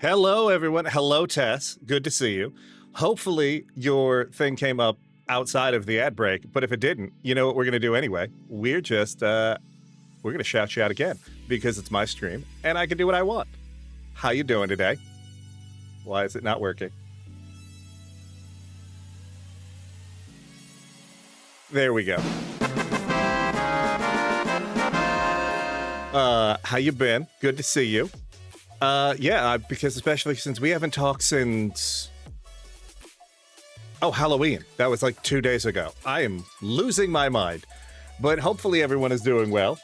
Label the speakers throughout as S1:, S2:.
S1: Hello, everyone. Hello, Tess. Good to see you. Hopefully, your thing came up outside of the ad break, but if it didn't, you know what we're going to do anyway. We're going to shout you out again because it's my stream and I can do what I want. How you doing today? Why is it not working? There we go. How you been? Good to see you. Because especially since we haven't talked since Halloween. That was like 2 days ago. I am losing my mind. But hopefully everyone is doing well.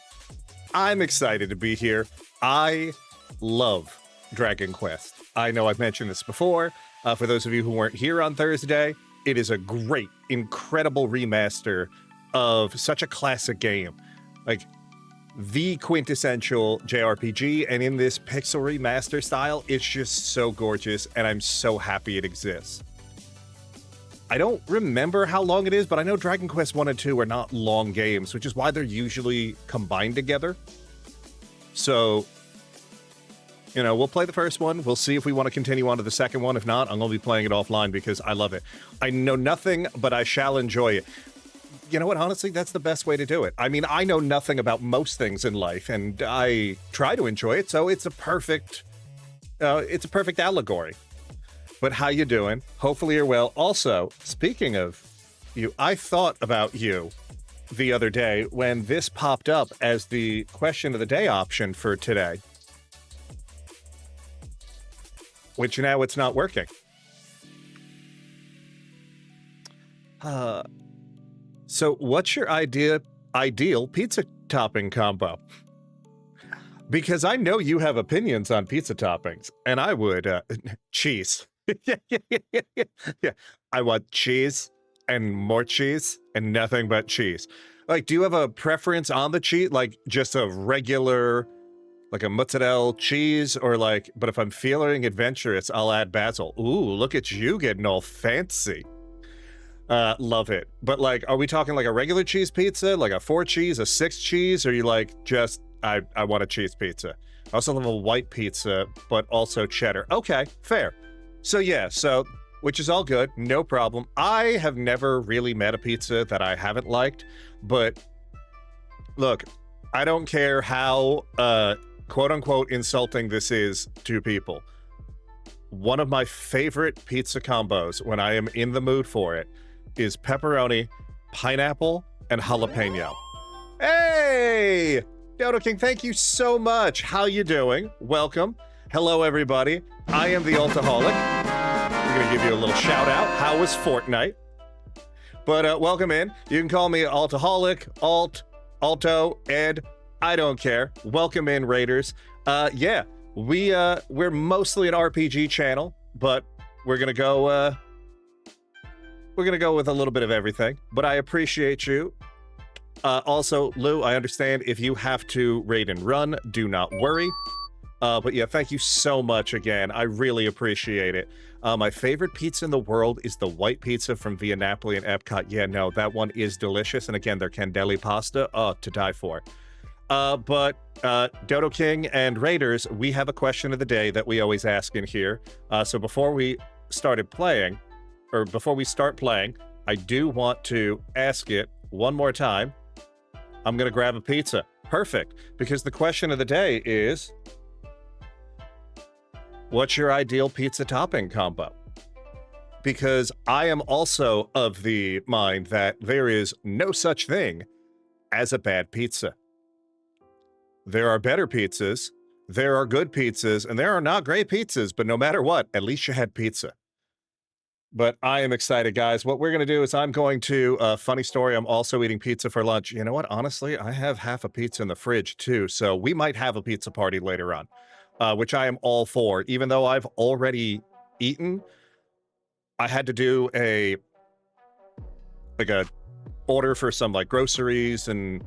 S1: I'm excited to be here. I love Dragon Quest. I know I've mentioned this before. For those of you who weren't here on Thursday, it is a great, incredible remaster of such a classic game. Like, the quintessential JRPG, and in this pixel remaster style, it's just so gorgeous, and I'm so happy it exists. I don't remember how long it is, but I know Dragon Quest 1 and 2 are not long games, which is why they're usually combined together. So, we'll play the first one. We'll see if we want to continue on to the second one. If not, I'm going to be playing it offline because I love it. I know nothing, but I shall enjoy it. You know what? Honestly, that's the best way to do it. I mean, I know nothing about most things in life, and I try to enjoy it, so it's a perfect allegory. But how you doing? Hopefully you're well. Also, speaking of you, I thought about you the other day when this popped up as the question of the day option for today. Which now it's not working. So what's your ideal pizza topping combo? Because I know you have opinions on pizza toppings, and I would, cheese. Yeah, I want cheese and more cheese and nothing but cheese. Like, do you have a preference on the cheese? Like, just a regular, like a mozzarella cheese, or like, but if I'm feeling adventurous, I'll add basil. Ooh, look at you getting all fancy. Love it. But like, are we talking like a regular cheese pizza, like a 4 cheese, a 6 cheese, or you like just, I want a cheese pizza. I also love a white pizza, but also cheddar. Okay, fair. So yeah, which is all good, no problem. I have never really met a pizza that I haven't liked, but look, I don't care how, quote unquote, insulting this is to people. One of my favorite pizza combos when I am in the mood for it is pepperoni, pineapple, and jalapeno. Hey! Dodo King, thank you so much. How you doing? Welcome. Hello, everybody. I am the Altaholic. I'm going to give you a little shout out. How was Fortnite? But welcome in. You can call me Altaholic, Alto, Ed. I don't care. Welcome in, Raiders. Yeah, we're mostly an RPG channel, but we're going to go... We're going to go with a little bit of everything, but I appreciate you. Also, Lou, I understand if you have to raid and run, do not worry. But yeah, thank you so much again. I really appreciate it. My favorite pizza in the world is the white pizza from Via Napoli and Epcot. Yeah, no, that one is delicious. And again, their candeli pasta, to die for. But Dodo King and Raiders, we have a question of the day that we always ask in here. So before we start playing, I do want to ask it one more time. I'm going to grab a pizza. Perfect. Because the question of the day is, what's your ideal pizza topping combo? Because I am also of the mind that there is no such thing as a bad pizza. There are better pizzas, there are good pizzas, and there are not great pizzas, but no matter what, at least you had pizza. But I am excited, guys. What we're going to do is I'm going to, funny story, I'm also eating pizza for lunch. You know what? Honestly, I have half a pizza in the fridge, too. So we might have a pizza party later on, which I am all for. Even though I've already eaten, I had to do a order for some, like, groceries and,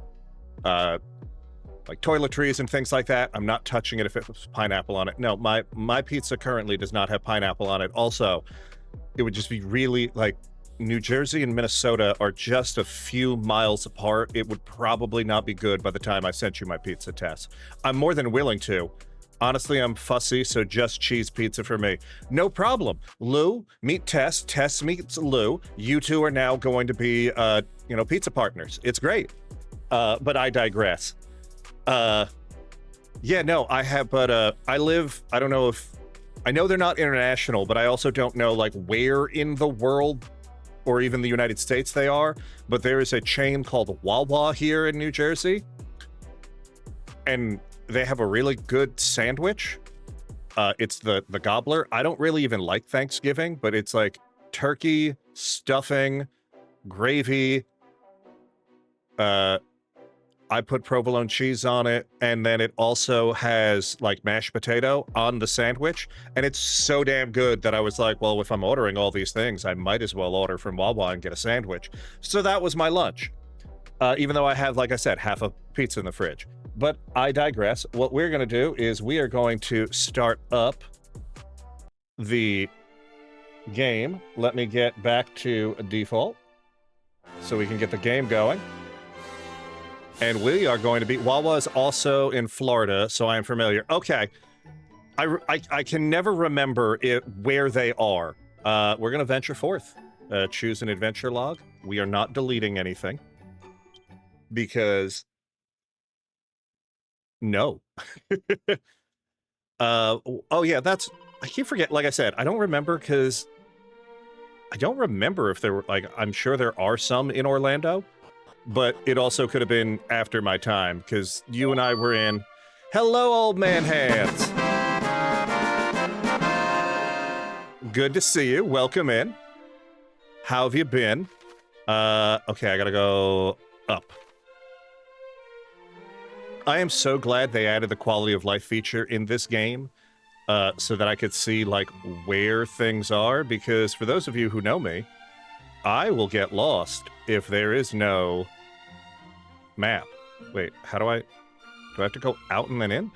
S1: like, toiletries and things like that. I'm not touching it if it was pineapple on it. No, my pizza currently does not have pineapple on it. Also, it would just be really, like, New Jersey and Minnesota are just a few miles apart. It would probably not be good by the time I sent you my pizza test. I'm more than willing to, Honestly, I'm fussy, so just cheese pizza for me. No problem. Lou, meet Tess. Tess meets Lou. You two are now going to be, pizza partners. It's great. But I digress. Yeah, no, I have, but I don't know if, I know they're not international, but I also don't know, like, where in the world or even the United States they are, but there is a chain called Wawa here in New Jersey, and they have a really good sandwich. It's the Gobbler. I don't really even like Thanksgiving, but it's like turkey, stuffing, gravy, I put provolone cheese on it, and then it also has like mashed potato on the sandwich, and it's so damn good that I was like, well, if I'm ordering all these things, I might as well order from Wawa and get a sandwich. So that was my lunch, even though I have, like I said, half a pizza in the fridge. But I digress. What we're going to do is we are going to start up the game. Let me get back to default so we can get the game going. And we are going to be... Wawa is also in Florida, so I am familiar. Okay. I can never remember where they are. We're going to venture forth. Choose an adventure log. We are not deleting anything. Because... No. Oh, yeah, that's... I keep forgetting. Like I said, I don't remember because... I don't remember if there were... Like, I'm sure there are some in Orlando. But it also could have been after my time, because you and I were in... Hello, old man hands! Good to see you. Welcome in. How have you been? Okay, I gotta go up. I am so glad they added the quality of life feature in this game, so that I could see, like, where things are, because for those of you who know me, I will get lost if there is no... map. Wait, how do I have to go out and then in?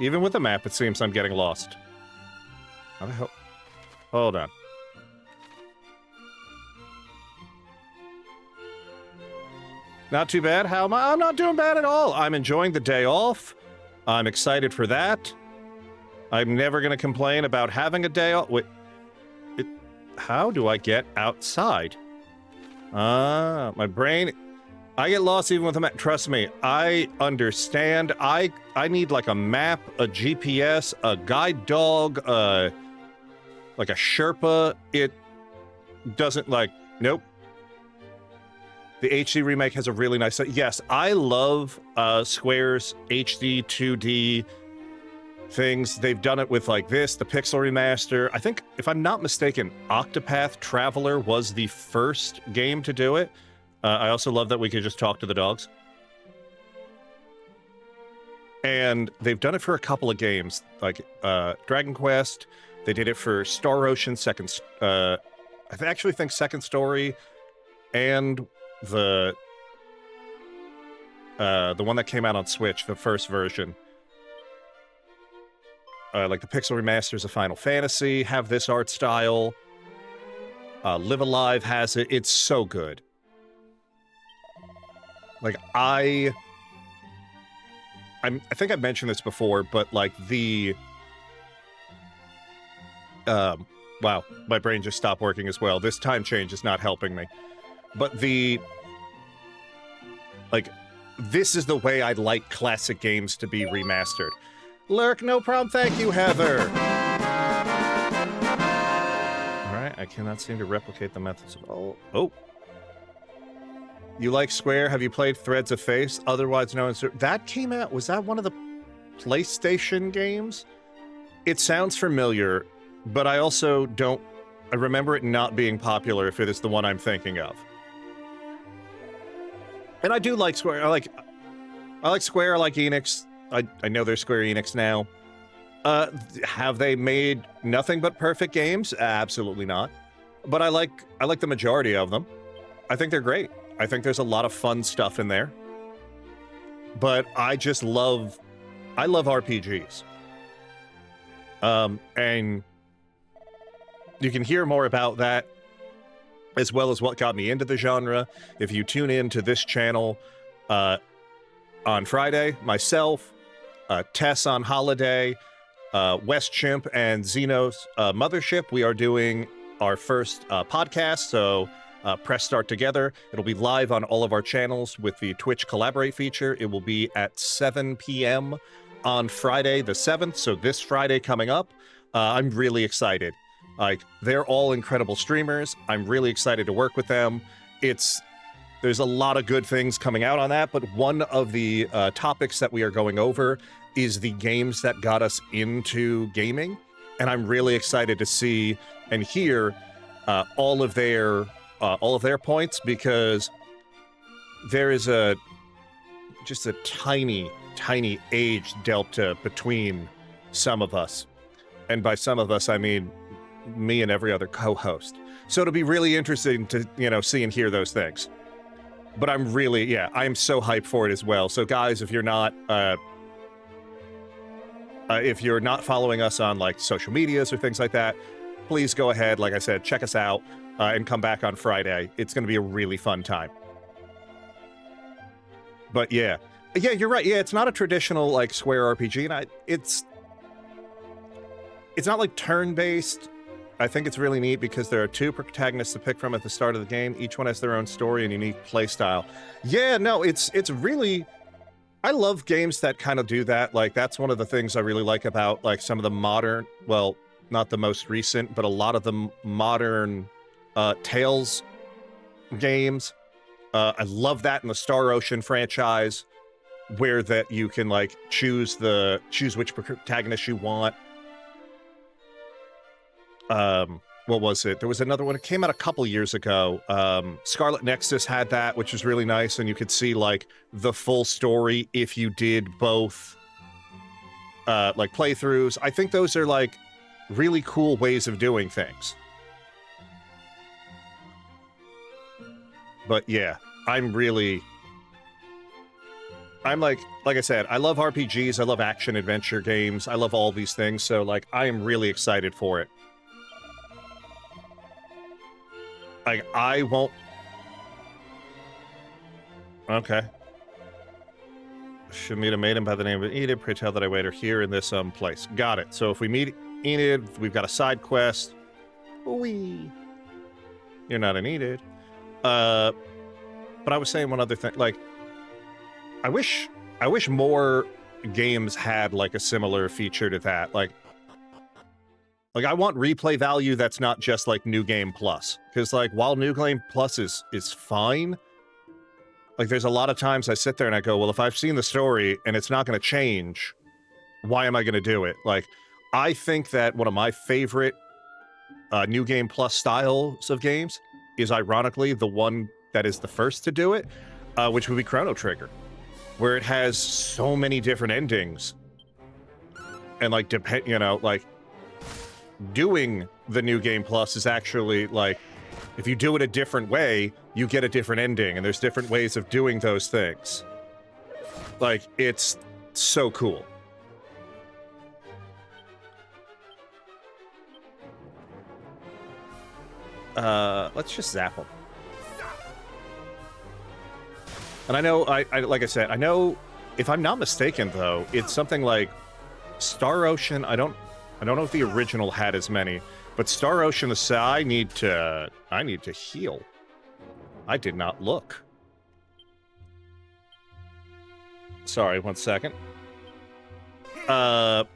S1: Even with the map, it seems I'm getting lost. How the hell? Hold on. Not too bad. How am I? I'm not doing bad at all. I'm enjoying the day off. I'm excited for that. I'm never going to complain about having a day off. Wait. How do I get outside? My brain... I get lost even with a map. Trust me, I understand. I need like a map, a GPS, a guide dog, like a Sherpa. It doesn't like, nope. The HD remake has a really nice... Yes, I love Square's HD 2D things. They've done it with like this, the Pixel Remaster. I think, if I'm not mistaken, Octopath Traveler was the first game to do it. I also love that we could just talk to the dogs. And they've done it for a couple of games, like Dragon Quest. They did it for Star Ocean I actually think Second Story, and the one that came out on Switch, the first version. Like the Pixel Remasters of Final Fantasy have this art style. Live Alive has it. It's so good. Like, I think I've mentioned this before, but, like, wow, my brain just stopped working as well. This time change is not helping me. But this is the way I'd like classic games to be remastered. Lurk, no problem. Thank you, Heather. All right, I cannot seem to replicate the methods of... Oh. You like Square? Have you played Threads of Face? Otherwise known as... That came out... Was that one of the PlayStation games? It sounds familiar, but I also don't... I remember it not being popular if it is the one I'm thinking of. And I do like Square. I like Square. I like Enix. I know they're Square Enix now. Have they made nothing but perfect games? Absolutely not. But I like the majority of them. I think they're great. I think there's a lot of fun stuff in there. But I love RPGs. And you can hear more about that, as well as what got me into the genre, if you tune in to this channel on Friday. Myself, Tess on holiday, West Chimp and Xeno's Mothership. We are doing our first podcast, so press start together. It'll be live on all of our channels with the Twitch Collaborate feature. It will be at 7 p.m. on Friday the 7th, so this Friday coming up. I'm really excited. Like, they're all incredible streamers. I'm really excited to work with them. There's a lot of good things coming out on that, but one of the topics that we are going over is the games that got us into gaming, and I'm really excited to see and hear all of their points, because there is just a tiny age delta between some of us, and by some of us I mean me and every other co-host. So it'll be really interesting to see and hear those things. But I'm so hyped for it as well. So guys, if you're not following us on like social medias or things like that, please go ahead, like I said, check us out and come back on Friday. It's going to be a really fun time. But yeah, you're right. Yeah, it's not a traditional like Square RPG, and it's not like turn-based. I think it's really neat because there are two protagonists to pick from at the start of the game. Each one has their own story and unique play style. Yeah, no, it's really... I love games that kind of do that. Like, that's one of the things I really like about like some of the modern, well, not the most recent, but a lot of the modern Tales games. I love that in the Star Ocean franchise, where that you can like choose which protagonist you want. What was it? There was another one. It came out a couple years ago. Scarlet Nexus had that, which was really nice, and you could see like the full story if you did both like playthroughs. I think those are like really cool ways of doing things. But yeah, I'm like I said, I love RPGs, I love action adventure games, I love all these things, so like I am really excited for it. Like, I won't... Okay. Should meet a maiden by the name of Enid. Pray tell that I wait her here in this place. Got it. So if we meet Enid, we've got a side quest. Wee. You're not an Enid. But I was saying one other thing. Like, I wish more games had like a similar feature to that. Like I want replay value that's not just like New Game Plus. Because like, while New Game Plus is fine, like there's a lot of times I sit there and I go, well, if I've seen the story and it's not going to change, why am I going to do it? Like, I think that one of my favorite New Game Plus styles of games is ironically the one that is the first to do it, which would be Chrono Trigger, where it has so many different endings. And like, doing the New Game Plus is actually like, if you do it a different way, you get a different ending, and there's different ways of doing those things. Like, it's so cool. Let's just zap them. And I know, like I said, I know, if I'm not mistaken though, it's something like Star Ocean. I don't know if the original had as many, but Star Ocean aside, I need to heal. I did not look. Sorry, 1 second. What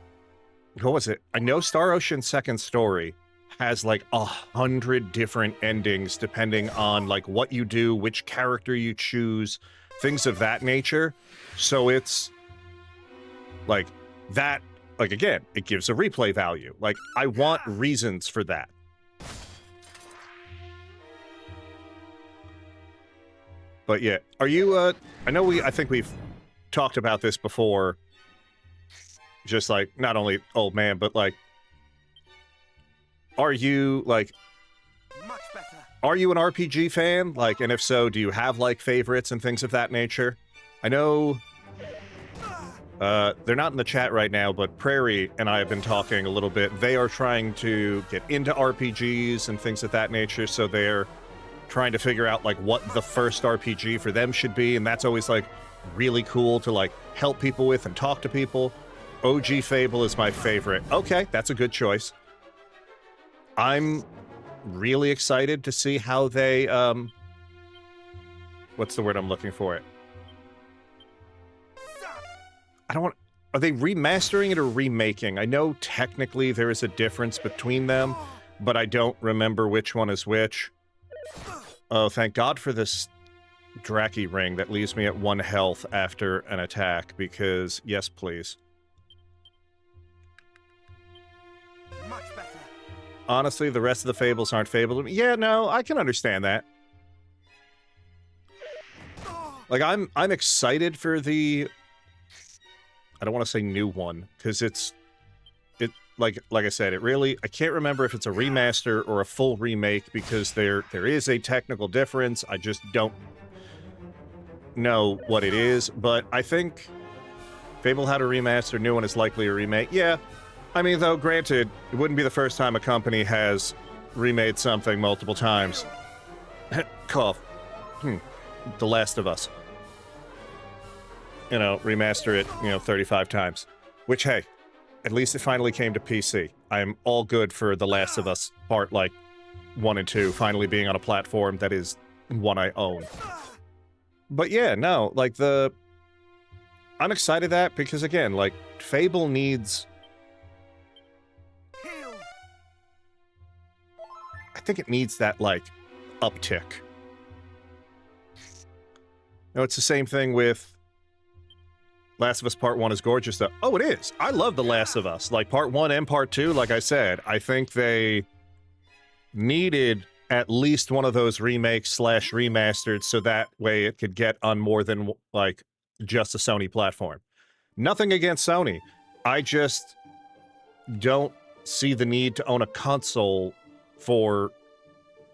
S1: was it? I know Star Ocean Second Story has like 100 different endings depending on like what you do, which character you choose, things of that nature. So it's like that. Like, again, it gives a replay value. Like, I want reasons for that. But yeah, are you, I think we've talked about this before. Just like, not only old man, but like, are you, like, are you an RPG fan? Like, and if so, do you have, like, favorites and things of that nature? I know... they're not in the chat right now, but Prairie and I have been talking a little bit. They are trying to get into RPGs and things of that nature, so they're trying to figure out, like, what the first RPG for them should be, and that's always, like, really cool to, like, help people with and talk to people. OG Fable is my favorite. Okay, that's a good choice. I'm really excited to see how they, what's the word I'm looking for? I don't want... Are they remastering it or remaking? I know technically there is a difference between them, but I don't remember which one is which. Oh, thank God for this Draki ring that leaves me at 1 health after an attack, because, yes, please.
S2: Much better.
S1: Honestly, the rest of the Fables aren't Fable to me. Yeah, no, I can understand that. Like, I'm excited for the... I don't want to say new one, because like I said, it really... I can't remember if it's a remaster or a full remake, because there is a technical difference. I just don't know what it is, but I think Fable had a remaster, new one is likely a remake. Yeah, I mean, though, granted, it wouldn't be the first time a company has remade something multiple times. Cough. The Last of Us. You know, remaster it, 35 times. Which, hey, at least it finally came to PC. I'm all good for The Last of Us Part, 1 and 2 finally being on a platform that is one I own. But yeah, no, I'm excited that, because again, Fable needs... I think it needs that, uptick. It's the same thing with Last of Us Part 1 is gorgeous, though. Oh, it is! I love The Last of Us. Part 1 and Part 2, like I said, I think they needed at least one of those remakes / remastered so that way it could get on more than, just a Sony platform. Nothing against Sony. I just don't see the need to own a console for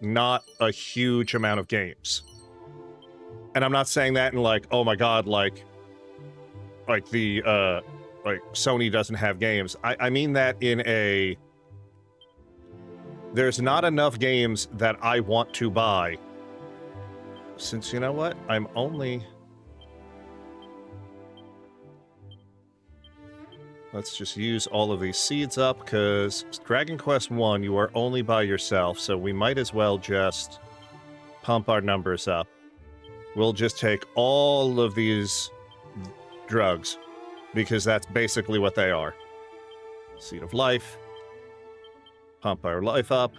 S1: not a huge amount of games. And I'm not saying that in oh my god, Sony doesn't have games. I mean that in a... There's not enough games that I want to buy. Since, you know what? I'm only... Let's just use all of these seeds up, because Dragon Quest 1, you are only by yourself, so we might as well just pump our numbers up. We'll just take all of these drugs, because that's basically what they are. Seed of Life. Pump our life up.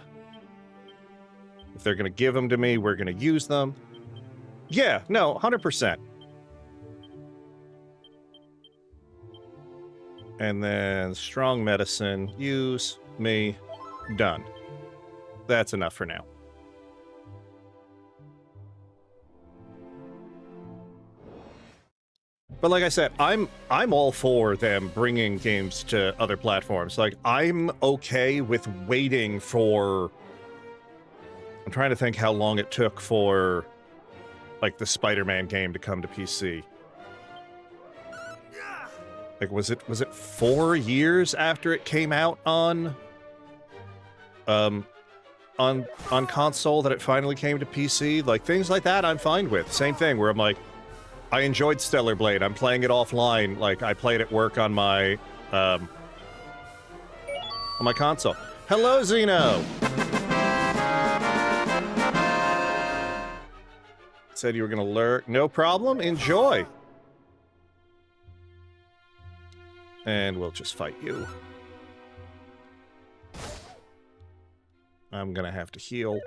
S1: If they're going to give them to me, we're going to use them. Yeah, no, 100%. And then strong medicine, use, me, done. That's enough for now. But like I said, I'm all for them bringing games to other platforms. I'm okay with waiting for... I'm trying to think how long it took for, the Spider-Man game to come to PC. Was it 4 years after it came out on console that it finally came to PC? Things like that I'm fine with. Same thing, where I'm I enjoyed Stellar Blade. I'm playing it offline. I played at work on my console. Hello, Zeno! Said you were gonna lurk. No problem. Enjoy. And we'll just fight you. I'm gonna have to heal.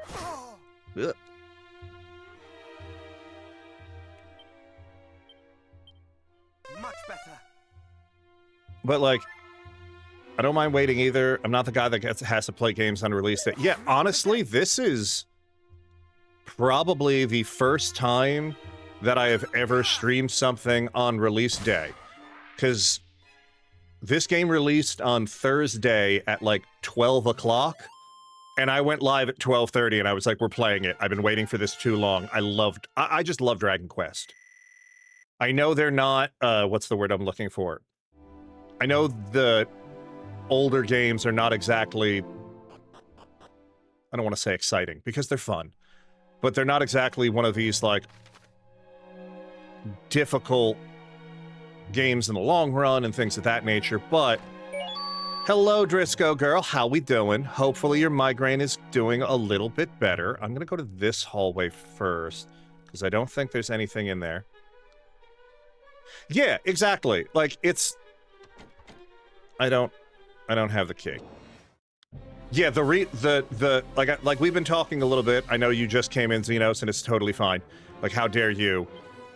S1: Ugh.
S2: Much better.
S1: But I don't mind waiting either. I'm not the guy that has to play games on release day. Yeah, honestly, this is probably the first time that I have ever streamed something on release day. Because this game released on Thursday at 12 o'clock, and I went live at 12:30, and I was like, we're playing it. I've been waiting for this too long. I just love Dragon Quest. I know they're not, what's the word I'm looking for? I know the older games are not exactly, I don't want to say exciting, because they're fun, but they're not exactly one of these, difficult games in the long run and things of that nature, but hello, Drisco girl. How we doing? Hopefully your migraine is doing a little bit better. I'm gonna go to this hallway first, because I don't think there's anything in there. Yeah, exactly. Like, it's... I don't have the key. Yeah, like we've been talking a little bit. I know you just came in, Xenos, and it's totally fine. Like, how dare you?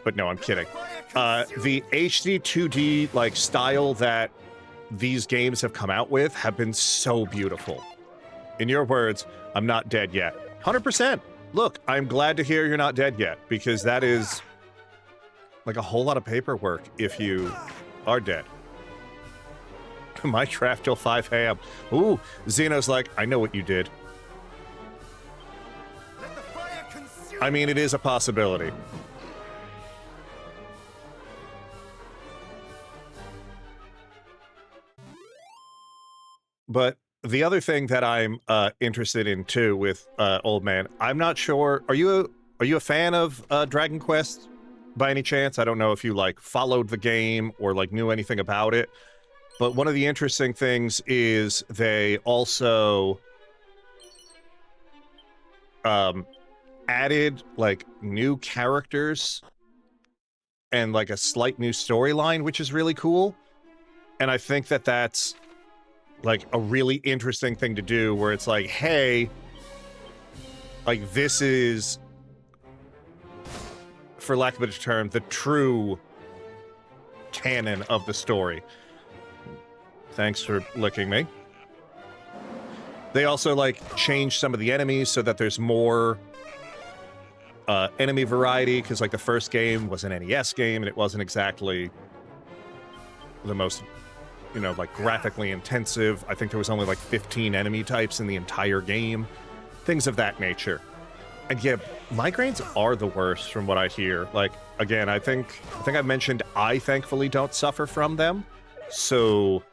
S1: But no, I'm kidding. The HD 2D, like, style that these games have come out with have been so beautiful. In your words, I'm not dead yet. 100%. Look, I'm glad to hear you're not dead yet, because that is like a whole lot of paperwork if you are dead. Minecraft till 5 a.m. Ooh, Xeno's like, I know what you did. I mean, it is a possibility. But the other thing that I'm interested in too with Old Man, I'm not sure. Are you a fan of Dragon Quest by any chance? I don't know if you like followed the game or like knew anything about it. But one of the interesting things is they also added like new characters and like a slight new storyline, which is really cool. And I think that that's like a really interesting thing to do, where it's like, hey, like this is, for lack of a better term, the true canon of the story. Thanks for licking me. They also like changed some of the enemies so that there's more enemy variety, because like the first game was an NES game and it wasn't exactly the most, you know, like graphically intensive. I think there was only like 15 enemy types in the entire game, things of that nature. And yeah, migraines are the worst from what I hear. Like, again, I think I mentioned I thankfully don't suffer from them, so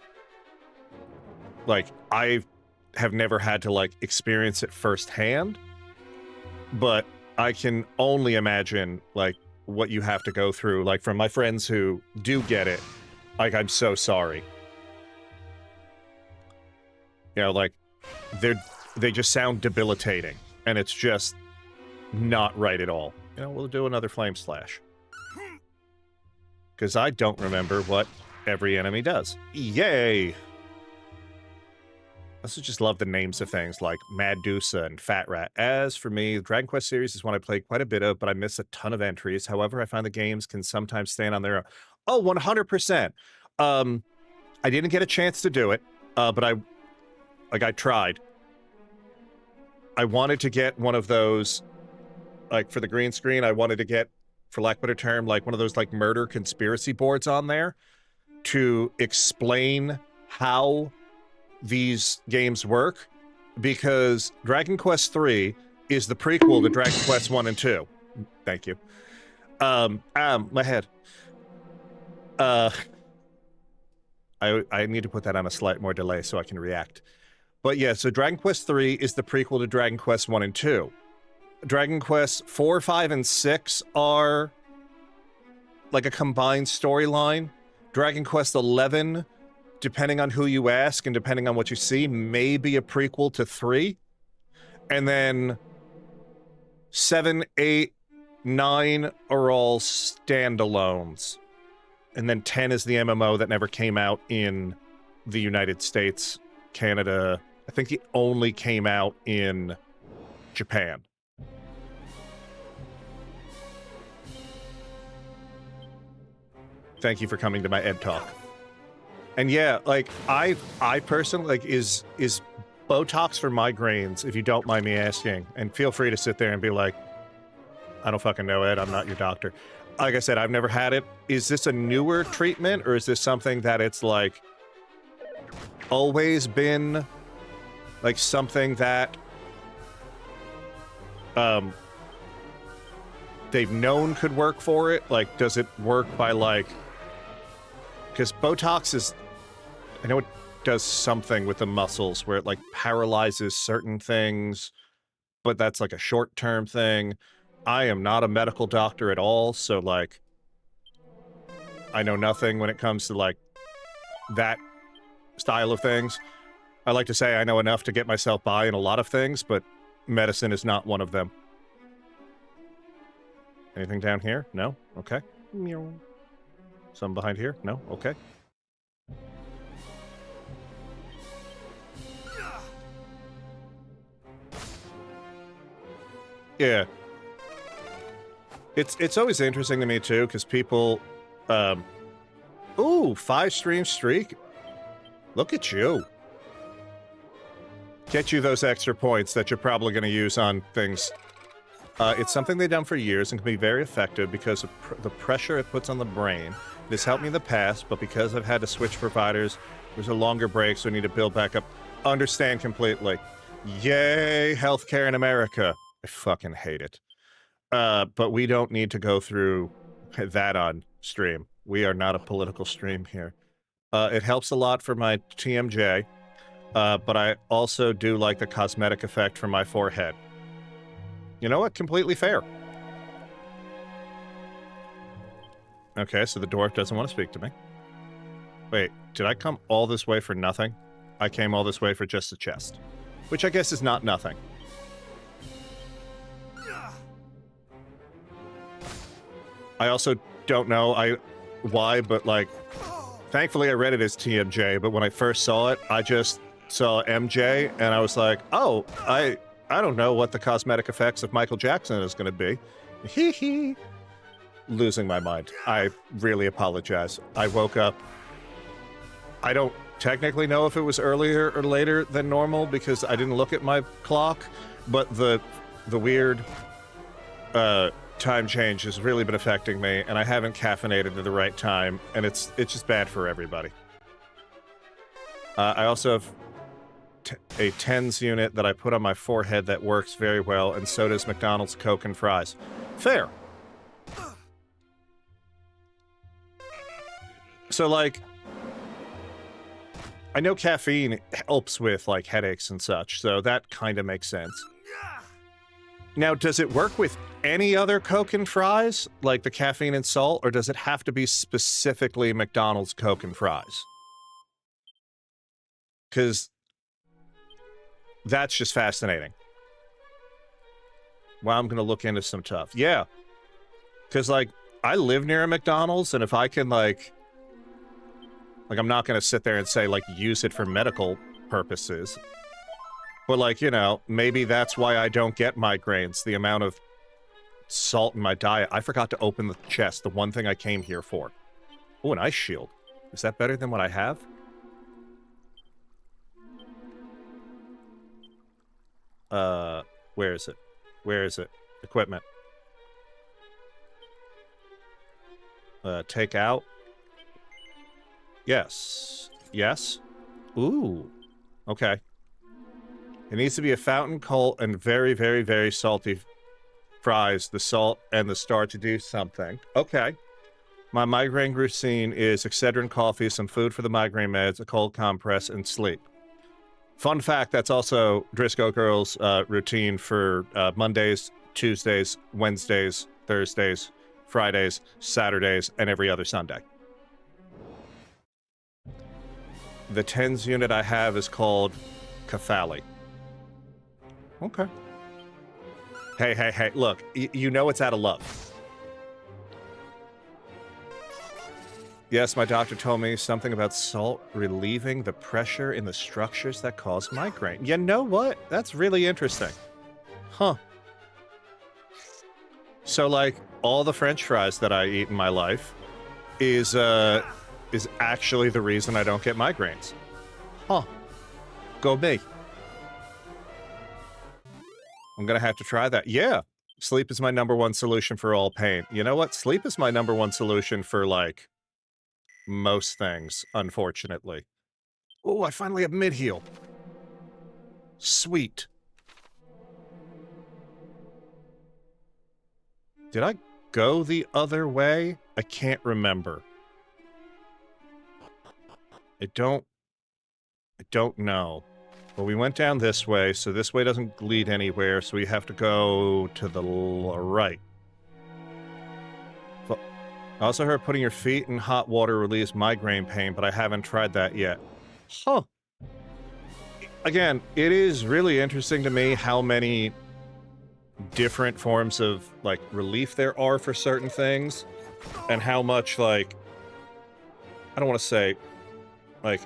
S1: like I have never had to like experience it firsthand, but I can only imagine like what you have to go through. Like, from my friends who do get it, like, I'm so sorry. You know, like, they just sound debilitating, and it's just not right at all. You know, we'll do another flame slash, because I don't remember what every enemy does. Yay! I also just love the names of things like Madusa and Fat Rat. As for me, the Dragon Quest series is one I played quite a bit of, but I miss a ton of entries. However, I find the games can sometimes stand on their own. Oh, 100%. I didn't get a chance to do it, but I tried. I wanted to get one of those, like, for the green screen, I wanted to get, for lack of a better term, like one of those like murder conspiracy boards on there to explain how these games work, because Dragon Quest 3 is the prequel to Dragon Quest 1 and 2. Thank you. My head. I need to put that on a slight more delay so I can react. But yeah, so Dragon Quest 3 is the prequel to Dragon Quest 1 and 2. Dragon Quest 4, 5, and 6 are like a combined storyline. Dragon Quest 11, depending on who you ask and depending on what you see, may be a prequel to 3. And then 7, 8, 9 are all standalones. And then 10 is the MMO that never came out in the United States, Canada. I think it only came out in Japan. Thank you for coming to my Ed Talk. And yeah, like, I personally, like, is Botox for migraines, if you don't mind me asking, and feel free to sit there and be like, I don't fucking know, Ed, I'm not your doctor. Like I said, I've never had it. Is this a newer treatment, or is this something that it's, like, always been, like, something that, they've known could work for it? Like, does it work by, like, because Botox is, I know it does something with the muscles where it like paralyzes certain things, but that's like a short-term thing. I am not a medical doctor at all, so like, I know nothing when it comes to, like, that style of things. I like to say I know enough to get myself by in a lot of things, but medicine is not one of them. Anything down here? No? Okay. Meow. Some behind here? No? Okay. Yeah. It's always interesting to me, too, because people, ooh, 5-stream streak? Look at you. Get you those extra points that you're probably going to use on things. It's something they've done for years and can be very effective because of the pressure it puts on the brain. It has helped me in the past, but because I've had to switch providers, there's a longer break, so I need to build back up. Understand completely. Yay, healthcare in America. I fucking hate it. But we don't need to go through that on stream. We are not a political stream here. It helps a lot for my TMJ, but I also do like the cosmetic effect for my forehead. You know what? Completely fair. Okay, so the dwarf doesn't want to speak to me. Wait, did I come all this way for nothing? I came all this way for just a chest. Which I guess is not nothing. I also don't know why, but like, thankfully I read it as TMJ, but when I first saw it, I just saw MJ, and I was like, oh, I don't know what the cosmetic effects of Michael Jackson is going to be. Hee hee. Losing my mind. I really apologize. I woke up. I don't technically know if it was earlier or later than normal because I didn't look at my clock, but the weird time change has really been affecting me, and I haven't caffeinated at the right time, and it's just bad for everybody. I also have a TENS unit that I put on my forehead that works very well, and so does McDonald's Coke and fries. Fair. So, like, I know caffeine helps with, like, headaches and such, so that kind of makes sense. Now, does it work with any other Coke and fries, like the caffeine and salt, or does it have to be specifically McDonald's Coke and fries? Because that's just fascinating. Well, I'm going to look into some stuff. Yeah. Because, like, I live near a McDonald's, and if I can, like, I'm not going to sit there and say, like, use it for medical purposes. But, like, you know, maybe that's why I don't get migraines. The amount of salt in my diet. I forgot to open the chest, the one thing I came here for. Oh, an ice shield. Is that better than what I have? Where is it? Where is it? Equipment. Take out. Yes. Yes. Ooh. Okay. It needs to be a fountain, cold, and very, very, very salty fries, the salt and the starch to do something. Okay. My migraine routine is Excedrin coffee, some food for the migraine meds, a cold compress, and sleep. Fun fact, that's also Driscoll Girl's routine for Mondays, Tuesdays, Wednesdays, Thursdays, Fridays, Saturdays, and every other Sunday. The TENS unit I have is called Cathali. Okay. Hey, hey, hey, look, you know it's out of love. Yes, my doctor told me something about salt relieving the pressure in the structures that cause migraine. You know what? That's really interesting. Huh. So, like, all the French fries that I eat in my life is actually the reason I don't get migraines. Huh. Go me. I'm gonna have to try that. Yeah. Sleep is my #1 solution for all pain. You know what? Sleep is my #1 solution for, like, most things, unfortunately. Oh, I finally have mid-heal. Sweet. Did I go the other way? I can't remember. I don't know. Well, we went down this way, so this way doesn't lead anywhere, so we have to go to the right. I also heard putting your feet in hot water relieves migraine pain, but I haven't tried that yet. Huh. Again, it is really interesting to me how many different forms of, like, relief there are for certain things, and how much, like, I don't want to say, like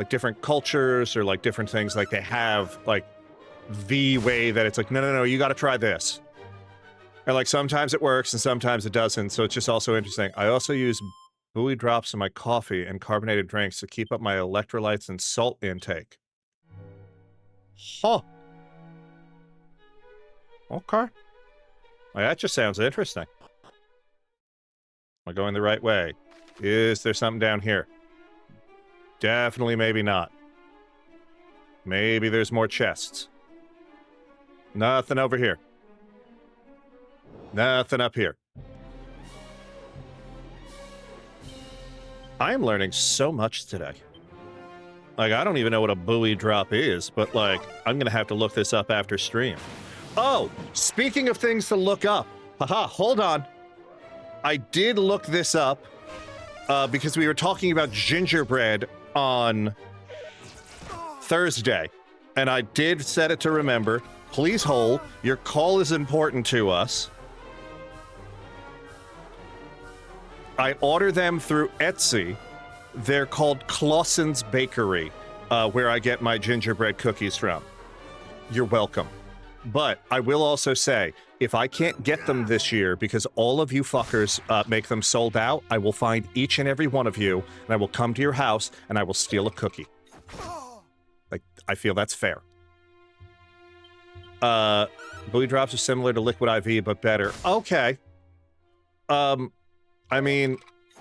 S1: different cultures or, like, different things, like, they have, like, the way that it's like, no, no, no, you gotta try this. And, like, sometimes it works and sometimes it doesn't, so it's just also interesting. I also use buoy drops in my coffee and carbonated drinks to keep up my electrolytes and salt intake. Huh. Okay. Well, that just sounds interesting. Am I going the right way? Is there something down here? Definitely maybe not. Maybe there's more chests. Nothing over here. Nothing up here. I am learning so much today. Like, I don't even know what a buoy drop is, but, like, I'm gonna have to look this up after stream. Oh, speaking of things to look up. Haha, hold on. I did look this up because we were talking about gingerbread on Thursday, and I did set it to remember. Please hold. Your call is important to us. I order them through Etsy. They're called Clausen's Bakery, where I get my gingerbread cookies from. You're welcome. But I will also say, if I can't get them this year because all of you fuckers make them sold out, I will find each and every one of you, and I will come to your house, and I will steal a cookie. Like, I feel that's fair. Buoy drops are similar to liquid IV, but better. Okay. I mean,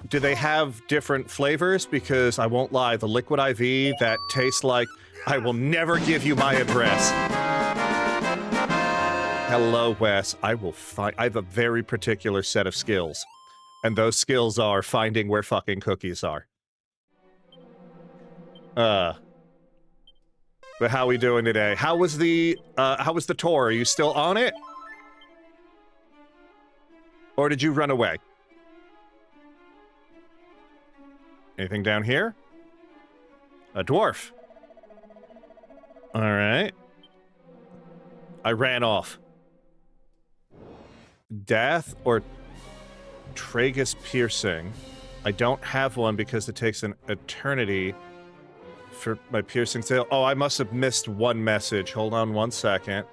S1: do they have different flavors? Because I won't lie, the liquid IV that tastes like I will never give you my address. Hello, Wes. I have a very particular set of skills. And those skills are finding where fucking cookies are. But how we doing today? How was the tour? Are you still on it? Or did you run away? Anything down here? A dwarf. All right. I ran off. Death or tragus piercing. I don't have one because it takes an eternity for my piercing sale. Oh, I must have missed one message. Hold on one second.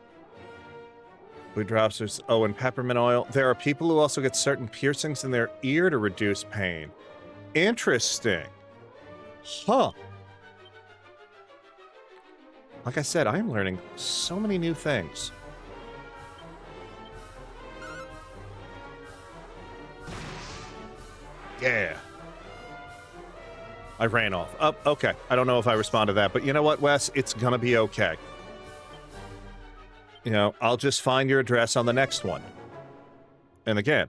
S1: Blue drops. There's, oh, and peppermint oil. There are people who also get certain piercings in their ear to reduce pain. Interesting. Huh. Like I said, I am learning so many new things. Yeah. I ran off. Oh, okay. I don't know if I respond to that, but you know what, Wes? It's gonna be okay. You know, I'll just find your address on the next one. And again,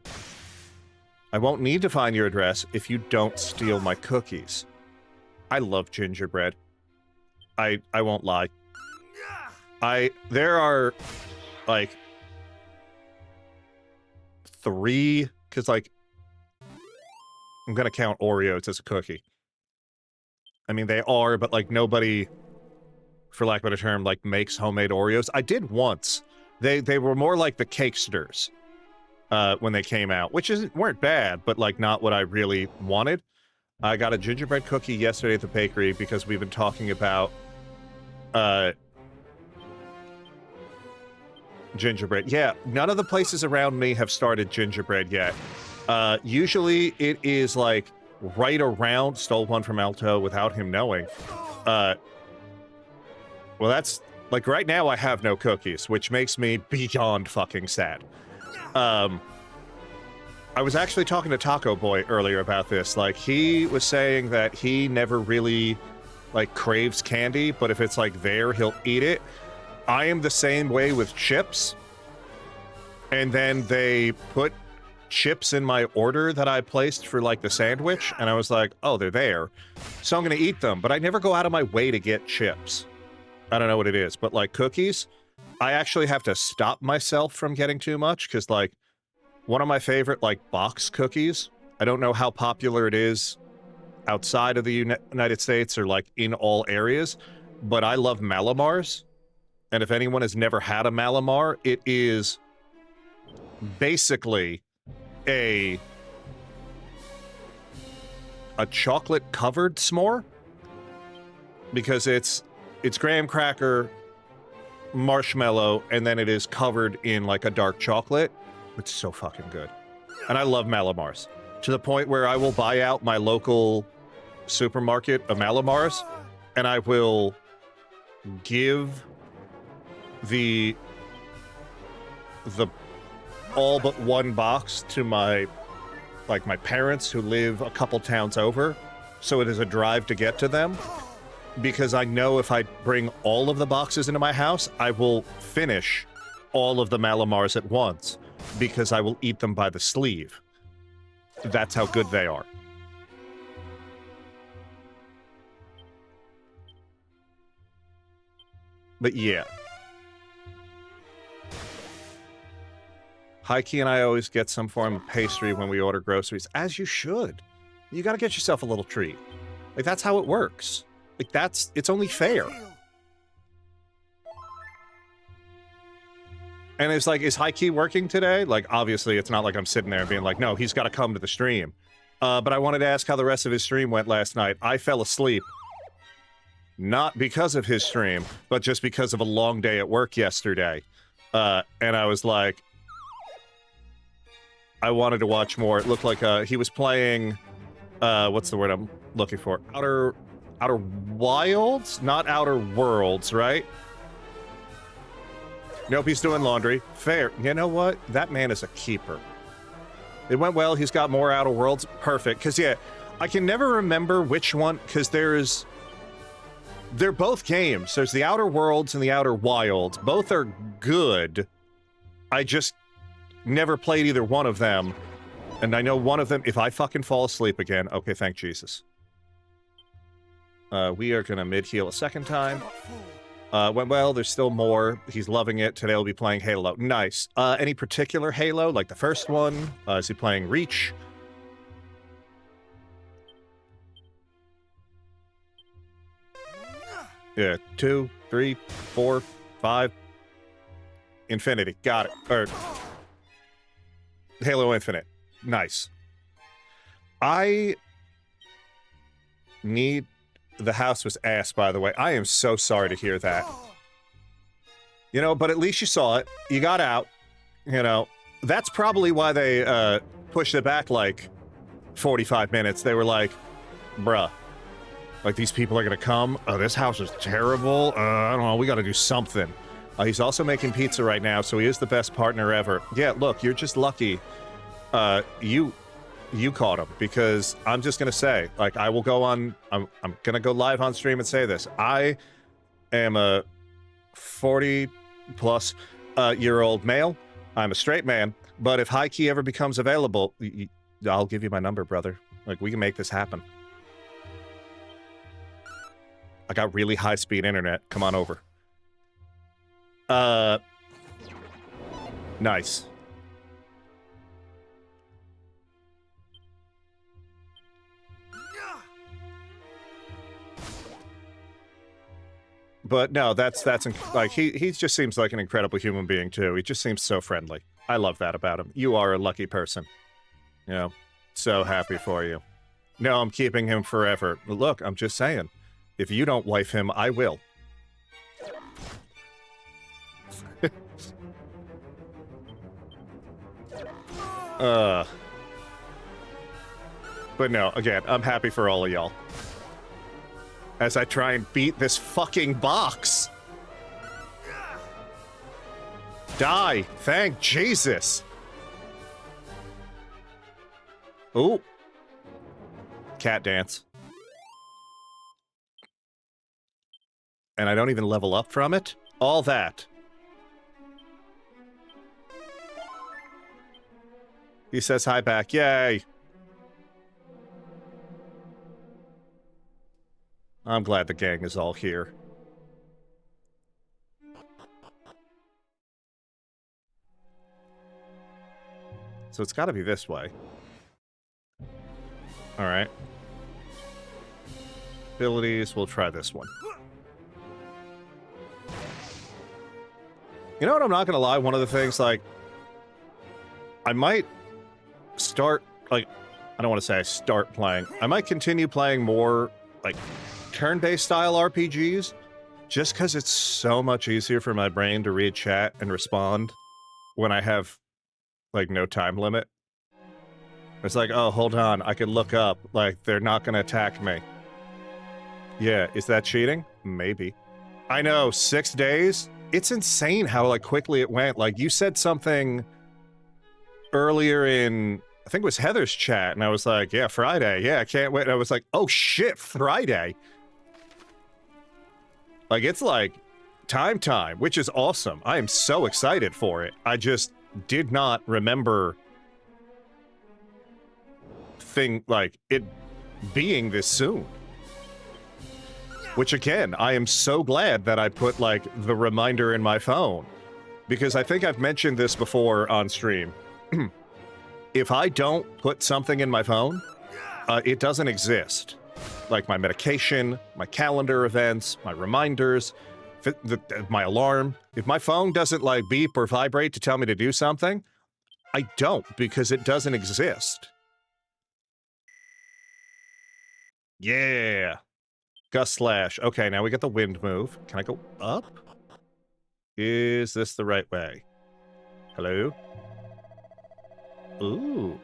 S1: I won't need to find your address if you don't steal my cookies. I love gingerbread. I won't lie. There are, like, 3, because, like, I'm gonna count Oreos as a cookie. I mean, they are, but, like, nobody, for lack of a better term, like, makes homemade Oreos. I did once. They were more like the Cakesters when they came out, which weren't bad, but, like, not what I really wanted. I got a gingerbread cookie yesterday at the bakery because we've been talking about gingerbread. Yeah, none of the places around me have started gingerbread yet. Usually it is, like, right around, stole one from Alto without him knowing. Well, that's, like, right now I have no cookies, which makes me beyond fucking sad. I was actually talking to Taco Boy earlier about this. Like, he was saying that he never really, like, craves candy, but if it's, like, there, he'll eat it. I am the same way with chips. And then they put chips in my order that I placed for, like, the sandwich, and I was like, oh, they're there. So I'm gonna eat them, but I never go out of my way to get chips. I don't know what it is, but, like, cookies, I actually have to stop myself from getting too much, because, like, one of my favorite, like, box cookies. I don't know how popular it is outside of the United States or, like, in all areas, but I love Malamars. And if anyone has never had a Malamar, it is basically a chocolate-covered s'more, because it's graham cracker, marshmallow, and then it is covered in, like, a dark chocolate. It's so fucking good. And I love Malamars, to the point where I will buy out my local supermarket of Malamars, and I will give the all but one box to my parents who live a couple towns over, so it is a drive to get to them, because I know if I bring all of the boxes into my house, I will finish all of the Malamars at once, because I will eat them by the sleeve. That's how good they are. But yeah. Heike and I always get some form of pastry when we order groceries, as you should. You gotta get yourself a little treat. Like, that's how it works. Like, it's only fair. And it's like, is Heike working today? Like, obviously, it's not like I'm sitting there and being like, no, he's gotta come to the stream. But I wanted to ask how the rest of his stream went last night. I fell asleep. Not because of his stream, but just because of a long day at work yesterday. And I was like, I wanted to watch more. It looked like he was playing, what's the word I'm looking for? Outer Wilds? Not Outer Worlds, right? Nope, he's doing laundry. Fair. You know what? That man is a keeper. It went well. He's got more Outer Worlds. Perfect. Because, yeah, I can never remember which one, because they're both games. There's the Outer Worlds and the Outer Wilds. Both are good. I just never played either one of them. And I know one of them, if I fucking fall asleep again, okay, thank Jesus. We are gonna mid-heal a second time. Went well, there's still more. He's loving it. Today we'll be playing Halo. Nice. Any particular Halo, like the first one? Is he playing Reach? Yeah, 2, 3, 4, 5. Infinity. Got it. Or Halo Infinite. Nice. I need... The house was ass, by the way. I am so sorry to hear that. You know, but at least you saw it. You got out. You know, that's probably why they pushed it back like 45 minutes. They were like, bruh, like, these people are gonna come. Oh, this house is terrible. I don't know. We gotta do something. He's also making pizza right now, so he is the best partner ever. Yeah, look, you're just lucky. You caught him, because I'm just gonna say, like, I will go on, I'm gonna go live on stream and say this. I am a 40-plus year old male. I'm a straight man, but if Heike ever becomes available, I'll give you my number, brother. Like, we can make this happen. I got really high-speed internet. Come on over. Nice. But no, that's like, he just seems like an incredible human being too. He just seems so friendly. I love that about him. You are a lucky person. You know, so happy for you. No, I'm keeping him forever. Look, I'm just saying, if you don't wife him, I will. But no, again, I'm happy for all of y'all. As I try and beat this fucking box. Die! Thank Jesus! Ooh. Cat dance. And I don't even level up from it? All that. He says hi back. Yay! I'm glad the gang is all here. So it's got to be this way. All right. Abilities, we'll try this one. You know what, I'm not going to lie, one of the things, like, I might start, like, I don't want to say I start playing. I might continue playing more, like, turn-based style RPGs, just because it's so much easier for my brain to read chat and respond when I have, like, no time limit. It's like, oh, hold on, I can look up, like, they're not going to attack me. Yeah, is that cheating? Maybe. I know, 6 days? It's insane how, like, quickly it went. Like, you said something earlier in, I think it was Heather's chat, and I was like, yeah, Friday. Yeah, I can't wait. And I was like, oh, shit, Friday. Like, it's like time, which is awesome. I am so excited for it. I just did not remember like, it being this soon. Which, again, I am so glad that I put, like, the reminder in my phone. Because I think I've mentioned this before on stream. If I don't put something in my phone, it doesn't exist. Like my medication, my calendar events, my reminders, my alarm. If my phone doesn't, like, beep or vibrate to tell me to do something, I don't, because it doesn't exist. Yeah. Gust slash. Okay, now we get the wind move. Can I go up? Is this the right way? Hello? Ooh.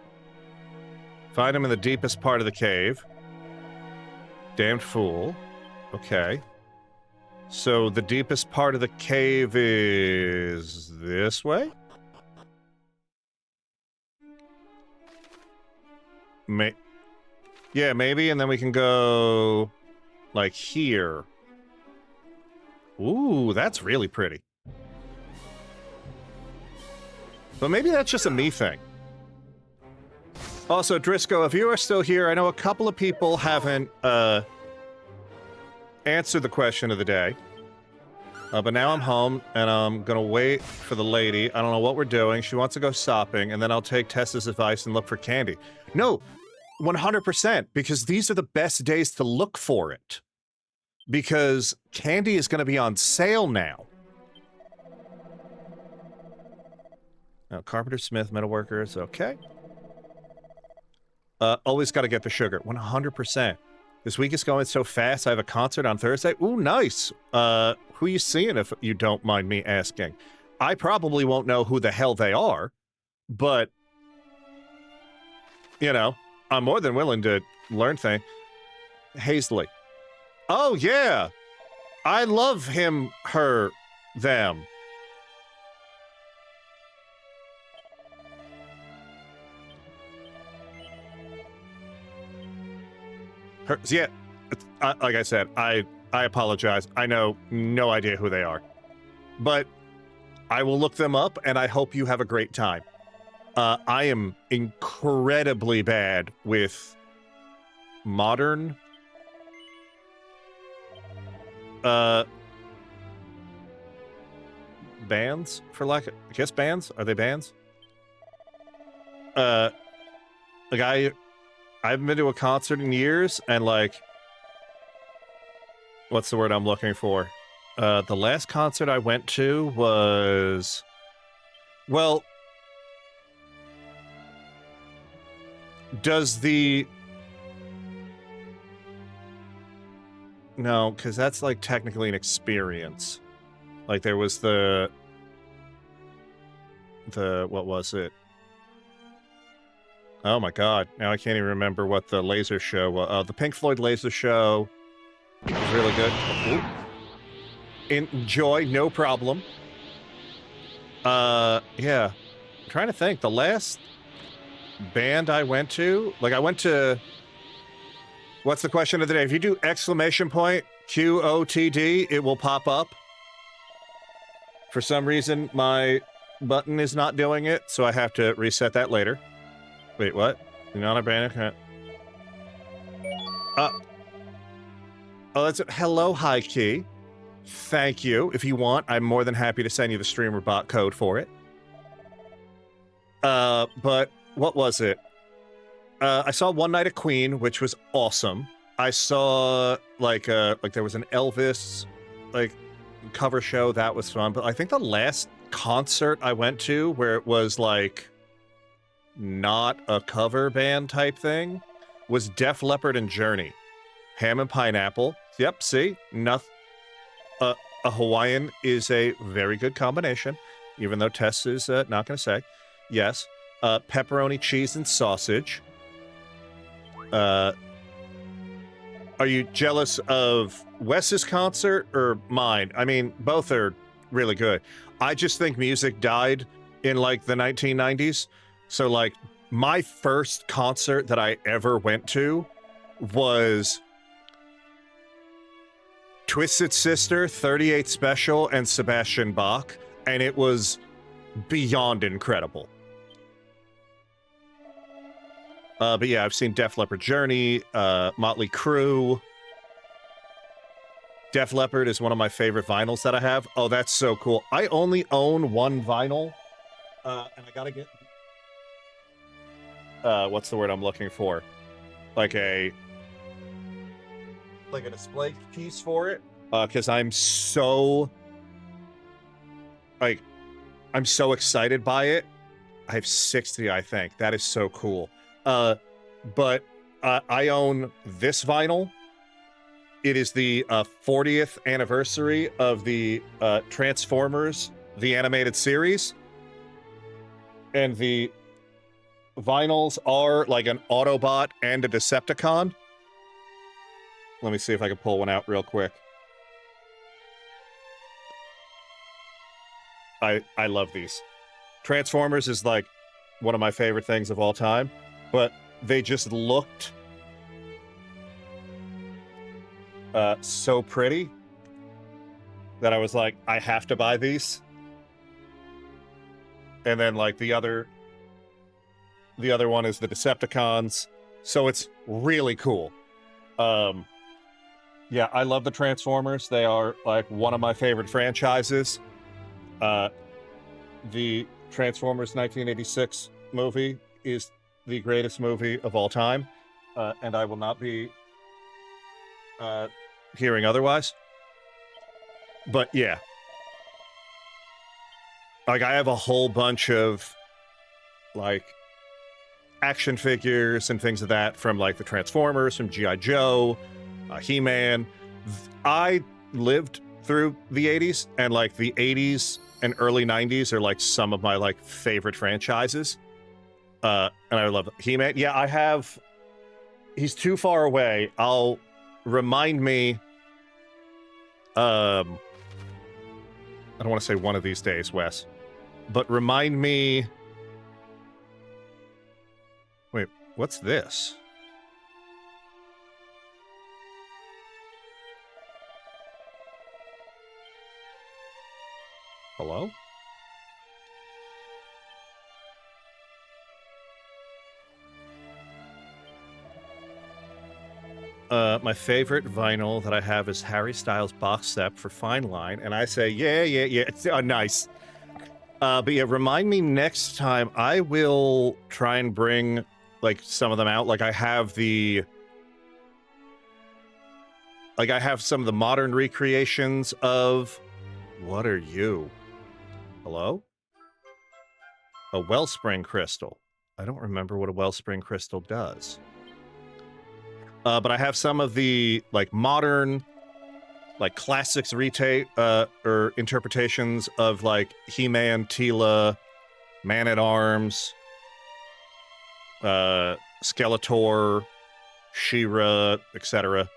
S1: Find him in the deepest part of the cave. Damned fool. Okay. So the deepest part of the cave is this way? Yeah, maybe, and then we can go... like here. Ooh, that's really pretty. But maybe that's just a me thing. Also, Driscoll, if you are still here, I know a couple of people haven't answered the question of the day. But now I'm home, and I'm gonna wait for the lady. I don't know what we're doing. She wants to go shopping, and then I'll take Tessa's advice and look for candy. No, 100%, because these are the best days to look for it. Because candy is going to be on sale now. Now, carpenter, smith, metalworkers, okay. Always got to get the sugar, 100%. This week is going so fast. I have a concert on Thursday. Ooh, nice. Who you seeing, if you don't mind me asking? I probably won't know who the hell they are, but, you know, I'm more than willing to learn things. Hazley. Oh, yeah. I love him, her, them. Her, yeah, like I said, I apologize. I know no idea who they are. But I will look them up, and I hope you have a great time. I am incredibly bad with modern... bands, for lack of... I guess bands? Are they bands? Like, I haven't been to a concert in years, and, like... What's the word I'm looking for? The last concert I went to was... Well... Does the... No, because that's, like, technically an experience. Like, there was the... What was it? Oh my god, now I can't even remember what the laser show was. The Pink Floyd laser show was really good. Ooh. Enjoy, no problem. Yeah. I'm trying to think. The last band I went to... Like, I went to... What's the question of the day? If you do exclamation point QOTD, it will pop up. For some reason, my button is not doing it, so I have to reset that later. Wait, what? You're not a brand account. Oh, that's it. Hello, High Key. Thank you. If you want, I'm more than happy to send you the streamer bot code for it. But what was it? I saw One Night at Queen, which was awesome. I saw like there was an Elvis like cover show that was fun, but I think the last concert I went to where it was like not a cover band type thing was Def Leppard and Journey. Ham and Pineapple. Yep, see? Nothing. A Hawaiian is a very good combination, even though Tess is not going to say. Yes. Pepperoni, cheese, and sausage. Are you jealous of Wes's concert or mine? I mean, both are really good. I just think music died in like the 1990s. So like my first concert that I ever went to was Twisted Sister, 38 Special, and Sebastian Bach, and it was beyond incredible. But yeah, I've seen Def Leppard, Journey, Motley Crue. Def Leppard is one of my favorite vinyls that I have. Oh, that's so cool. I only own one vinyl, and I gotta get... what's the word I'm looking for? Like a display piece for it. Because I'm so... like, I'm so excited by it. I have 60, I think. That is so cool. But I own this vinyl. It is the 40th anniversary of the Transformers, the animated series. And the vinyls are like an Autobot and a Decepticon. Let me see if I can pull one out real quick. I love these. Transformers is like one of my favorite things of all time, but they just looked so pretty that I was like, I have to buy these. And then like the other one is the Decepticons, so it's really cool. Yeah, I love the Transformers. They are like one of my favorite franchises. The Transformers 1986 movie is the greatest movie of all time, and I will not be hearing otherwise. But yeah, like I have a whole bunch of like action figures and things of that from like the Transformers, from G.I. Joe, He-Man. I lived through the 80s, and like the 80s and early 90s are like some of my like favorite franchises. And I love He-Man. Yeah, I have... He's too far away. I'll... Remind me... I don't want to say one of these days, Wes. But remind me... Wait, what's this? Hello? My favorite vinyl that I have is Harry Styles' box set for Fine Line, and I say, yeah, it's nice. But yeah, remind me next time. I will try and bring like some of them out. Like I have some of the modern recreations of... What are you? Hello? A wellspring crystal. I don't remember what a wellspring crystal does. But I have some of the like modern, like classics retake or interpretations of like He-Man, Teela, Man-at-Arms, Skeletor, She-Ra, etc.,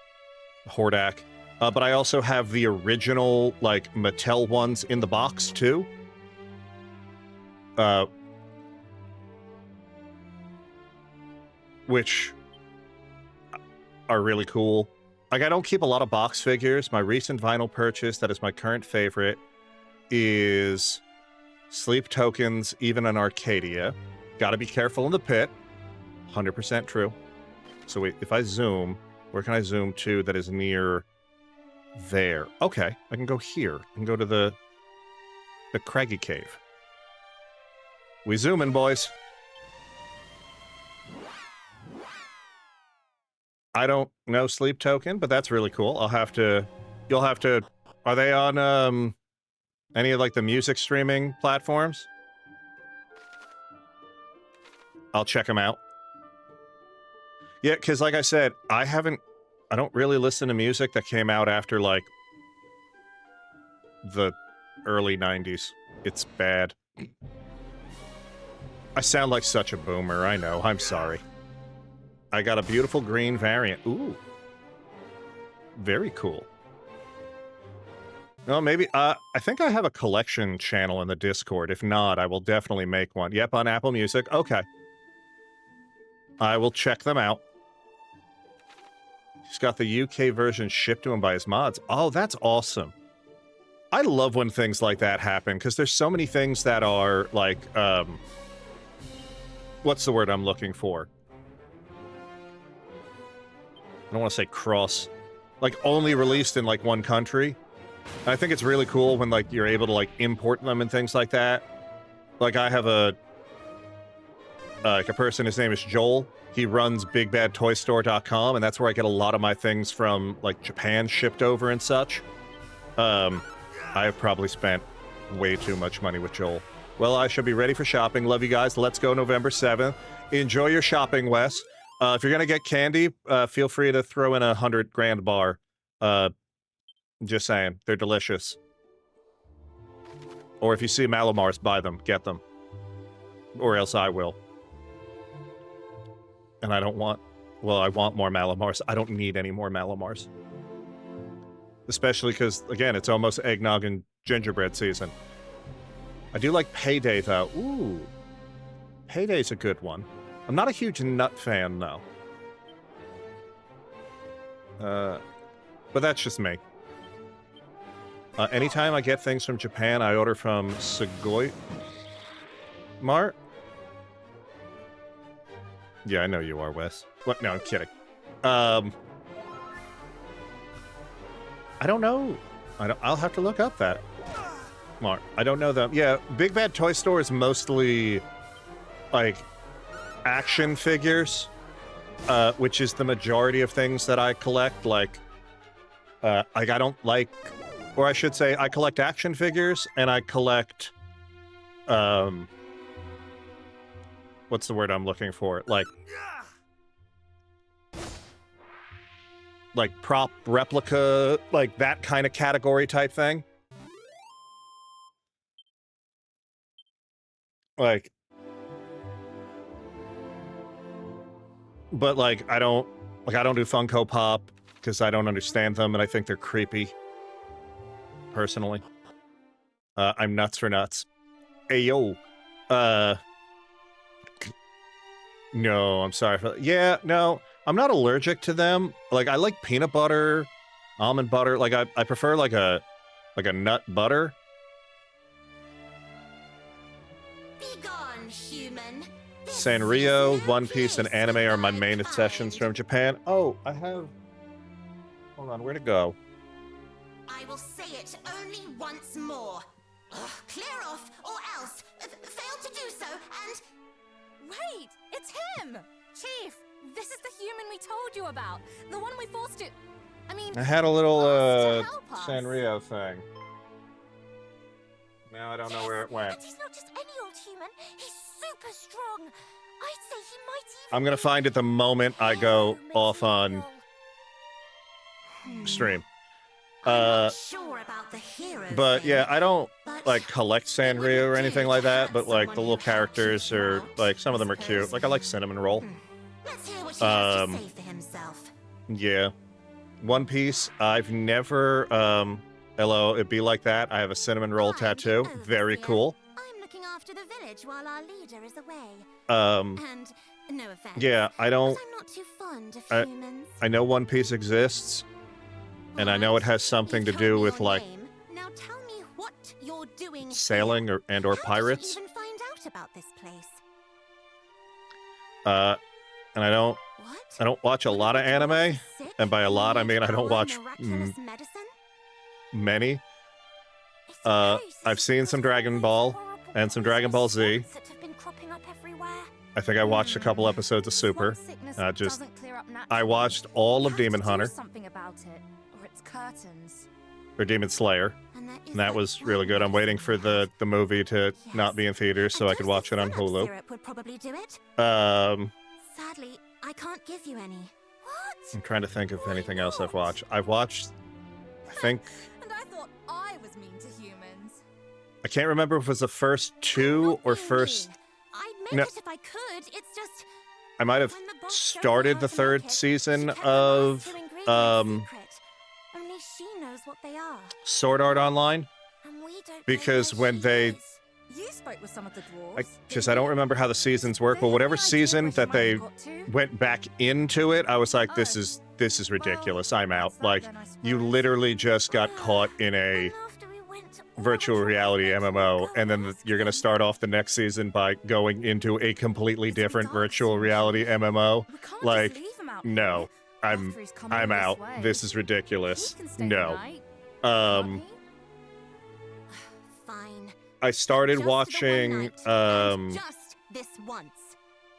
S1: Hordak. But I also have the original like Mattel ones in the box too. Which are really cool. Like, I don't keep a lot of box figures. My recent vinyl purchase that is my current favorite is Sleep Tokens, Even in Arcadia. Gotta be careful in the pit. 100% true. So wait, if I zoom, where can I zoom to that is near there? Okay, I can go here. I can go to the Craggy Cave. We zooming, boys. I don't know Sleep Token, but that's really cool. You'll have to, are they on, any of, like, the music streaming platforms? I'll check them out. Yeah, because like I said, I don't really listen to music that came out after, like, the early 90s. It's bad. I sound like such a boomer, I know. I'm sorry. I got a beautiful green variant. Ooh. Very cool. No, maybe, I think I have a collection channel in the Discord. If not, I will definitely make one. Yep, on Apple Music. Okay. I will check them out. He's got the UK version shipped to him by his mods. Oh, that's awesome. I love when things like that happen, because there's so many things that are, like, what's the word I'm looking for? I don't want to say cross. Like, only released in, like, one country. And I think it's really cool when, like, you're able to, like, import them and things like that. Like, I have a person, his name is Joel. He runs BigBadToyStore.com, and that's where I get a lot of my things from, like, Japan shipped over and such. I have probably spent way too much money with Joel. Well, I should be ready for shopping. Love you guys. Let's go November 7th. Enjoy your shopping, Wes. If you're gonna get candy, feel free to throw in a 100 grand bar. Just saying, they're delicious. Or if you see Malamars, buy them, get them. Or else I will. And I don't want, well, I want more Malamars. I don't need any more Malamars. Especially because, again, it's almost eggnog and gingerbread season. I do like Payday, though. Ooh. Payday's a good one. I'm not a huge nut fan, though. But that's just me. Anytime I get things from Japan, I order from Sugoi Mart. Yeah, I know you are, Wes. What? No, I'm kidding. I don't know. I'll have to look up that. Mart. I don't know them. Yeah, Big Bad Toy Store is mostly, like, action figures, which is the majority of things that I collect. Like, I don't like, or I should say, I collect action figures, and I collect, what's the word I'm looking for? Like prop replica, like that kind of category type thing. Like, but like I don't do Funko Pop because I don't understand them and I think they're creepy. Personally, I'm nuts for nuts. Hey yo, no, I'm sorry for that. Yeah, no, I'm not allergic to them. Like I like peanut butter, almond butter. Like I prefer like a nut butter.
S3: Begone, human.
S1: Sanrio, One Piece, and anime are my main obsessions from Japan. Oh, I have... Hold on, where to go?
S3: I will say it only once more. Ugh, clear off, or else. Fail to do so, and...
S4: Wait, it's him! Chief, this is the human we told you about. The one we forced to... I mean...
S1: I had a little,
S4: asked to help us.
S1: Sanrio thing. Now I don't know where it went.
S3: And he's not just any old human. He's super strong. I'd say he might even...
S1: I'm gonna find it the moment I go off on stream.
S3: I'm not sure about the hero
S1: But
S3: thing,
S1: yeah, I don't
S3: but
S1: like collect Sanrio or anything like that, but like the little characters are like some of them are cute. Like I like Cinnamon Roll.
S3: let's hear what he has to say for himself.
S1: Yeah. One Piece, I've never hello, it'd be like that. I have a Cinnamon Roll tattoo. Very cool.
S3: I'm looking after the village while our leader is away. And no offense.
S1: Yeah, I don't
S3: but I'm not too fond of humans.
S1: I know One Piece exists, and I know it has something to do with like
S3: Now tell me what you're doing
S1: sailing
S3: here.
S1: or
S3: How
S1: pirates.
S3: did you even find out about this place?
S1: And I don't
S3: What?
S1: watch a lot of anime,
S3: Sick?
S1: and by a lot I
S3: You
S1: mean I
S3: need
S1: don't
S3: our
S1: watch
S3: miraculous medicine?
S1: many.
S3: It's very
S1: I've seen some
S3: suspicious.
S1: Dragon Ball
S3: Horrible
S1: and some Dragon Ball Z.
S3: spots that have been cropping up everywhere.
S1: I think I watched a couple episodes of Super.
S4: Swamp sickness
S1: Just
S4: doesn't clear up
S1: I
S4: naturally.
S1: watched all
S4: We
S1: of
S4: have to
S1: Demon
S4: do
S1: Hunter
S4: something about it, or it's curtains.
S1: or Demon Slayer,
S3: And, there is
S1: and that was really good. I'm waiting for the movie to not be in theaters so I could watch it on Hulu.
S3: Syrup would probably do it. Sadly, I can't give you any. What?
S1: I'm trying to think of
S3: Why
S1: anything else I've
S3: not?
S1: watched. I've watched, I think,
S4: And I thought I was mean to humans.
S1: I can't remember if it was the first two
S3: Not
S1: or
S3: being
S1: first.
S3: mean. I'd make
S1: No.
S3: it if I could. It's just
S1: I might have
S3: when the boss showed me
S1: started
S3: how
S1: the
S3: to
S1: third
S3: make it,
S1: season
S3: she kept the
S1: of
S3: last 2 ingredients secret. Only she knows what they are,
S1: Sword Art Online
S3: and we don't know
S1: because
S3: where
S1: when
S3: she
S1: they,
S3: is.
S4: You spoke with some of the dwarves.
S1: I don't remember how the seasons work, but whatever season that they went back into it, I was like, this is ridiculous. I'm out. Like, you literally just got caught in a
S3: And after we went to all
S1: virtual
S3: the
S1: reality
S3: places to
S1: MMO,
S3: go
S1: and then
S3: ask
S1: you're gonna
S3: them.
S1: start off the next season by going into a completely
S4: It's a
S1: different
S4: dark
S1: virtual
S4: season.
S1: reality MMO.
S4: We can't
S1: Like,
S4: just leave him out
S1: no,
S4: here
S1: I'm
S4: after he's come all this
S1: out.
S4: way.
S1: This is
S4: He
S1: ridiculous.
S4: can stay the
S1: No.
S4: night,
S1: Um,
S4: can't he?
S3: Fine.
S1: I started
S3: Just the one
S1: watching.
S3: night, and just this once.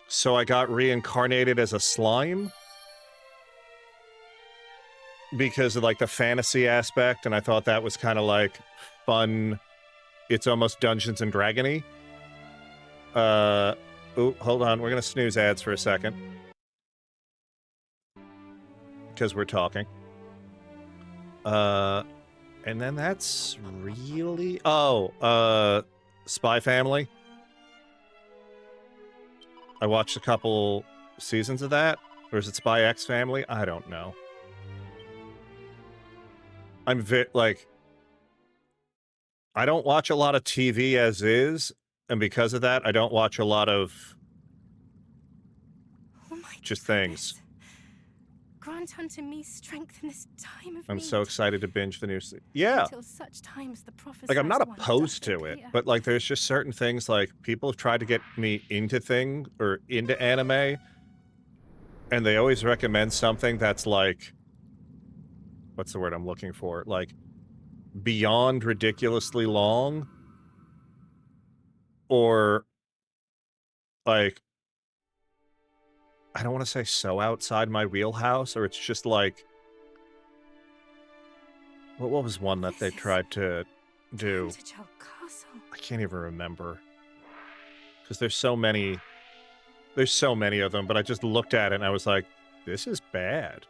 S1: So I got reincarnated as a slime because of like the fantasy aspect, and I thought that was kind of like fun. It's almost Dungeons and Dragony. Oh, hold on. We're gonna snooze ads for a second because we're talking. And then that's really Spy Family. I watched a couple seasons of that. Or is it Spy X Family? I don't know. I'm like, I don't watch a lot of TV as is, and because of that, I don't watch a lot of
S4: Oh my
S1: just
S4: goodness.
S1: things.
S4: Grant unto me strength in this time of
S1: I'm
S4: need.
S1: so excited to binge the new Yeah.
S4: Until such times the
S1: Like, I'm not
S4: prophesied one
S1: opposed
S4: doth
S1: to it,
S4: appear.
S1: but like, there's just certain things like people have tried to get me into things or into anime, and they always recommend something that's like, what's the word I'm looking for? Like, beyond ridiculously long, or like, I don't want to say so outside my wheelhouse, or it's just like, what was one that they tried to do?
S4: Vantage Oak Castle.
S1: I can't even remember. Because there's so many of them, but I just looked at it and I was like, this is bad.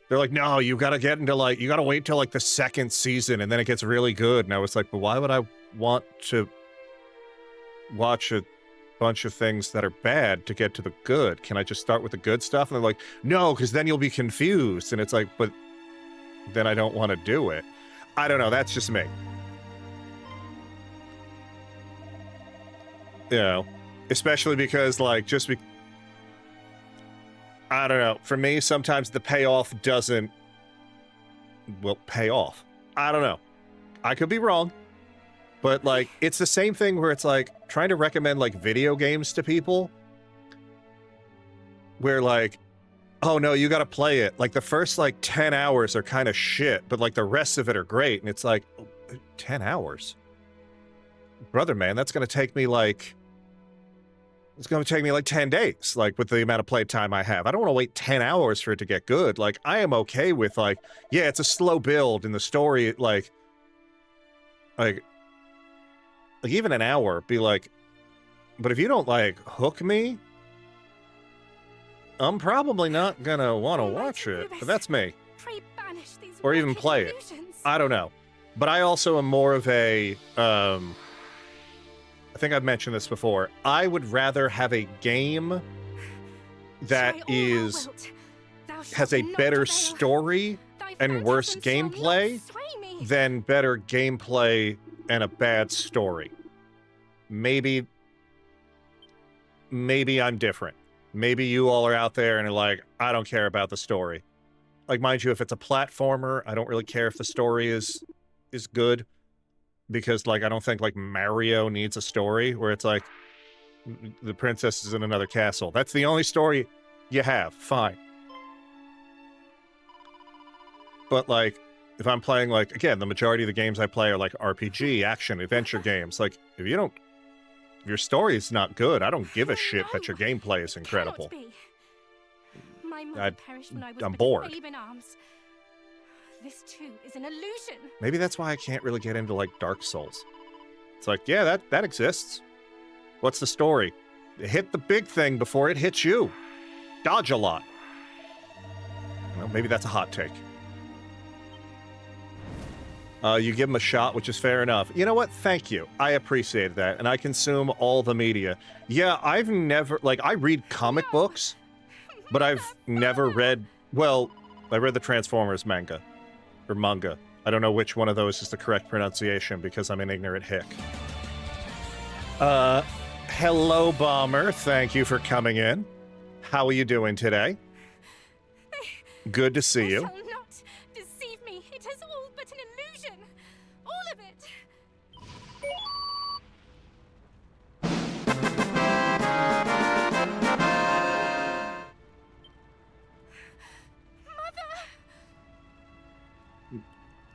S1: They're like, no, you gotta get into like, you gotta wait till like the second season and then it gets really good. And I was like, but why would I want to watch a bunch of things that are bad to get to the good? Can I just start with the good stuff? And they're like, no, because then you'll be confused. And it's like, but then I don't want to do it. I don't know. That's just me. You know, especially because like, I don't know. For me, sometimes the payoff doesn't, well, pay off. I don't know. I could be wrong. But like, it's the same thing where it's like trying to recommend like video games to people where like, oh no, you got to play it. Like the first like 10 hours are kind of shit, but like the rest of it are great. And it's like, 10 hours? Brother, man, that's going to take me like, it's going to take me like 10 days, like with the amount of play time I have. I don't want to wait 10 hours for it to get good. Like I am okay with like, yeah, it's a slow build and the story, like even an hour, be like, but if you don't like hook me, I'm probably not gonna want to watch it. But that's me.
S4: Pray banish these
S1: Or even
S4: wicked
S1: play it.
S4: illusions.
S1: I don't know. But I also am more of a, I think I've mentioned this before. I would rather have a game that
S4: Try all thou
S1: is
S4: wilt. Thou
S1: has
S4: shalt
S1: a
S4: not
S1: better
S4: prevail.
S1: story
S4: Thy
S1: and worse
S4: phantasms shall not
S1: gameplay
S4: sway me.
S1: than better gameplay and a bad story. Maybe I'm different. Maybe you all are out there and are like, I don't care about the story. Like, mind you, if it's a platformer, I don't really care if the story is good. Because, like, I don't think, like, Mario needs a story where it's like, the princess is in another castle. That's the only story you have. Fine. But, like, if I'm playing, like, again, the majority of the games I play are, like, RPG, action, adventure games. Like, if you don't If your story is not good, I don't give a shit that your
S4: No,
S1: gameplay is
S4: it
S1: incredible.
S4: cannot be. My mother perished when I was
S1: I'm
S4: but
S1: bored.
S4: a babe in arms. This too is an illusion.
S1: Maybe that's why I can't really get into, like, Dark Souls. It's like, yeah, that exists. What's the story? Hit the big thing before it hits you. Dodge a lot. Well, maybe that's a hot take. You give him a shot, which is fair enough. You know what? Thank you. I appreciate that, and I consume all the media. Yeah, I've never... Like, I read comic books, but I've never read... Well, I read the Transformers manga. Or manga. I don't know which one of those is the correct pronunciation because I'm an ignorant hick. Hello, Bomber. Thank you for coming in. How are you doing today? Good to see
S4: You
S1: you.
S4: shall not deceive me. It is all but an illusion. All of it.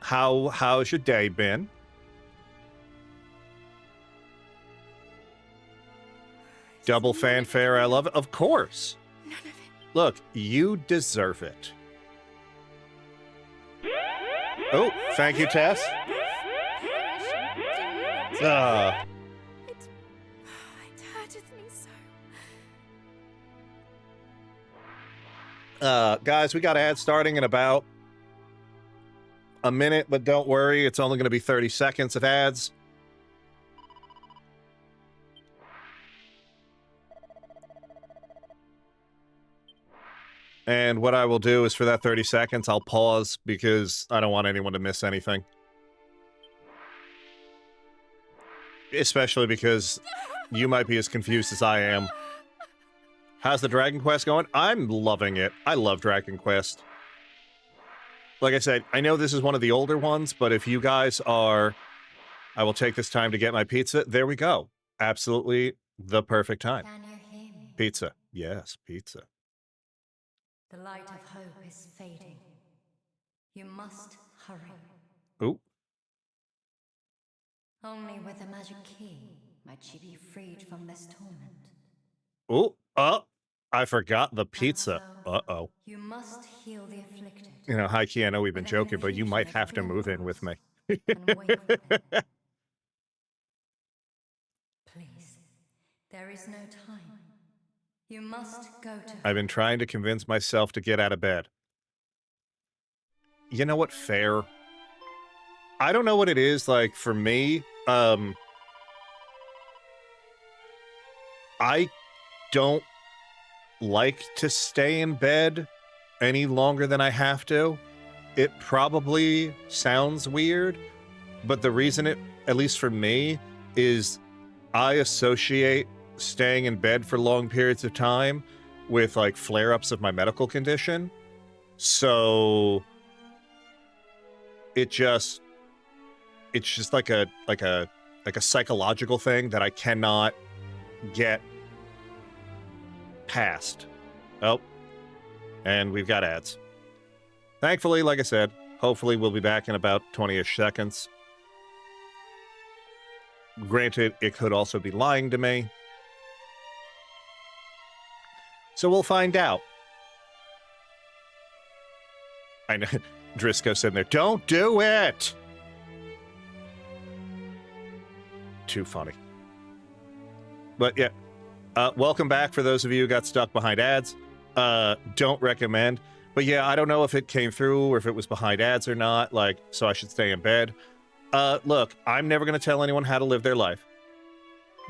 S4: Mother!
S1: How's your day been? Double fanfare, I love it. Of course.
S4: None of it.
S1: Look, you deserve it. Oh, thank you, Tess.
S4: It hurteth me so.
S1: Guys, we got ads starting in about a minute, but don't worry, it's only going to be 30 seconds of ads. And what I will do is for that 30 seconds, I'll pause because I don't want anyone to miss anything. Especially because you might be as confused as I am. How's the Dragon Quest going? I'm loving it. I love Dragon Quest. Like I said, I know this is one of the older ones, but if you guys are... I will take this time to get my pizza. There we go. Absolutely the perfect time.
S5: Can you hear me?
S1: Pizza. Yes, pizza.
S5: The light of hope is fading. You must hurry.
S1: Ooh.
S5: Only with a magic key might she be freed from this torment.
S1: Ooh. Oh, I forgot the pizza. Uh-oh.
S5: You must heal the afflicted.
S1: You know, high key, I know we've been joking, but you might have to move in with me.
S5: And wait for them. Please, there is no time. You must go to
S1: I've been trying to convince myself to get out of bed. You know what? Fair. I don't know what it is, like, for me. I don't like to stay in bed any longer than I have to. It probably sounds weird, but the reason it, at least for me, is I associate staying in bed for long periods of time with like flare-ups of my medical condition. So it's just like a psychological thing that I cannot get past. Oh, and we've got ads. Thankfully, like I said, hopefully we'll be back in about 20-ish seconds. Granted, it could also be lying to me. So we'll find out. I know, Drisco's sitting there, don't do it! Too funny. But yeah, welcome back for those of you who got stuck behind ads. Don't recommend. But yeah, I don't know if it came through or if it was behind ads or not, like, so I should stay in bed. Look, I'm never going to tell anyone how to live their life.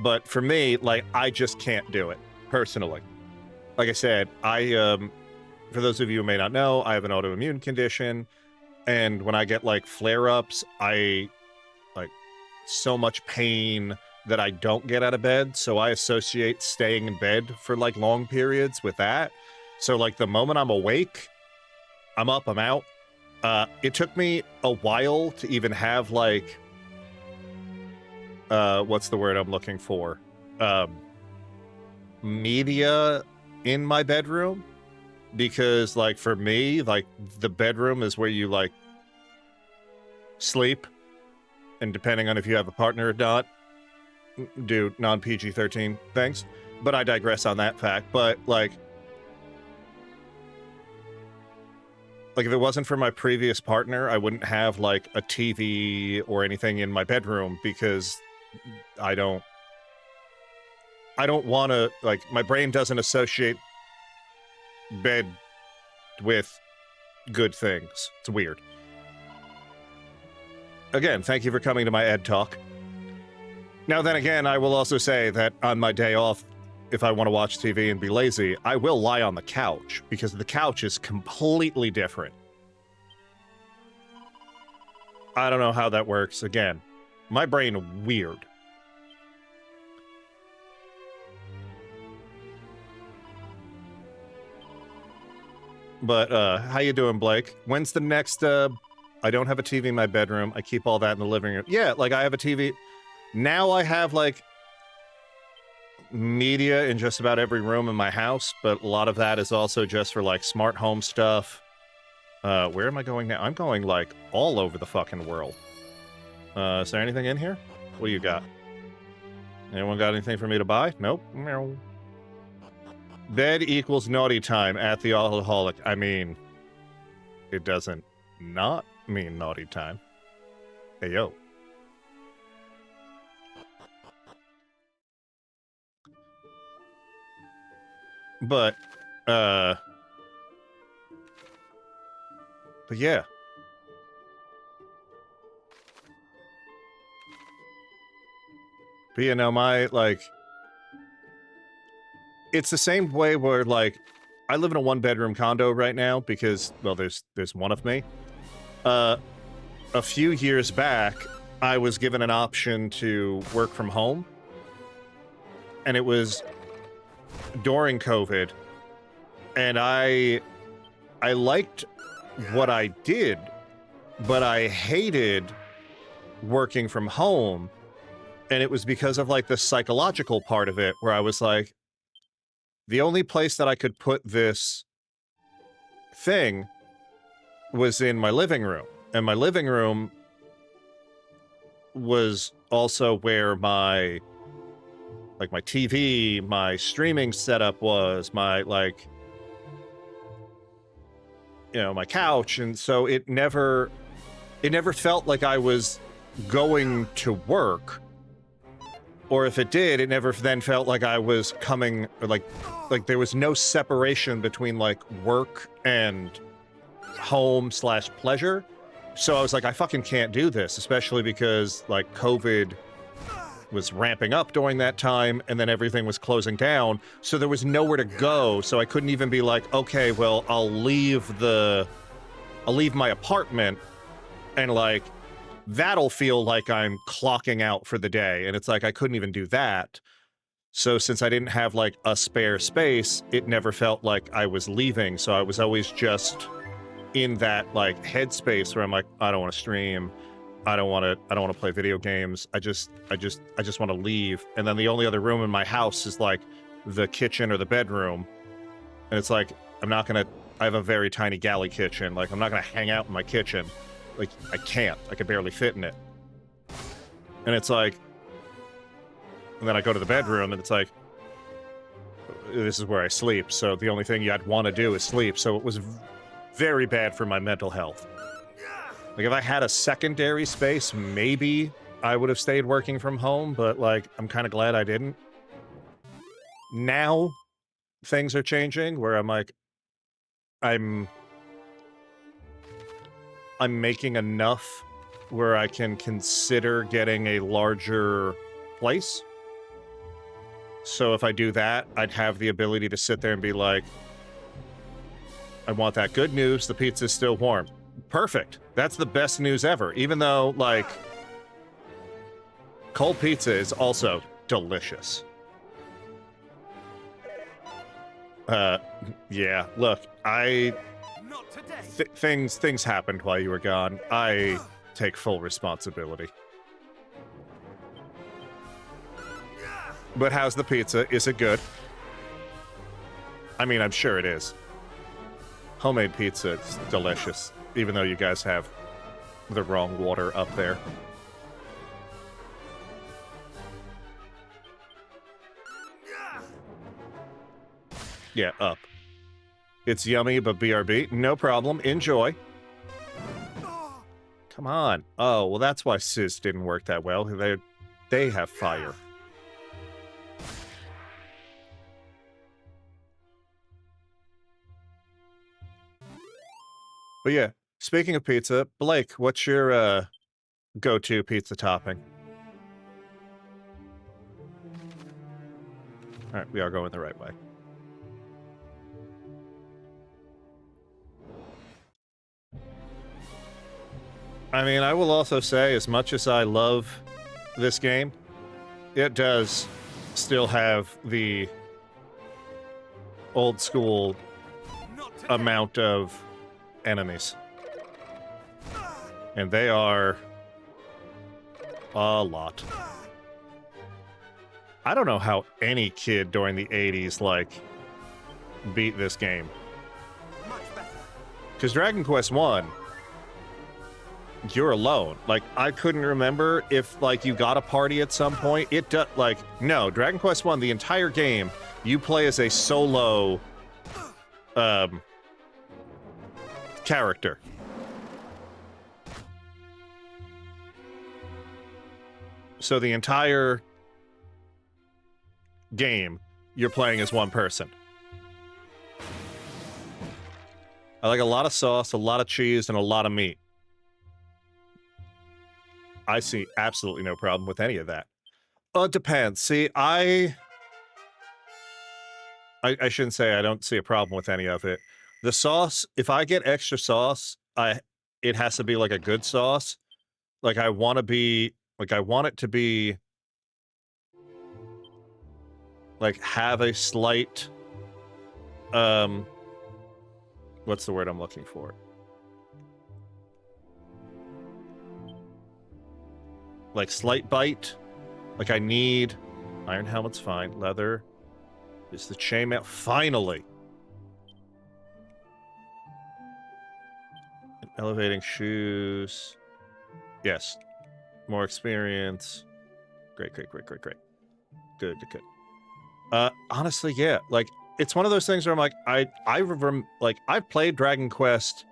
S1: But for me, like, I just can't do it, personally. Like I said, for those of you who may not know, I have an autoimmune condition, and when I get, like, flare-ups, I, like, so much pain that I don't get out of bed, so I associate staying in bed for, like, long periods with that. So, like, the moment I'm awake, I'm up, I'm out. It took me a while to even have, like, what's the word I'm looking for? Media in my bedroom. Because, like, for me, like, the bedroom is where you, like, sleep. And depending on if you have a partner or not, do non-PG-13 things, but I digress on that fact. But like if it wasn't for my previous partner, I wouldn't have like a TV or anything in my bedroom because I don't want to, like, my brain doesn't associate bed with good things. It's weird. Again, thank you for coming to my Ed Talk. Now then again, I will also say that on my day off, if I want to watch TV and be lazy, I will lie on the couch, because the couch is completely different. I don't know how that works. Again, my brain weird. But, how you doing, Blake? When's the next, I don't have a TV in my bedroom. I keep all that in the living room. Yeah, like, I have a TV. Now I have, like, media in just about every room in my house, but a lot of that is also just for, like, smart home stuff. Where am I going now? I'm going, like, all over the fucking world. Is there anything in here? What do you got? Anyone got anything for me to buy? Nope. Meow. Bed equals naughty time at the alcoholic. I mean, it doesn't not mean naughty time. Hey, yo. But yeah. But you know, my, like, it's the same way where, like, I live in a one-bedroom condo right now because, well, there's one of me. A few years back, I was given an option to work from home, and it was during COVID, and I liked what I did, but I hated working from home, and it was because of, like, the psychological part of it, where I was like, the only place that I could put this thing was in my living room. And my living room was also where my, like, my TV, my streaming setup was, my, like, you know, my couch. And so it never felt like I was going to work. Or if it did, it never then felt like I was coming, or like there was no separation between, like, work and home / pleasure. So I was like, I fucking can't do this, especially because, like, COVID was ramping up during that time, and then everything was closing down, so there was nowhere to go, so I couldn't even be like, okay, well, I'll leave my apartment, and, like, that'll feel like I'm clocking out for the day. And it's like, I couldn't even do that. So since I didn't have, like, a spare space, it never felt like I was leaving. So I was always just in that, like, headspace where I'm like, I don't want to stream. I don't want to play video games. I just want to leave. And then the only other room in my house is, like, the kitchen or the bedroom. And it's like, I have a very tiny galley kitchen. Like, I'm not going to hang out in my kitchen. Like, I can't. I could barely fit in it. And it's like... And then I go to the bedroom, and it's like... This is where I sleep, so the only thing I'd want to do is sleep, so it was very bad for my mental health. Like, if I had a secondary space, maybe I would have stayed working from home, but, like, I'm kind of glad I didn't. Now, things are changing, where I'm like... I'm making enough where I can consider getting a larger place. So if I do that, I'd have the ability to sit there and be like, I want that good news, the pizza's still warm. Perfect. That's the best news ever. Even though, like, cold pizza is also delicious. Yeah, look,
S2: Not today.
S1: things happened while you were gone. I take full responsibility. But how's the pizza? Is it good? I mean, I'm sure it is. Homemade pizza is delicious, even though you guys have the wrong water up there. Yeah, up. It's yummy, but BRB. No problem. Enjoy. Come on. Oh, well, that's why Sizz didn't work that well. They have fire. But yeah, speaking of pizza, Blake, what's your go-to pizza topping? All right, we are going the right way. I mean, I will also say, as much as I love this game, it does still have the old school amount of enemies. And they are a lot. I don't know how any kid during the 80s, like, beat this game. Because Dragon Quest 1, you're alone. Like, I couldn't remember if, like, you got a party at some point. It does, like, no, Dragon Quest 1, the entire game, you play as a solo, character. So the entire game, you're playing as one person. I like a lot of sauce, a lot of cheese, and a lot of meat. I see absolutely no problem with any of that. It depends. See, I shouldn't say I don't see a problem with any of it. The sauce, if I get extra sauce, it has to be like a good sauce. Like I want it to be like have a slight what's the word I'm looking for? Like slight bite. Like I need iron helmet's fine. Leather is the chainmail. Finally. Elevating shoes. Yes. More experience. Great. Good. Honestly, yeah. Like it's one of those things where I'm like, I've played Dragon Quest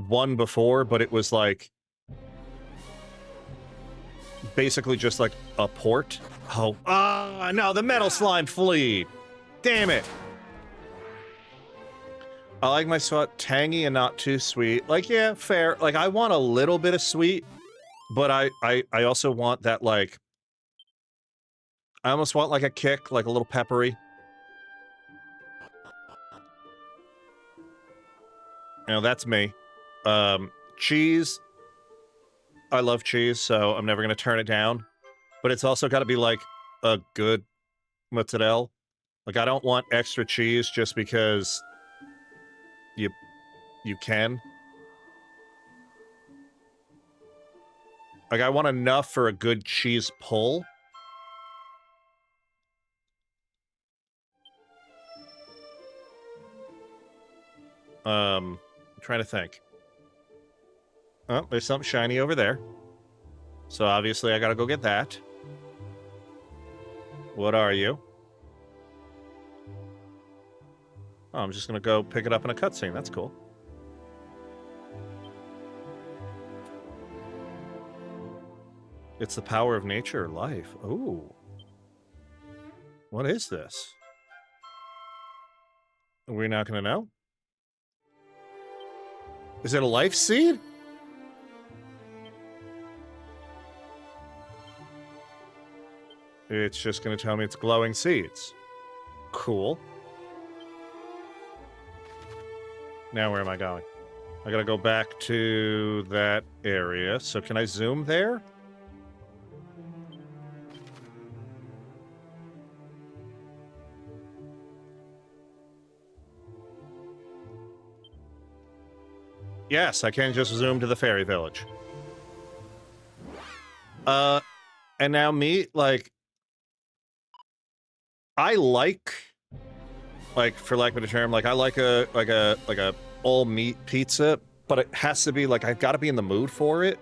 S1: 1 before, but it was like basically just like a port. Oh, no, the metal slime flea. Damn it. I like my salt tangy and not too sweet. Like, yeah, fair. Like, I want a little bit of sweet, but I also want that, like, I almost want, like, a kick, like a little peppery. You know, that's me. Cheese. I love cheese, so I'm never going to turn it down. But it's also got to be, like, a good mozzarella. Like, I don't want extra cheese just because you can. Like, I want enough for a good cheese pull. I'm trying to think. Oh, there's something shiny over there. So obviously I gotta go get that. What are you? Oh, I'm just gonna go pick it up in a cutscene. That's cool. It's the power of nature or life. Ooh. What is this? We're not gonna know? Is it a life seed? It's just gonna tell me it's glowing seeds. Cool. Now where am I going? I gotta go back to that area. So can I zoom there? Yes, I can just zoom to the fairy village. And now me, like, I like, for lack of a term, like I like a all meat pizza, but it has to be like I've got to be in the mood for it.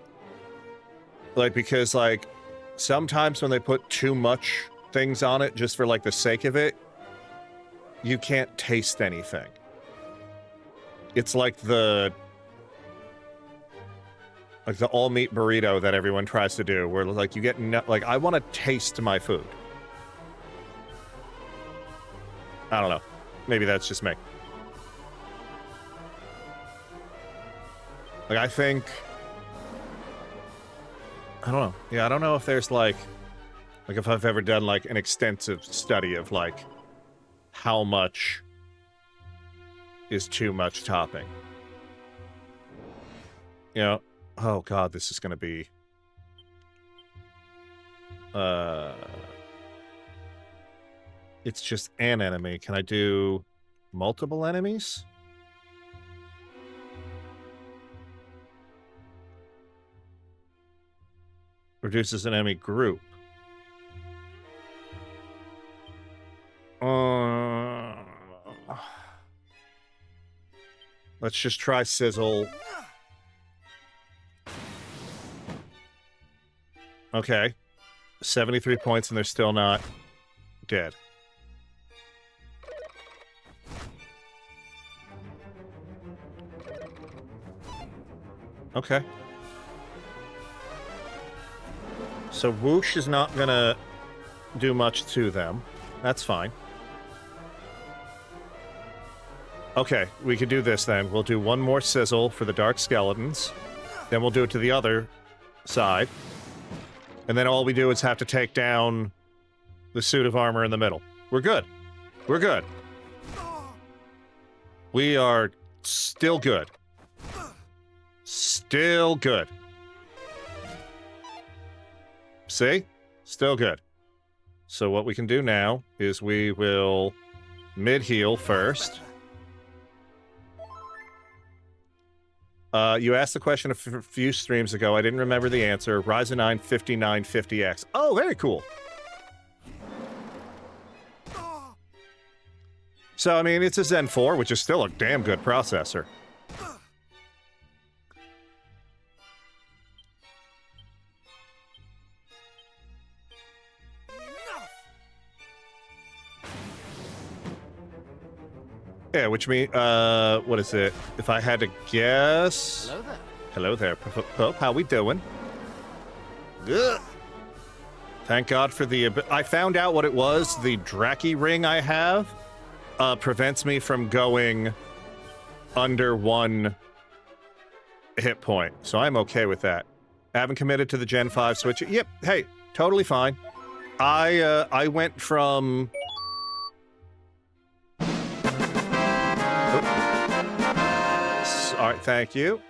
S1: Like because like sometimes when they put too much things on it just for like the sake of it, you can't taste anything. It's like the all meat burrito that everyone tries to do, where like you get like I want to taste my food. I don't know. Maybe that's just me. Like I think I don't know. Yeah, I don't know if there's like if I've ever done like an extensive study of like how much is too much topping. You know, oh god, this is gonna be it's just an enemy. Can I do multiple enemies? Reduces an enemy group. Let's just try Sizzle. Okay. 73 points and they're still not dead. Okay. So Whoosh is not gonna do much to them. That's fine. Okay, we could do this then. We'll do one more Sizzle for the Dark Skeletons. Then we'll do it to the other side. And then all we do is have to take down the suit of armor in the middle. We're good. We're good. We are still good. Still good. See? Still good. So what we can do now is we will mid-heal first. You asked the question a few streams ago. I didn't remember the answer. Ryzen 9 5950X. Oh, very cool. So, I mean, it's a Zen 4, which is still a damn good processor. Yeah, which means, what is it? If I had to guess...
S2: Hello there.
S1: Hello there, Pope. How we doing? Ugh. Thank God for the... I found out what it was. The Draki ring I have prevents me from going under 1 hit point. So I'm okay with that. I haven't committed to the Gen 5 Switch. Yep, hey, totally fine. I went from... All right, thank you.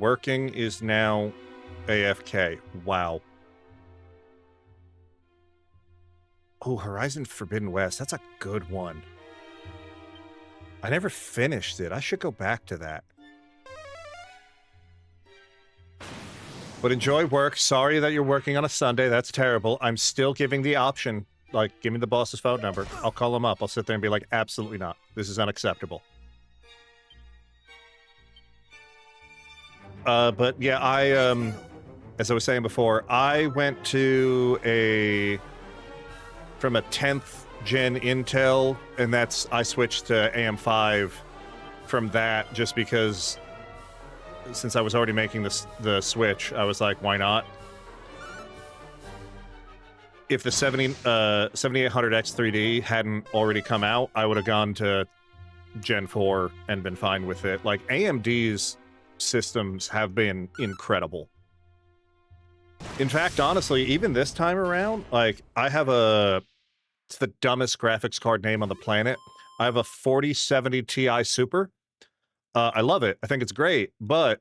S1: Working is now AFK. Wow. Oh, Horizon Forbidden West. That's a good one. I never finished it. I should go back to that. But enjoy work. Sorry that you're working on a Sunday. That's terrible. I'm still giving the option. Like, give me the boss's phone number. I'll call him up. I'll sit there and be like, absolutely not. This is unacceptable. But yeah, as I was saying before, I went to from a 10th gen Intel, and I switched to AM5 from that just because since I was already making the switch, I was like, why not? If the 7800X 3D hadn't already come out, I would have gone to Gen 4 and been fine with it. Like, AMD's systems have been incredible. In fact, honestly, even this time around, like, I have it's the dumbest graphics card name on the planet. I have a 4070 Ti Super. I love it. I think it's great. But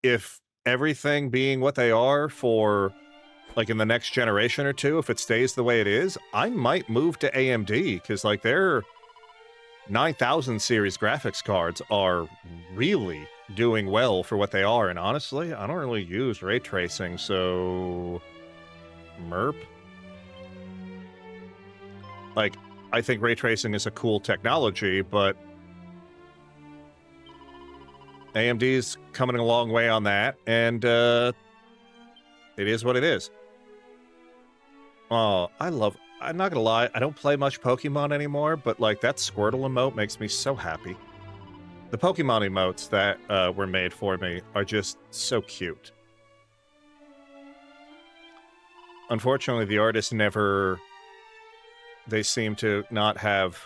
S1: if everything being what they are for... like in the next generation or two, if it stays the way it is, I might move to AMD, because like their 9000 series graphics cards are really doing well for what they are. And honestly, I don't really use ray tracing, so merp. Like, I think ray tracing is a cool technology, but AMD's coming a long way on that, and it is what it is. Oh, I'm not gonna lie, I don't play much Pokemon anymore, but like that Squirtle emote makes me so happy. The Pokemon emotes that were made for me are just so cute. Unfortunately, the artists never... They seem to not have...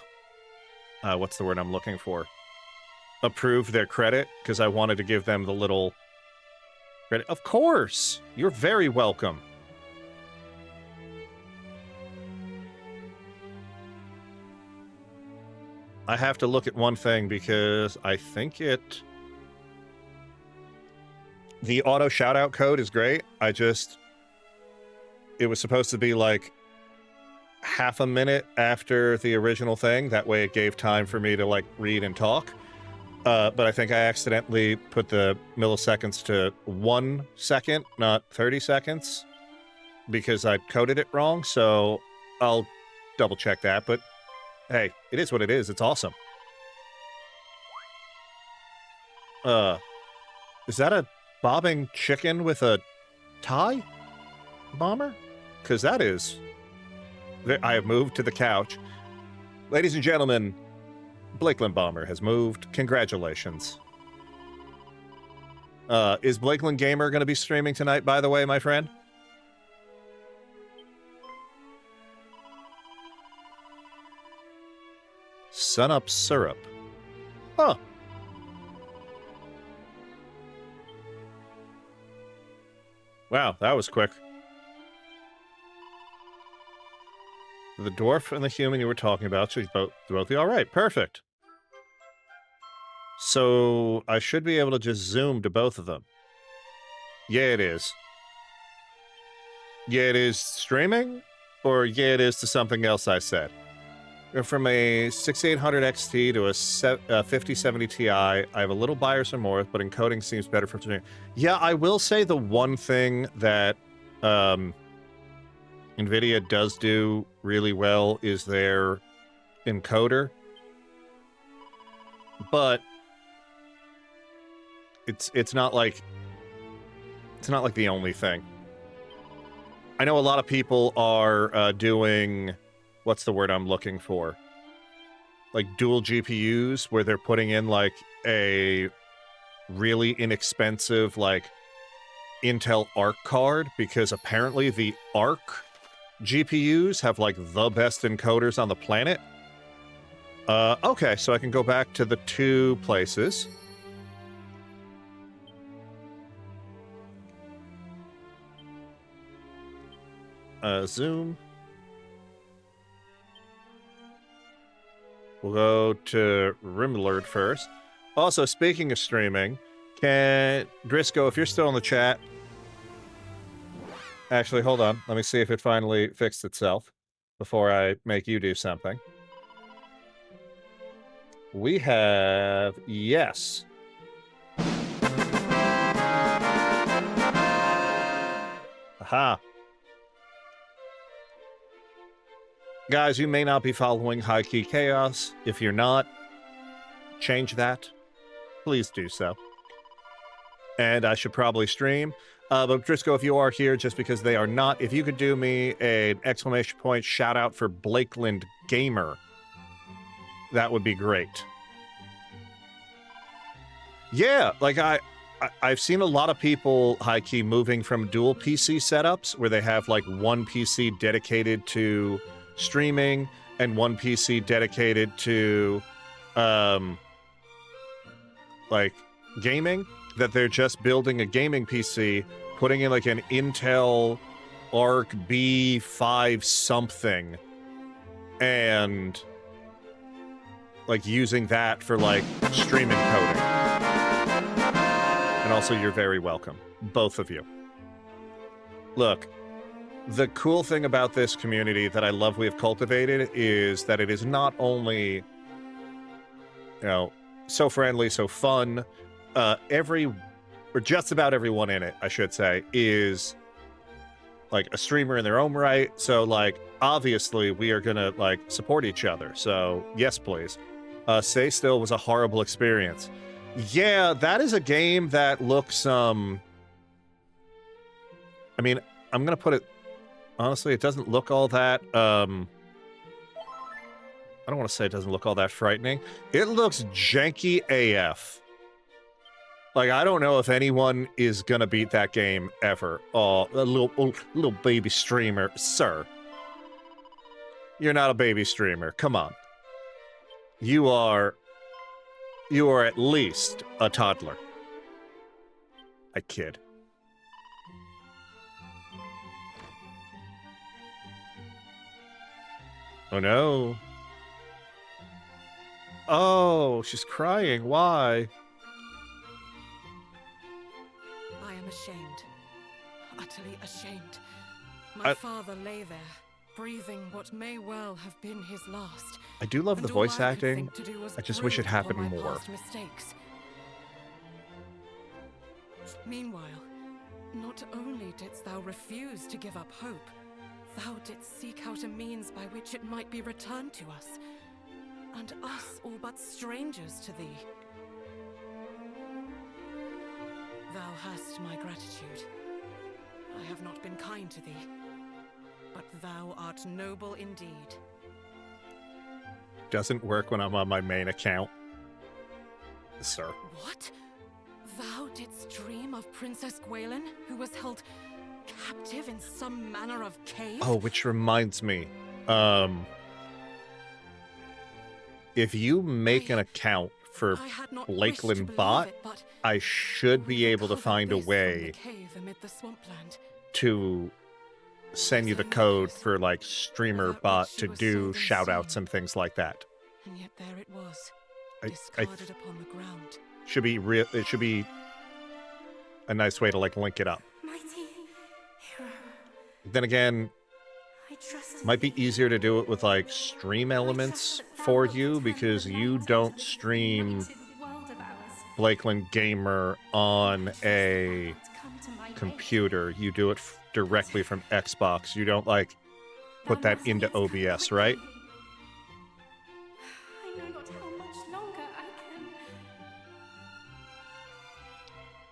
S1: what's the word I'm looking for? Approved their credit, because I wanted to give them the little credit. Of course! You're very welcome. I have to look at one thing because I think it... The auto shoutout code is great. It was supposed to be like half a minute after the original thing. That way it gave time for me to like read and talk. But I think I accidentally put the milliseconds to 1 second, not 30 seconds, because I coded it wrong. So I'll double check that. But hey, it is what it is. It's awesome. Is that a bobbing chicken with a tie bomber? Because that is... I have moved to the couch. Ladies and gentlemen, Blakeland Bomber has moved. Congratulations. Is Blakeland Gamer going to be streaming tonight, by the way, my friend? Sunup Syrup. Huh. Wow, that was quick. The dwarf and the human you were talking about, so both all right. Perfect. So I should be able to just zoom to both of them. Yeah, it is. Yeah, it is streaming, or yeah, it is to something else I said. From a 6800 XT to a 5070 Ti, I have a little buyer's remorse, but encoding seems better for streaming. Yeah, I will say the one thing that NVIDIA does do really well is their encoder. But it's not like the only thing. I know a lot of people are doing, what's the word I'm looking for? Like dual GPUs, where they're putting in like a really inexpensive like Intel Arc card, because apparently the Arc GPUs have like the best encoders on the planet. Okay, so I can go back to the two places. Zoom. We'll go to Rimlord first. Also, speaking of streaming, can Driscoll, if you're still in the chat... Actually, hold on. Let me see if it finally fixed itself before I make you do something. We have... Yes. Aha. Guys, you may not be following High Key Chaos. If you're not, change that. Please do so. And I should probably stream. But Driscoll, if you are here, just because they are not, if you could do me an exclamation point shout out for Blakeland Gamer, that would be great. Yeah, like I've seen a lot of people, high key, moving from dual PC setups where they have like one PC dedicated to streaming and one PC dedicated to like gaming, that they're just building a gaming PC, putting in like an Intel Arc B5 something, and like using that for like stream encoding. And also, you're very welcome, both of you. Look, the cool thing about this community that I love we have cultivated is that it is not only, you know, so friendly, so fun. Or just about everyone in it, I should say, is like a streamer in their own right. So like, obviously we are gonna like support each other. So yes, please. Stay Still was a horrible experience. Yeah, that is a game that looks, I mean, I'm gonna put it Honestly, it doesn't look all that, I don't want to say it doesn't look all that frightening. It looks janky AF. Like, I don't know if anyone is gonna beat that game ever. Oh, a little baby streamer. Sir. You're not a baby streamer. Come on. You are at least a toddler. I kid. Oh no. Oh, she's crying. Why?
S6: I am ashamed. Utterly ashamed. My father lay there, breathing what may well have been his last.
S1: I do love the
S6: And all
S1: voice
S6: I could
S1: acting.
S6: think to do was
S1: I just wish it
S6: brood upon
S1: happened
S6: my
S1: more.
S6: past mistakes. Meanwhile, not only didst thou refuse to give up hope, thou didst seek out a means by which it might be returned to us, and us all but strangers to thee. Thou hast my gratitude. I have not been kind to thee, but thou art noble indeed.
S1: Doesn't work when I'm on my main account. Sir.
S6: What? Thou didst dream of Princess Gwaelin, who was held captive in some manner of cave?
S1: Oh, which reminds me. If you make an account for
S6: I had not wished to
S1: Lakeland
S6: believe
S1: Bot,
S6: it, but
S1: I should be able to
S6: recovered
S1: find a
S6: this from
S1: way
S6: the cave amid the swampland.
S1: to send you the code for like streamer
S6: Without
S1: bot
S6: which
S1: to
S6: she was
S1: do
S6: seldom
S1: shout outs
S6: seen.
S1: and things like that.
S6: And yet there it was,
S1: I
S6: discarded upon the ground.
S1: should be real. It should be a nice way to like link it up.
S3: Mighty hero,
S1: Then again,
S3: I trust
S1: might be easier to do it with like stream elements for you because you don't stream Blakeland Gamer on a computer. You do it directly from Xbox. You don't like put that into OBS, right?
S3: I know not how much longer I can.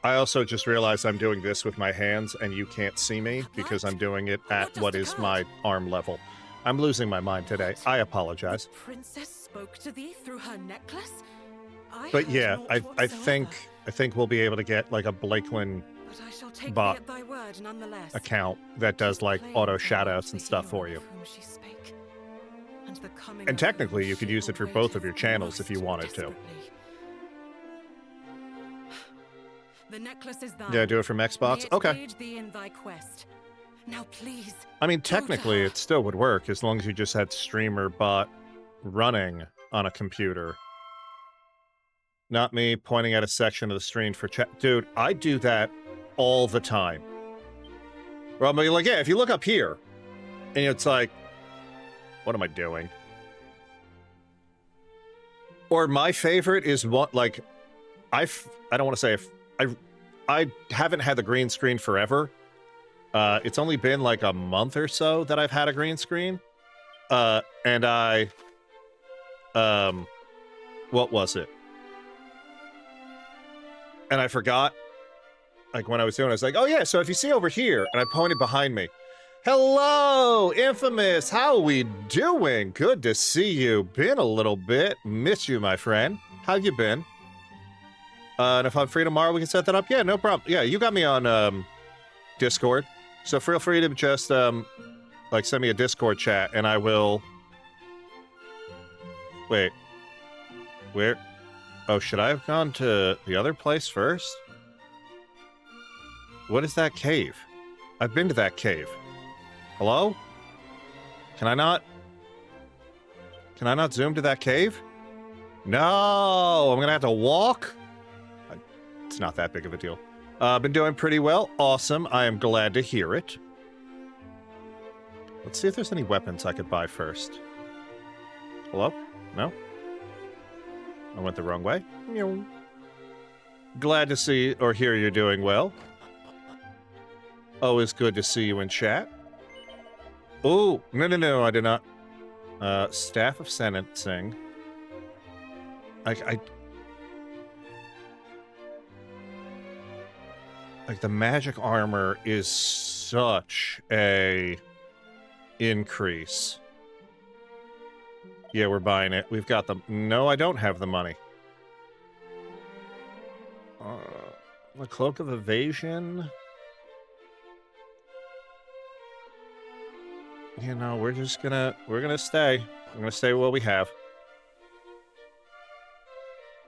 S1: I also just realized I'm doing this with my hands and you can't see me because I'm doing it at what is my arm level. I'm losing my mind today. I apologize.
S6: The princess spoke to thee through her necklace?
S1: But
S6: heard
S1: yeah,
S6: naught
S1: I think
S6: whatsoever.
S1: we'll be able to get like a Blakeland
S6: But I shall take
S1: bot
S6: thee at thy word nonetheless.
S1: account that does like
S6: Plain
S1: auto
S6: thou
S1: shoutouts
S6: art
S1: and
S6: the
S1: stuff
S6: hero
S1: for you.
S6: of whom she spake, and the coming
S1: And
S6: of
S1: technically,
S6: whom
S1: you could
S6: she
S1: use it for both of your
S6: awaiteth
S1: channels if you
S6: most
S1: wanted to.
S6: desperately. The necklace is thine.
S1: Yeah, do it from
S6: May
S1: Xbox?
S6: it
S1: Okay.
S6: aid thee in thy quest. Now please.
S1: I mean,
S6: Go to
S1: technically,
S6: her.
S1: it still would work as long as you just had streamer bot running on a computer. Not me pointing at a section of the screen for chat. Dude, I do that all the time. Where I'm like, yeah, if you look up here, and it's like, what am I doing? Or my favorite is what, like, I don't want to say if I haven't had the green screen forever. It's only been like a month or so that I've had a green screen. And what was it? And I forgot, like when I was doing it, I was like, oh yeah, so if you see over here, and I pointed behind me. Hello, Infamous, how we doing? Good to see you. Been a little bit. Miss you, my friend. How you been? And if I'm free tomorrow, we can set that up. Yeah, no problem. Yeah, you got me on Discord. So feel free to just like send me a Discord chat and I will. Wait. Where? Oh, should I have gone to the other place first? What is that cave? I've been to that cave. Hello? Can I not zoom to that cave? No, I'm gonna have to walk. It's not that big of a deal. Been doing pretty well. Awesome. I am glad to hear it. Let's see if there's any weapons I could buy first. Hello? No? I went the wrong way. Meow. Glad to see or hear you're doing well. Always good to see you in chat. Oh, no, I did not. Staff of Sentencing. Like, the magic armor is such a increase. Yeah, we're buying it. We've got the... No, I don't have the money. The Cloak of Evasion... You know, we're just gonna... We're gonna stay. We're gonna stay what we have.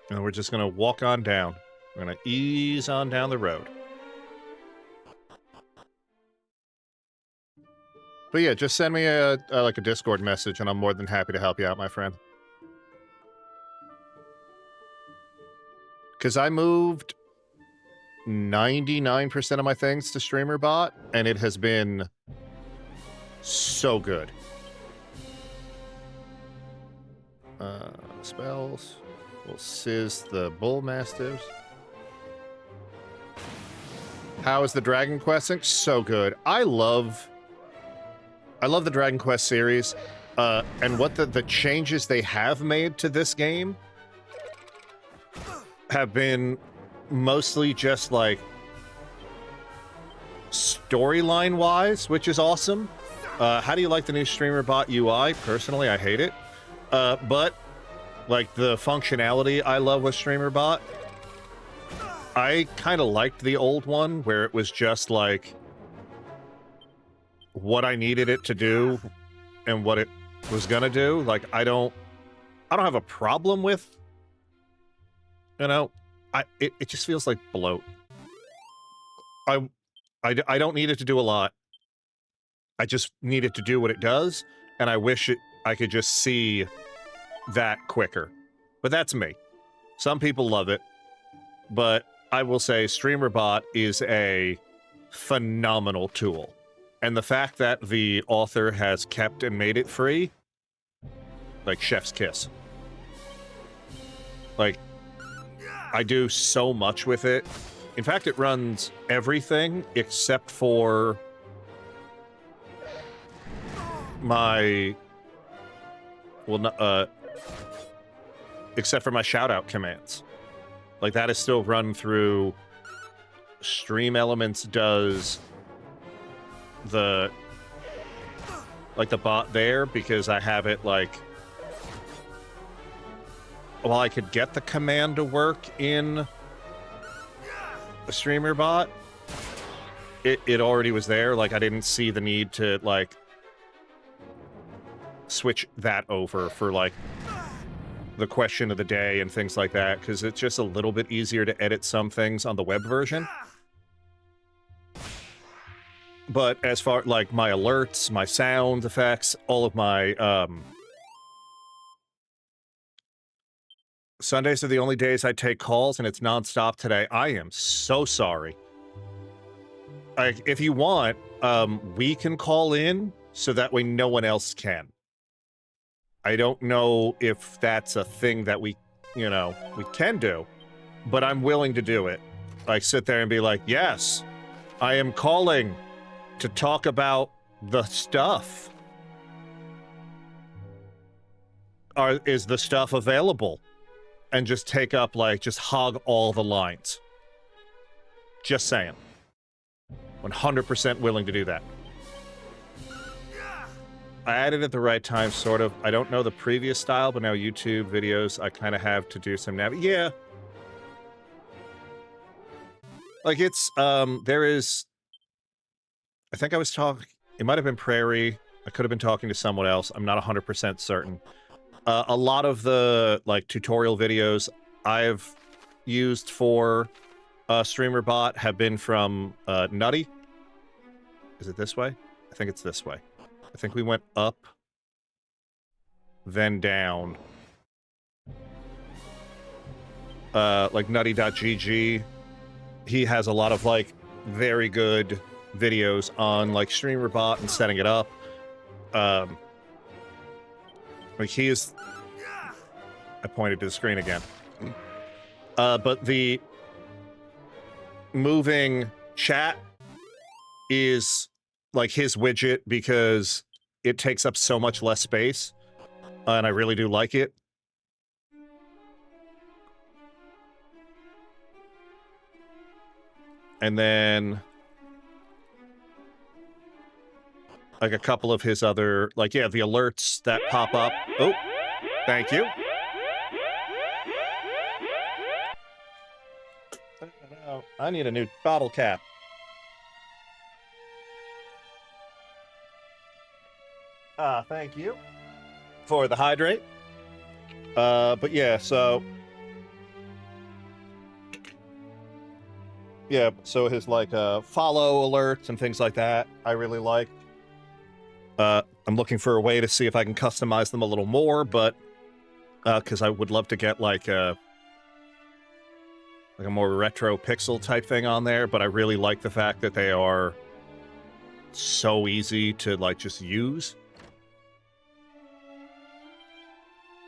S1: And we're just gonna walk on down. We're gonna ease on down the road. But yeah, just send me like a Discord message, and I'm more than happy to help you out, my friend. Because I moved 99% of my things to StreamerBot, and it has been so good. Spells. We'll sizz the Bull Mastiffs. How is the Dragon Quest thing? So good. I love the Dragon Quest series, and what the changes they have made to this game have been mostly just like storyline-wise, which is awesome. How do you like the new StreamerBot UI? Personally, I hate it. But like the functionality I love with StreamerBot. I kind of liked the old one where it was just like what I needed it to do and what it was gonna do. Like I don't have a problem with, you know, it just feels like bloat. I don't need it to do a lot. I just need it to do what it does, and I wish I could just see that quicker. But that's me. Some people love it, but I will say StreamerBot is a phenomenal tool. And the fact that the author has kept and made it free, like chef's kiss. Like, I do so much with it. In fact, it runs everything except for my... Well, except for my shout-out commands. Like, that is still run through... Stream Elements does the... like, the bot there, because I have it, like... Well, I could get the command to work in a streamer bot. It already was there. Like, I didn't see the need to, like, switch that over for, like, the question of the day and things like that, because it's just a little bit easier to edit some things on the web version. But as far, like, my alerts, my sound effects, all of my, Sundays are the only days I take calls, and it's nonstop today. I am so sorry. Like, if you want, we can call in, so that way no one else can. I don't know if that's a thing that we, you know, we can do, but I'm willing to do it. Like, sit there and be like, yes, I am calling to talk about the stuff. Is the stuff available? And just take up, like, just hog all the lines. Just saying. 100% willing to do that. I added at the right time, sort of. I don't know the previous style, but now YouTube videos, I kind of have to do some yeah. Like, it's, there is... I think I was talking... It might have been Prairie. I could have been talking to someone else. I'm not 100% certain. A lot of the, like, tutorial videos I've used for StreamerBot have been from Nutty. Is it this way? I think it's this way. I think we went up, then down. Like Nutty.gg. He has a lot of, like, very good videos on, like, StreamerBot and setting it up. Like, he is... I pointed to the screen again. But the moving chat is, like, his widget because it takes up so much less space. And I really do like it. And then... like a couple of his other, like, yeah, the alerts that pop up. Oh, thank you. I need a new bottle cap. Thank you for the hydrate. But yeah, so yeah, so his like follow alerts and things like that, I really like. I'm looking for a way to see if I can customize them a little more, but because I would love to get like a more retro pixel type thing on there, but I really like the fact that they are so easy to like just use.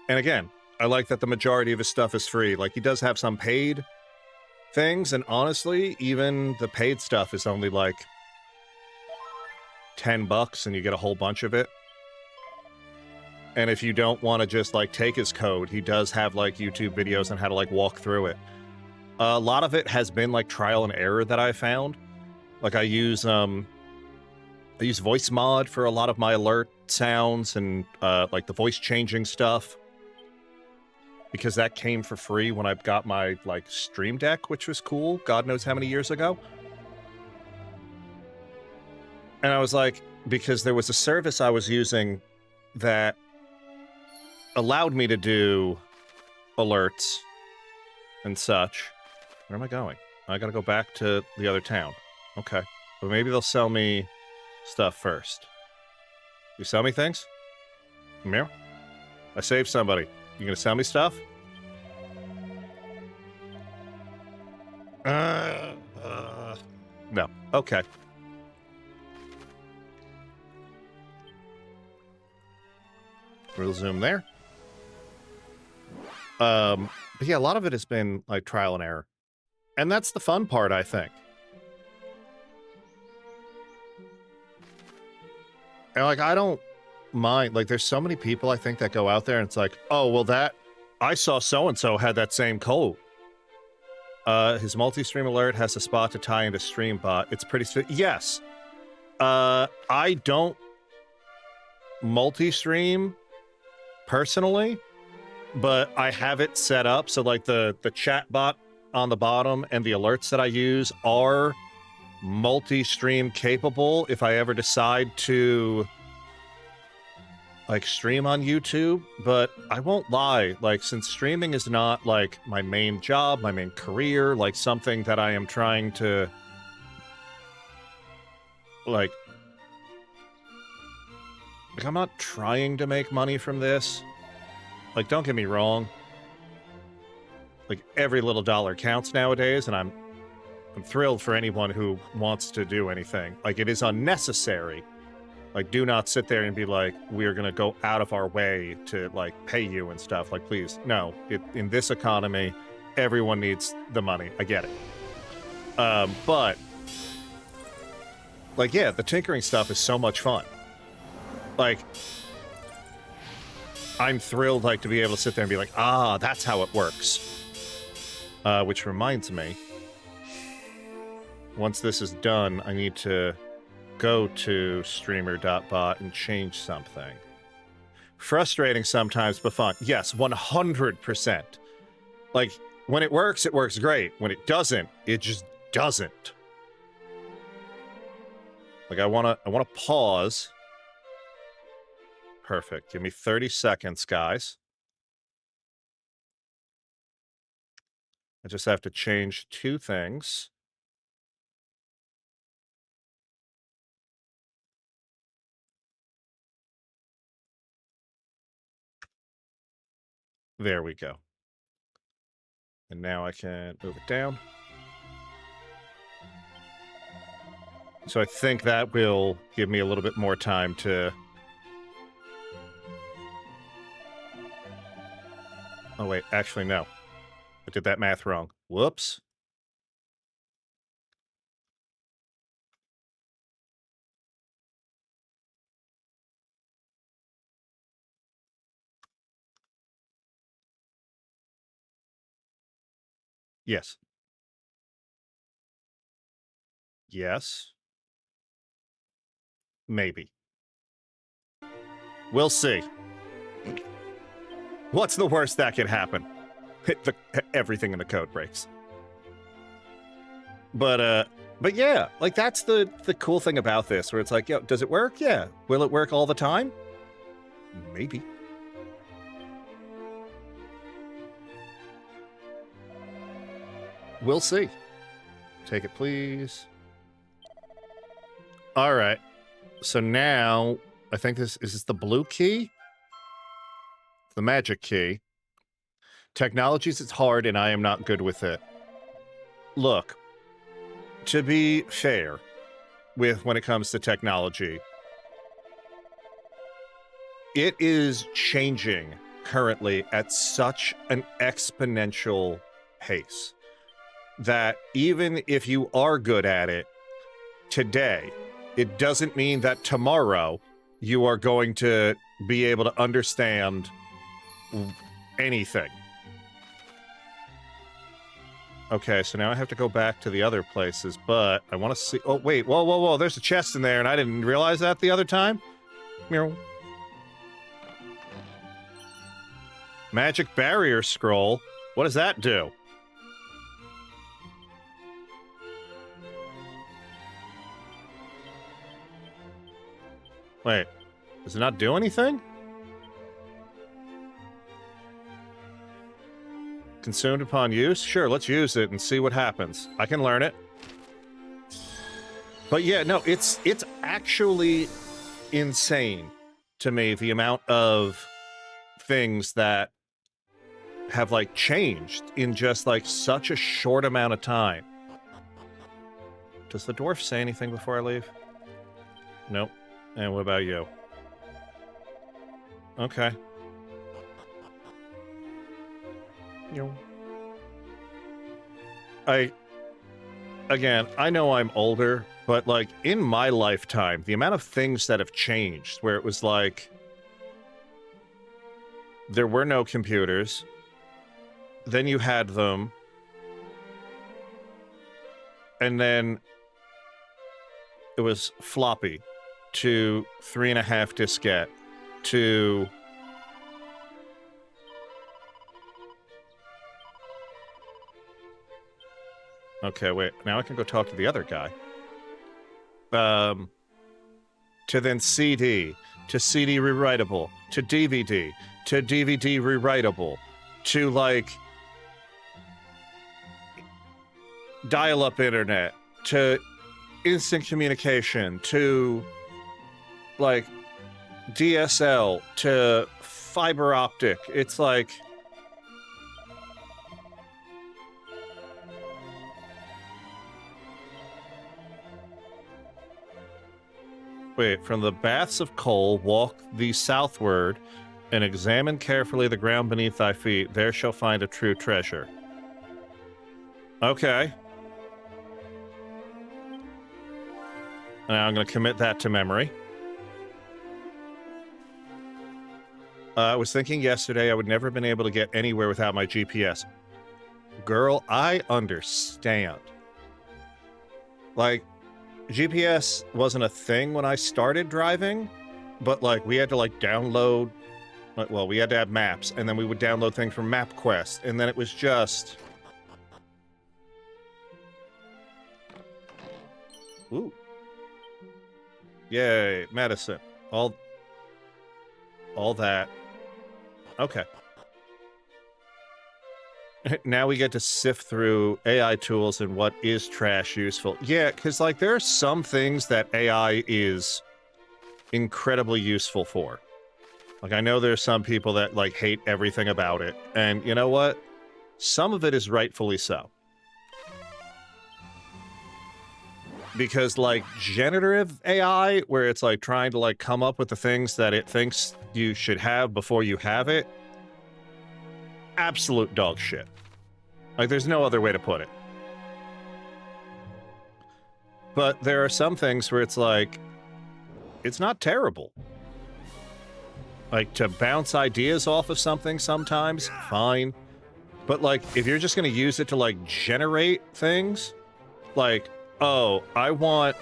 S1: And again, I like that the majority of his stuff is free. Like, he does have some paid things, and honestly, even the paid stuff is only like $10 and you get a whole bunch of it. And if you don't want to just like take his code, he does have like YouTube videos on how to like walk through it. A lot of it has been like trial and error that I found. Like I use voice mod for a lot of my alert sounds and like the voice changing stuff, because that came for free when I got my like Stream Deck, which was cool. God knows how many years ago. And I was like, because there was a service I was using that allowed me to do alerts and such. Where am I going? I gotta go back to the other town. Okay. But maybe they'll sell me stuff first. You sell me things? Come here. I saved somebody. You gonna sell me stuff? No. Okay. We'll zoom there. But yeah, a lot of it has been like trial and error. And that's the fun part, I think. And like, I don't mind. Like, there's so many people I think that go out there and it's like, oh, well, that I saw so-and-so had that same code. His multi-stream alert has a spot to tie into StreamBot. It's pretty yes. I don't multi-stream personally, but I have it set up so like the chat bot on the bottom and the alerts that I use are multi-stream capable if I ever decide to like stream on YouTube. But I won't lie, like, since streaming is not like my main job, my main career, like something that I am trying to like I'm not trying to make money from this. Like, don't get me wrong. Like, every little dollar counts nowadays, and I'm thrilled for anyone who wants to do anything. Like, it is unnecessary. Like, do not sit there and be like, we're gonna go out of our way to, like, pay you and stuff. Like, please, no. In this economy, everyone needs the money. I get it. But, like, yeah, the tinkering stuff is so much fun. Like, I'm thrilled, like, to be able to sit there and be like, ah, that's how it works. Which reminds me, once this is done, I need to go to streamer.bot and change something. Frustrating sometimes, but fun. Yes, 100%. Like, when it works great. When it doesn't, it just doesn't. Like, I wanna pause. Perfect. Give me 30 seconds, guys. I just have to change two things. There we go. And now I can move it down. So I think that will give me a little bit more time to... Oh, wait. Actually, no. I did that math wrong. Whoops. Yes. Yes. Maybe. We'll see. What's the worst that could happen? Everything in the code breaks. But yeah, like that's the cool thing about this, where it's like, yo, does it work? Yeah. Will it work all the time? Maybe. We'll see. Take it, please. All right. So now, I think is this the blue key? The magic key. Technologies, it's hard, and I am not good with it. Look, to be fair with when it comes to technology, it is changing currently at such an exponential pace that even if you are good at it today, it doesn't mean that tomorrow you are going to be able to understand anything. Okay, so now I have to go back to the other places, but I want to see... Oh, wait. Whoa, whoa, whoa. There's a chest in there, and I didn't realize that the other time. Meow. Magic barrier scroll. What does that do? Wait. Does it not do anything? Consumed upon use? Sure, let's use it and see what happens. I can learn it. But yeah, no, it's actually insane to me, the amount of things that have, like, changed in just, like, such a short amount of time. Does the dwarf say anything before I leave? Nope. And what about you? Okay. Again, I know I'm older, but, like, in my lifetime, the amount of things that have changed, where it was like, there were no computers, then you had them, and then it was floppy, to 3.5 diskette, to... Okay, wait. Now I can go talk to the other guy. To then CD, to CD rewritable, to DVD rewritable, to, like, dial-up internet, to instant communication, to, like, DSL, to fiber optic. It's like... Wait, from the baths of coal, walk thee southward, and examine carefully the ground beneath thy feet. There shall find a true treasure. Okay. Now I'm going to commit that to memory. I was thinking yesterday I would never have been able to get anywhere without my GPS. Girl, I understand. Like, GPS wasn't a thing when I started driving, but, like, we had to, like, download... Well, we had to have maps, and then we would download things from MapQuest, and then it was just... Ooh. Yay, medicine. All that. Okay. Now we get to sift through AI tools and what is trash useful. Yeah, because, like, there are some things that AI is incredibly useful for. Like, I know there's some people that, like, hate everything about it. And you know what? Some of it is rightfully so. Because, like, generative AI, where it's, like, trying to, like, come up with the things that it thinks you should have before you have it, absolute dog shit. Like, there's no other way to put it. But there are some things where it's like, it's not terrible. Like, to bounce ideas off of something sometimes, fine. But, like, if you're just going to use it to, like, generate things, like, oh, I want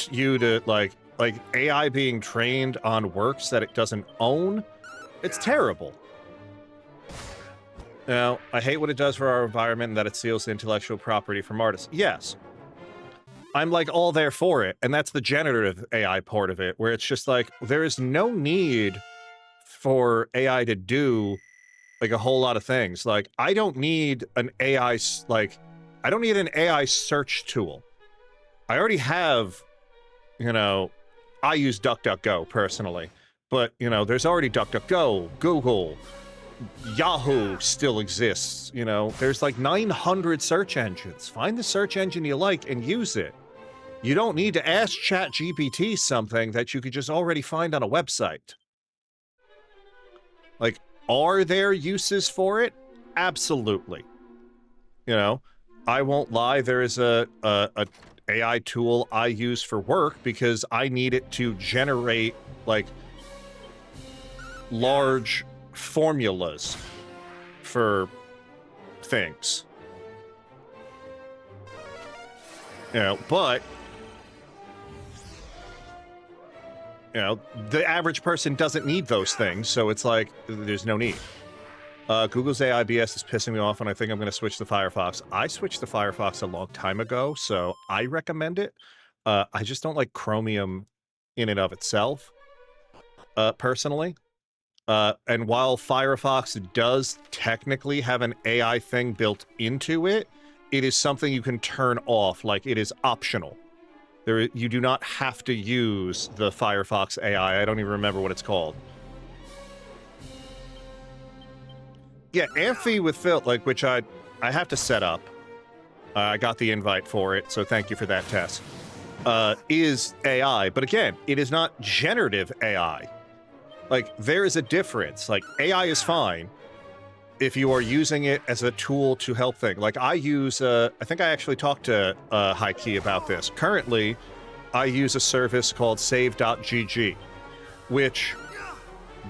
S1: you to, like, like AI being trained on works that it doesn't own, it's terrible. Now, I hate what it does for our environment and that it steals intellectual property from artists. Yes. I'm like all there for it, and that's the generative AI part of it, where it's just like, there is no need for AI to do like a whole lot of things. Like, I don't need an AI, I don't need an AI search tool. I already have, you know, I use DuckDuckGo personally, but, you know, there's already DuckDuckGo, Google, Yahoo still exists, you know, there's like 900 search engines. Find the search engine you like and use it. You don't need to ask ChatGPT something that you could just already find on a website. Like, are there uses for it? Absolutely. You know, I won't lie, there is a AI tool I use for work because I need it to generate, like, large formulas for things. You know, but, you know, the average person doesn't need those things, so it's like, there's no need. Google's AIBS is pissing me off, and I think I'm going to switch to Firefox. I switched to Firefox a long time ago, so I recommend it. I just don't like Chromium in and of itself, personally. And while Firefox does technically have an AI thing built into it, it is something you can turn off, like it is optional. You do not have to use the Firefox AI. I don't even remember what it's called. Yeah, Amphi with Phil, like, which I have to set up. I got the invite for it, so thank you for that, Tess. Is AI, but again, it is not generative AI. Like, there is a difference. Like, AI is fine if you are using it as a tool to help things. Like, I use, I think I actually talked to High-Key about this. Currently, I use a service called save.gg, which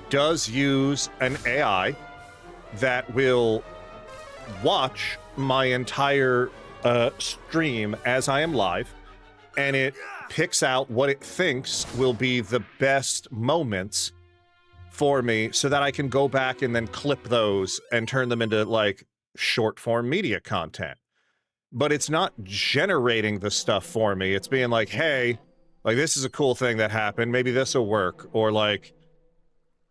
S1: does use an AI that will watch my entire stream as I am live, and it picks out what it thinks will be the best moments for me so that I can go back and then clip those and turn them into, like, short form media content. But it's not generating the stuff for me. It's being like, hey, like, this is a cool thing that happened. Maybe this will work. Or, like,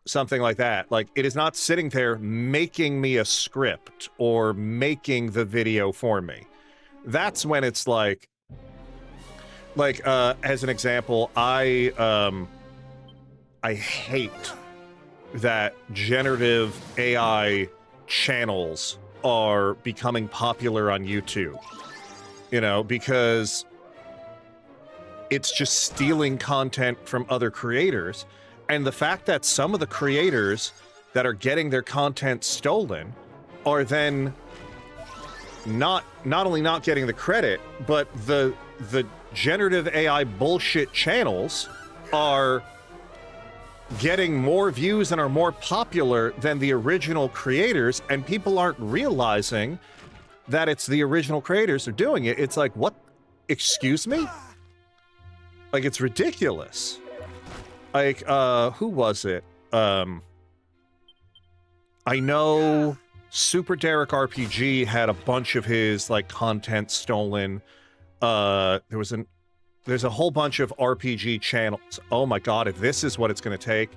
S1: something like that. Like, it is not sitting there making me a script or making the video for me. That's when it's like, as an example, I hate that generative AI channels are becoming popular on YouTube, you know, because it's just stealing content from other creators. And the fact that some of the creators that are getting their content stolen are then not only not getting the credit, but the generative AI bullshit channels are getting more views and are more popular than the original creators, and people aren't realizing that it's the original creators who are doing it. It's like, what? Excuse me? Like, it's ridiculous. Like, who was it? I know Super Derek RPG had a bunch of his, like, content stolen. There's a whole bunch of RPG channels. Oh my god, if this is what it's going to take.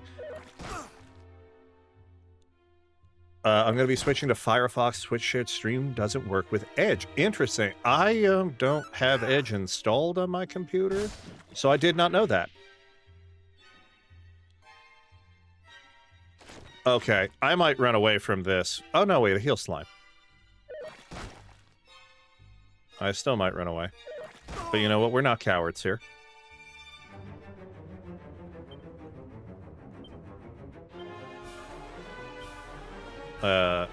S1: I'm going to be switching to Firefox. Twitch shared stream doesn't work with Edge. Interesting. I don't have Edge installed on my computer, so I did not know that. Okay, I might run away from this. Oh no, wait, a heal slime. I still might run away. But you know what? We're not cowards here.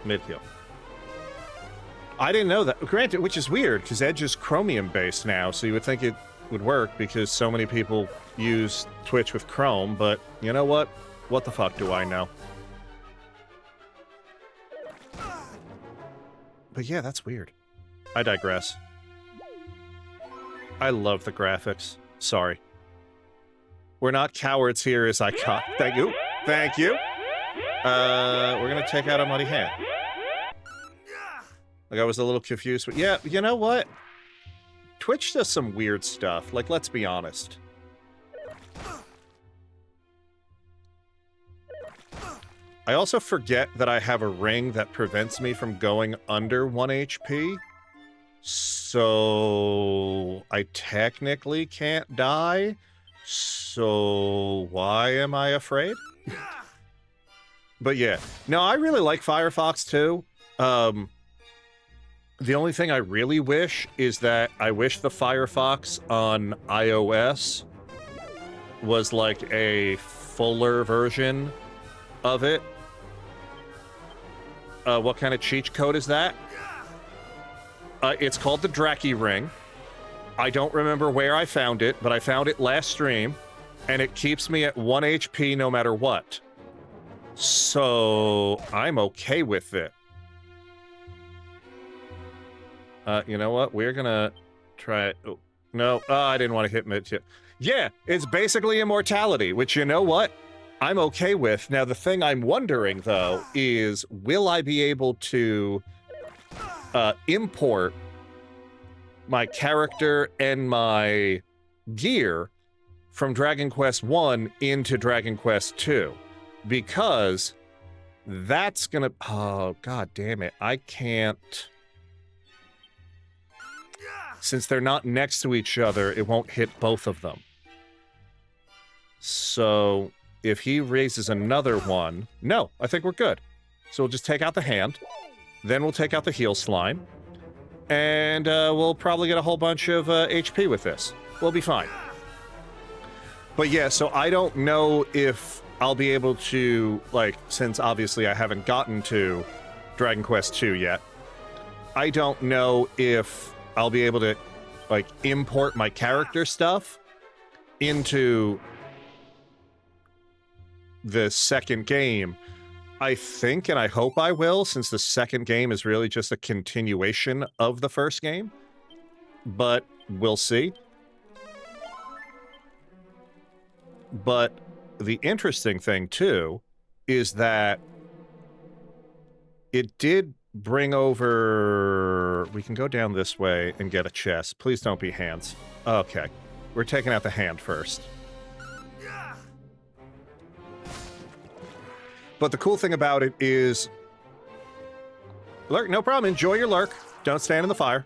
S1: Mid-heal. I didn't know that. Granted, which is weird, because Edge is Chromium-based now, so you would think it would work because so many people use Twitch with Chrome, but you know what? What the fuck do I know? But yeah, that's weird. I digress. I love the graphics. Sorry. We're not cowards here as I cut. Thank you. Thank you. We're gonna take out a muddy hand. Like, I was a little confused, but yeah, you know what? Twitch does some weird stuff. Like, let's be honest. I also forget that I have a ring that prevents me from going under 1 HP. So I technically can't die. So why am I afraid? But yeah, no, I really like Firefox too. The only thing I really wish is that I wish the Firefox on iOS was like a fuller version of it. What kind of cheat code is that? It's called the Draki Ring. I don't remember where I found it, but I found it last stream, and it keeps me at 1 HP no matter what. So I'm okay with it. You know what? We're gonna try it. Oh, no, I didn't want to hit mid. Yeah, it's basically immortality, which, you know what? I'm okay with. Now, the thing I'm wondering, though, is will I be able to import my character and my gear from Dragon Quest 1 into Dragon Quest 2? Because that's gonna... Oh, god damn it. I can't... Since they're not next to each other, it won't hit both of them. So... if he raises another one... No, I think we're good. So we'll just take out the hand. Then we'll take out the heal slime. And we'll probably get a whole bunch of HP with this. We'll be fine. But yeah, so I don't know if I'll be able to, like, since obviously I haven't gotten to Dragon Quest II yet, I don't know if I'll be able to, like, import my character stuff into the second game. I think, and I hope I will, since the second game is really just a continuation of the first game. But we'll see. But the interesting thing, too, is that it did bring over... We can go down this way and get a chest. Please don't be hands. Okay. We're taking out the hand first. But the cool thing about it is... Lurk, no problem. Enjoy your lurk. Don't stand in the fire.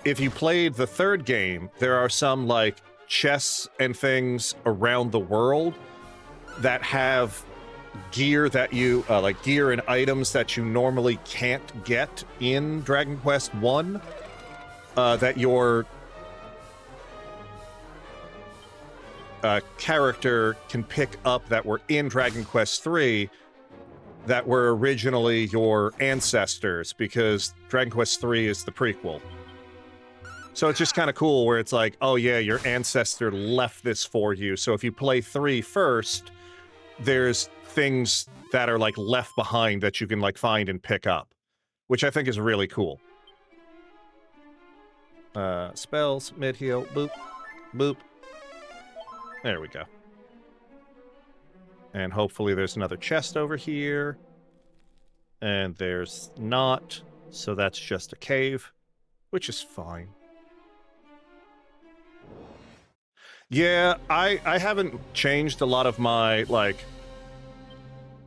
S1: If you played the third game, there are some, like, chests and things around the world that have gear that you... like, gear and items that you normally can't get in Dragon Quest 1. That your... character can pick up that were in Dragon Quest 3 that were originally your ancestors, because Dragon Quest 3 is the prequel. So it's just kind of cool where it's like, oh yeah, your ancestor left this for you. So if you play 3 first, there's things that are like left behind that you can like find and pick up, which I think is really cool. Spells, mid-heal, boop, boop. There we go. And hopefully there's another chest over here. And there's not, so that's just a cave, which is fine. Yeah, I haven't changed a lot of my, like,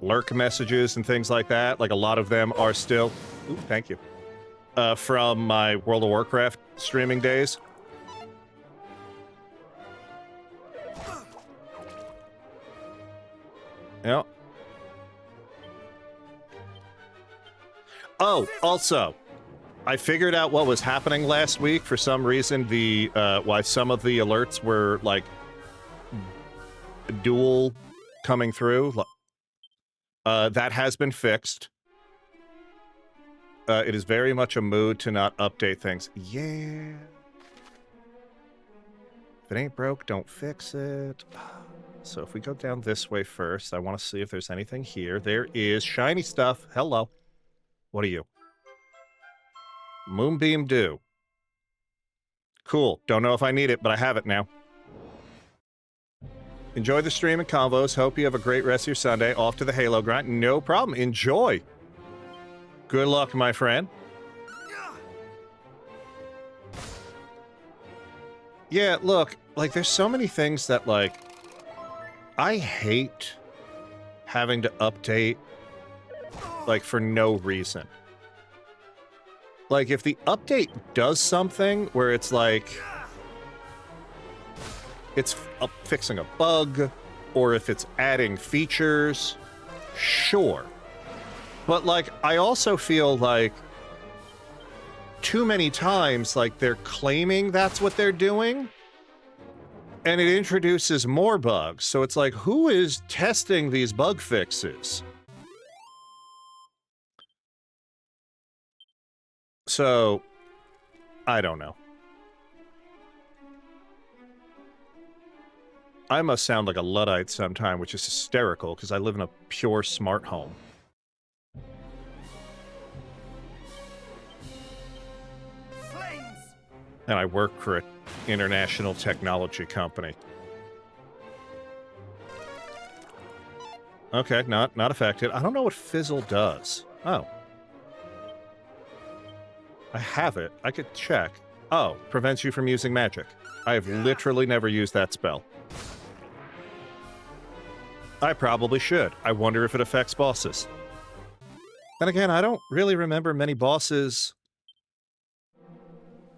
S1: lurk messages and things like that. Like, a lot of them are still... Ooh, thank you. From my World of Warcraft streaming days. Yep. Oh, also, I figured out what was happening last week. For some reason, the why some of the alerts were like dual coming through. That has been fixed. It is very much a mood to not update things. Yeah. If it ain't broke, don't fix it. So if we go down this way first, I want to see if there's anything here. There is shiny stuff. Hello. What are you? Moonbeam Dew. Cool. Don't know if I need it, but I have it now. Enjoy the stream and convos. Hope you have a great rest of your Sunday. Off to the Halo grind. No problem. Enjoy. Good luck, my friend. Yeah, look, like, there's so many things that, like, I hate having to update, like, for no reason. Like, if the update does something where it's like, it's fixing a bug, or if it's adding features, sure. But, like, I also feel like too many times, like, they're claiming that's what they're doing, and it introduces more bugs. So it's like, who is testing these bug fixes? So, I don't know. I must sound like a Luddite sometime, which is hysterical, because I live in a pure smart home. And I work for an international technology company. Okay, not affected. I don't know what Fizzle does. Oh. I have it. I could check. Oh, prevents you from using magic. I have literally never used that spell. I probably should. I wonder if it affects bosses. Then again, I don't really remember many bosses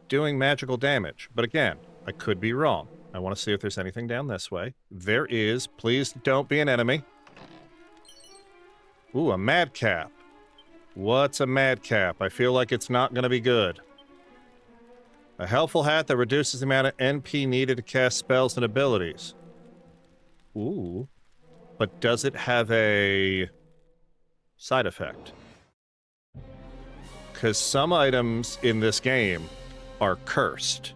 S1: doing magical damage. But again, I could be wrong. I want to see if there's anything down this way. There is. Please don't be an enemy. Ooh, a madcap. What's a madcap? I feel like it's not going to be good. A helpful hat that reduces the amount of NP needed to cast spells and abilities. Ooh. But does it have a side effect? Because some items in this game are cursed.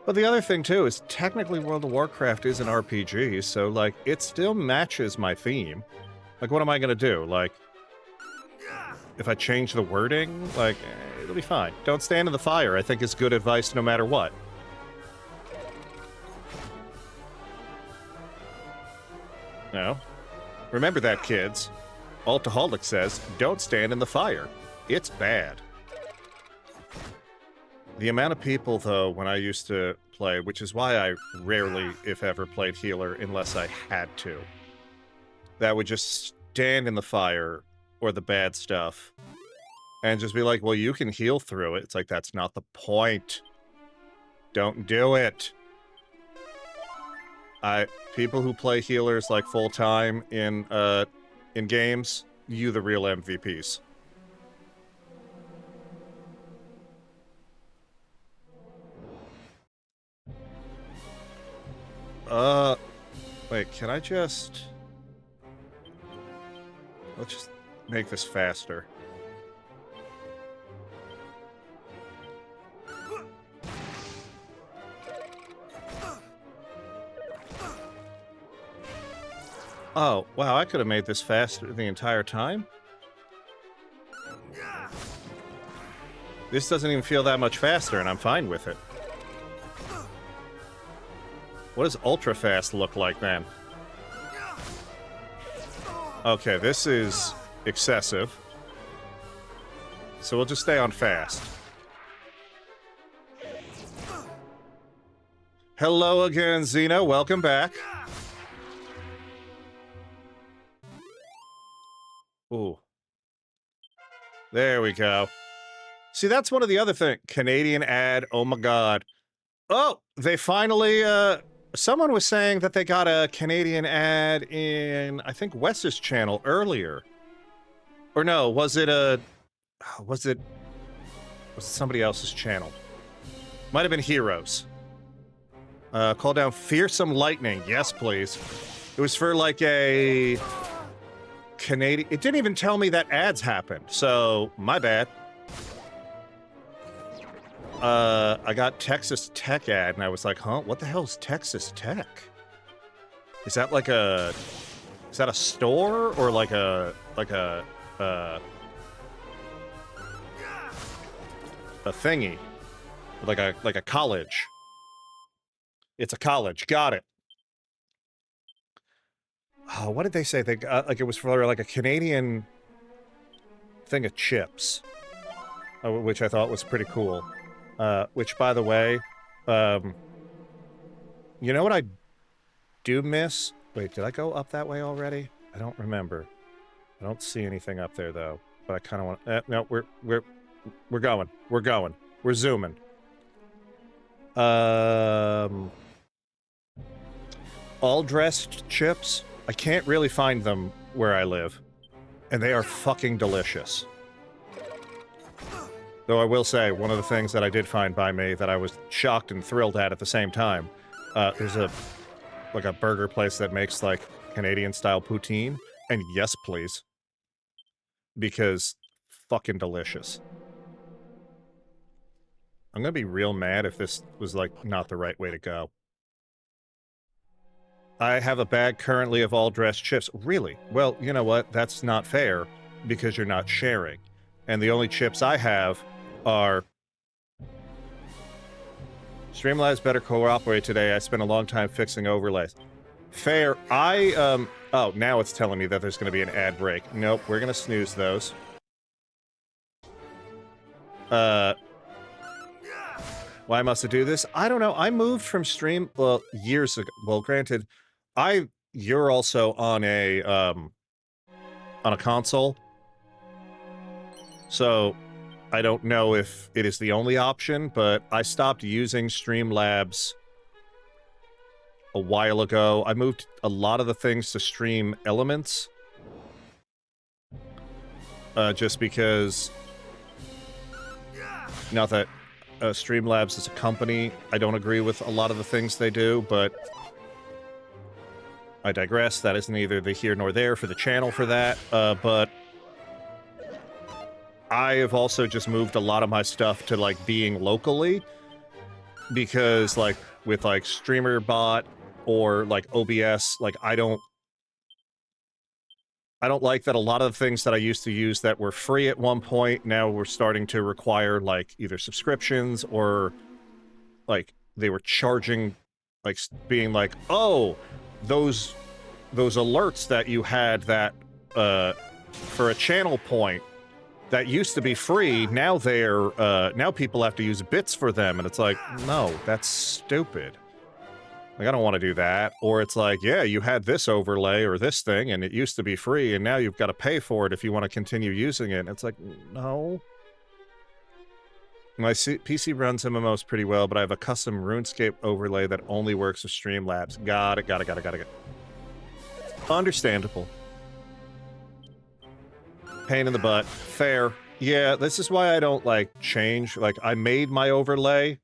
S1: But the other thing, too, is technically World of Warcraft is an RPG, so, like, it still matches my theme. Like, what am I gonna do? Like, if I change the wording, like, it'll be fine. Don't stand in the fire, I think is good advice no matter what. No. Remember that, kids. Altaholic says, don't stand in the fire. It's bad. The amount of people, though, when I used to play, which is why I rarely, if ever, played healer unless I had to, that would just stand in the fire or the bad stuff and just be like, well, you can heal through it. It's like, that's not the point. Don't do it. People who play healers like full time in games, you the real MVPs. Wait, can I just... Let's just make this faster. Oh, wow, I could have made this faster the entire time? This doesn't even feel that much faster, and I'm fine with it. What does ultra fast look like then? Okay, this is excessive. So we'll just stay on fast. Hello again, Xeno. Welcome back. Ooh. There we go. See, that's one of the other things. Canadian ad. Oh my god. Oh, they finally, someone was saying that they got a Canadian ad in, I think, Wes's channel earlier. Or no, was it somebody else's channel? Might have been Heroes. Call down Fearsome Lightning. Yes, please. It was for, like, a Canadian... It didn't even tell me that ads happened, so my bad. I got Texas Tech ad, and I was like, huh? What the hell is Texas Tech? Is that like a... Is that a store or like a thingy? Like a college. It's a college. Got it. Oh, what did they say? They got, like, it was for like a Canadian thing of chips, which I thought was pretty cool. Which, by the way, you know what I do miss? Wait, did I go up that way already? I don't remember. I don't see anything up there though. But I kind of want. No, we're going. We're going. We're zooming. All dressed chips. I can't really find them where I live, and they are fucking delicious. Though I will say, one of the things that I did find by me that I was shocked and thrilled at the same time, there's a burger place that makes like Canadian-style poutine, and yes, please, because fucking delicious. I'm gonna be real mad if this was like not the right way to go. I have a bag currently of all dressed chips. Really? Well, you know what? That's not fair because you're not sharing. And the only chips I have are... Streamlabs better cooperate today. I spent a long time fixing overlays. Fair. Oh, now it's telling me that there's going to be an ad break. Nope, we're going to snooze those. Why must I do this? I don't know. I moved from Stream... Well, years ago. Well, granted... You're also on a console, so I don't know if it is the only option, but I stopped using Streamlabs a while ago. I moved a lot of the things to Stream Elements, just because, not that Streamlabs is a company, I don't agree with a lot of the things they do, but I digress. That is neither the here nor there for the channel for that, but I have also just moved a lot of my stuff to, like, being locally, because, like, with, like, StreamerBot or, like, OBS, like, I don't like that a lot of the things that I used to use that were free at one point, now we're starting to require, like, either subscriptions or, like, they were charging, like, being like, oh, those alerts that you had that, for a channel point that used to be free, now they're, now people have to use bits for them, and it's like, no, that's stupid. Like, I don't want to do that. Or it's like, yeah, you had this overlay or this thing, and it used to be free, and now you've got to pay for it if you want to continue using it. And it's like, no. My PC runs MMOs pretty well, but I have a custom RuneScape overlay that only works with Streamlabs. Got it. Understandable. Pain in the butt. Fair. Yeah, this is why I don't, like, change. Like, I made my overlay.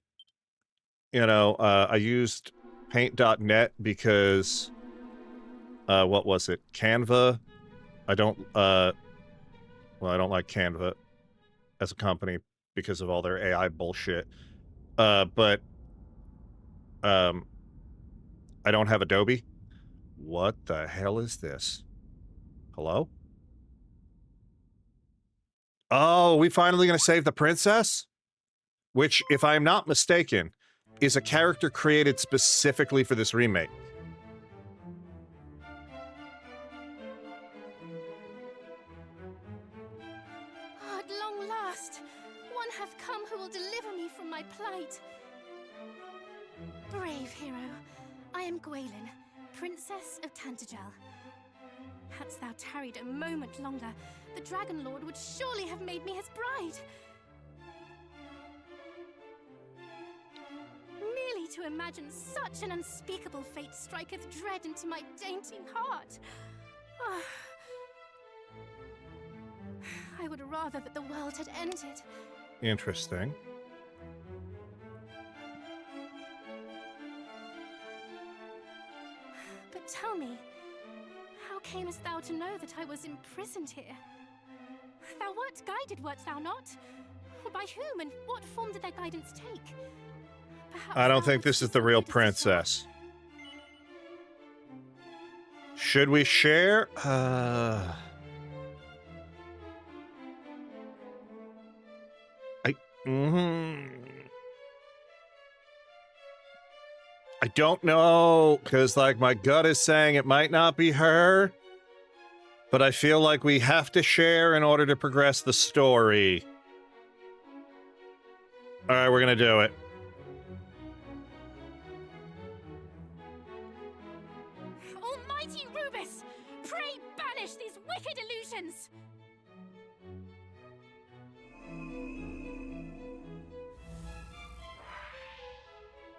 S1: You know, I used paint.net because, what was it? Canva? I don't like Canva as a company because of all their AI bullshit. But I don't have Adobe. What the hell is this? Hello? Oh, we finally gonna save the princess? Which, if I'm not mistaken, is a character created specifically for this remake.
S4: Oh, at long last, one hath come who will deliver me from my plight. Brave hero, I am Gwaelin, Princess of Tantagel. Hadst thou tarried a moment longer, the Dragon Lord would surely have made me his bride. Merely to imagine such an unspeakable fate striketh dread into my dainty heart. Ah. I would rather that the world had ended.
S1: Interesting.
S4: But tell me, how camest thou to know that I was imprisoned here? Thou wert guided, wert thou not? By whom and what form did their guidance take?
S1: I don't think this is the real princess. Should we share? I don't know, because, like, my gut is saying it might not be her, but I feel like we have to share in order to progress the story. All right, we're gonna do it.
S4: Almighty Rubus, pray banish these wicked illusions.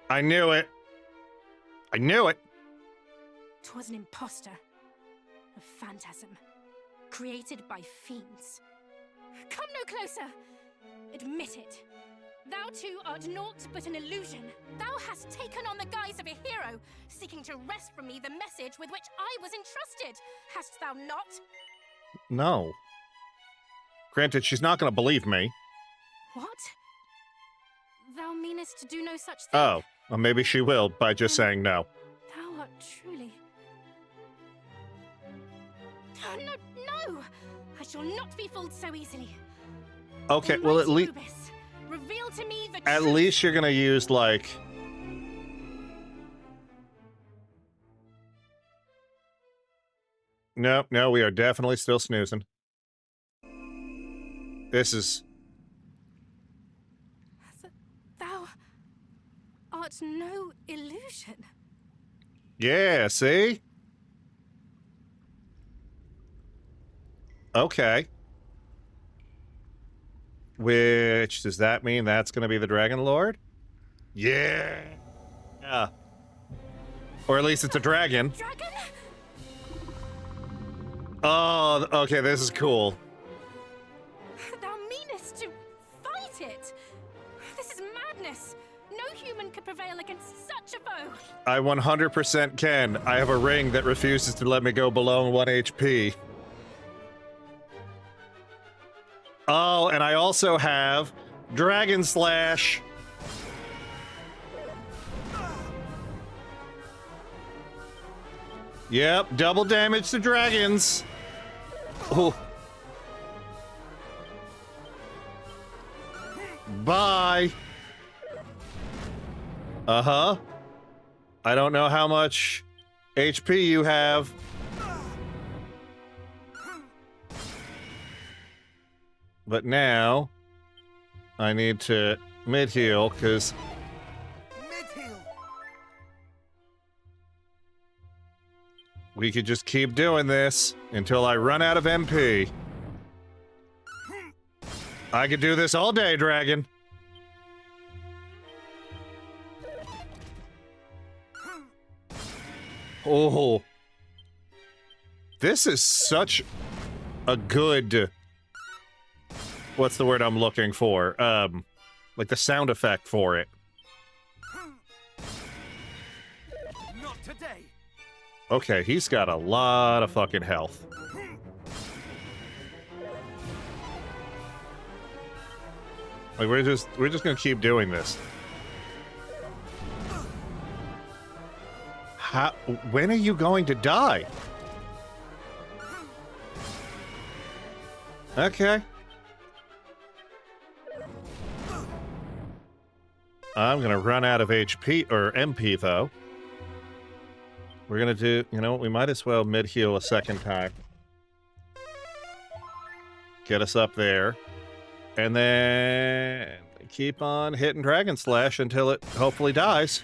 S1: I knew it. I knew it.
S4: 'Twas an impostor, a phantasm, created by fiends. Come no closer. Admit it. Thou too art naught but an illusion. Thou hast taken on the guise of a hero, seeking to wrest from me the message with which I was entrusted. Hast thou not?
S1: No. Granted, she's not going to believe me.
S4: What? Thou meanest to do no such thing?
S1: Oh, well, maybe she will by just saying no.
S4: Thou art truly... Oh, no! I shall not be fooled so easily.
S1: Okay, well, at least...
S4: Reveal to me the
S1: At
S4: truth.
S1: least you're going to use, like... No, we are definitely still snoozing. This is...
S4: Thou art no illusion.
S1: Yeah, see? Okay. Which, does that mean that's going to be the Dragon Lord? Yeah. Yeah. Or at least it's a dragon.
S4: Dragon?
S1: Oh, okay, this is cool.
S4: Thou meanest to fight it? This is madness. No human could prevail against such a foe.
S1: I 100% can. I have a ring that refuses to let me go below 1 HP. Oh, and I also have Dragon Slash. Yep, double damage to dragons. Oh. Bye. Uh-huh. I don't know how much HP you have. But now, I need to mid-heal, because...
S2: Mid-heal.
S1: We could just keep doing this until I run out of MP. I could do this all day, dragon. Oh. This is such a good... What's the word I'm looking for? Like the sound effect for it.
S2: Not today.
S1: Okay, he's got a lot of fucking health. Like, we're just gonna keep doing this. How? When are you going to die? Okay. I'm gonna run out of HP or MP though. We're gonna do, you know what, we might as well mid-heal a second time. Get us up there. And then keep on hitting Dragon Slash until it hopefully dies.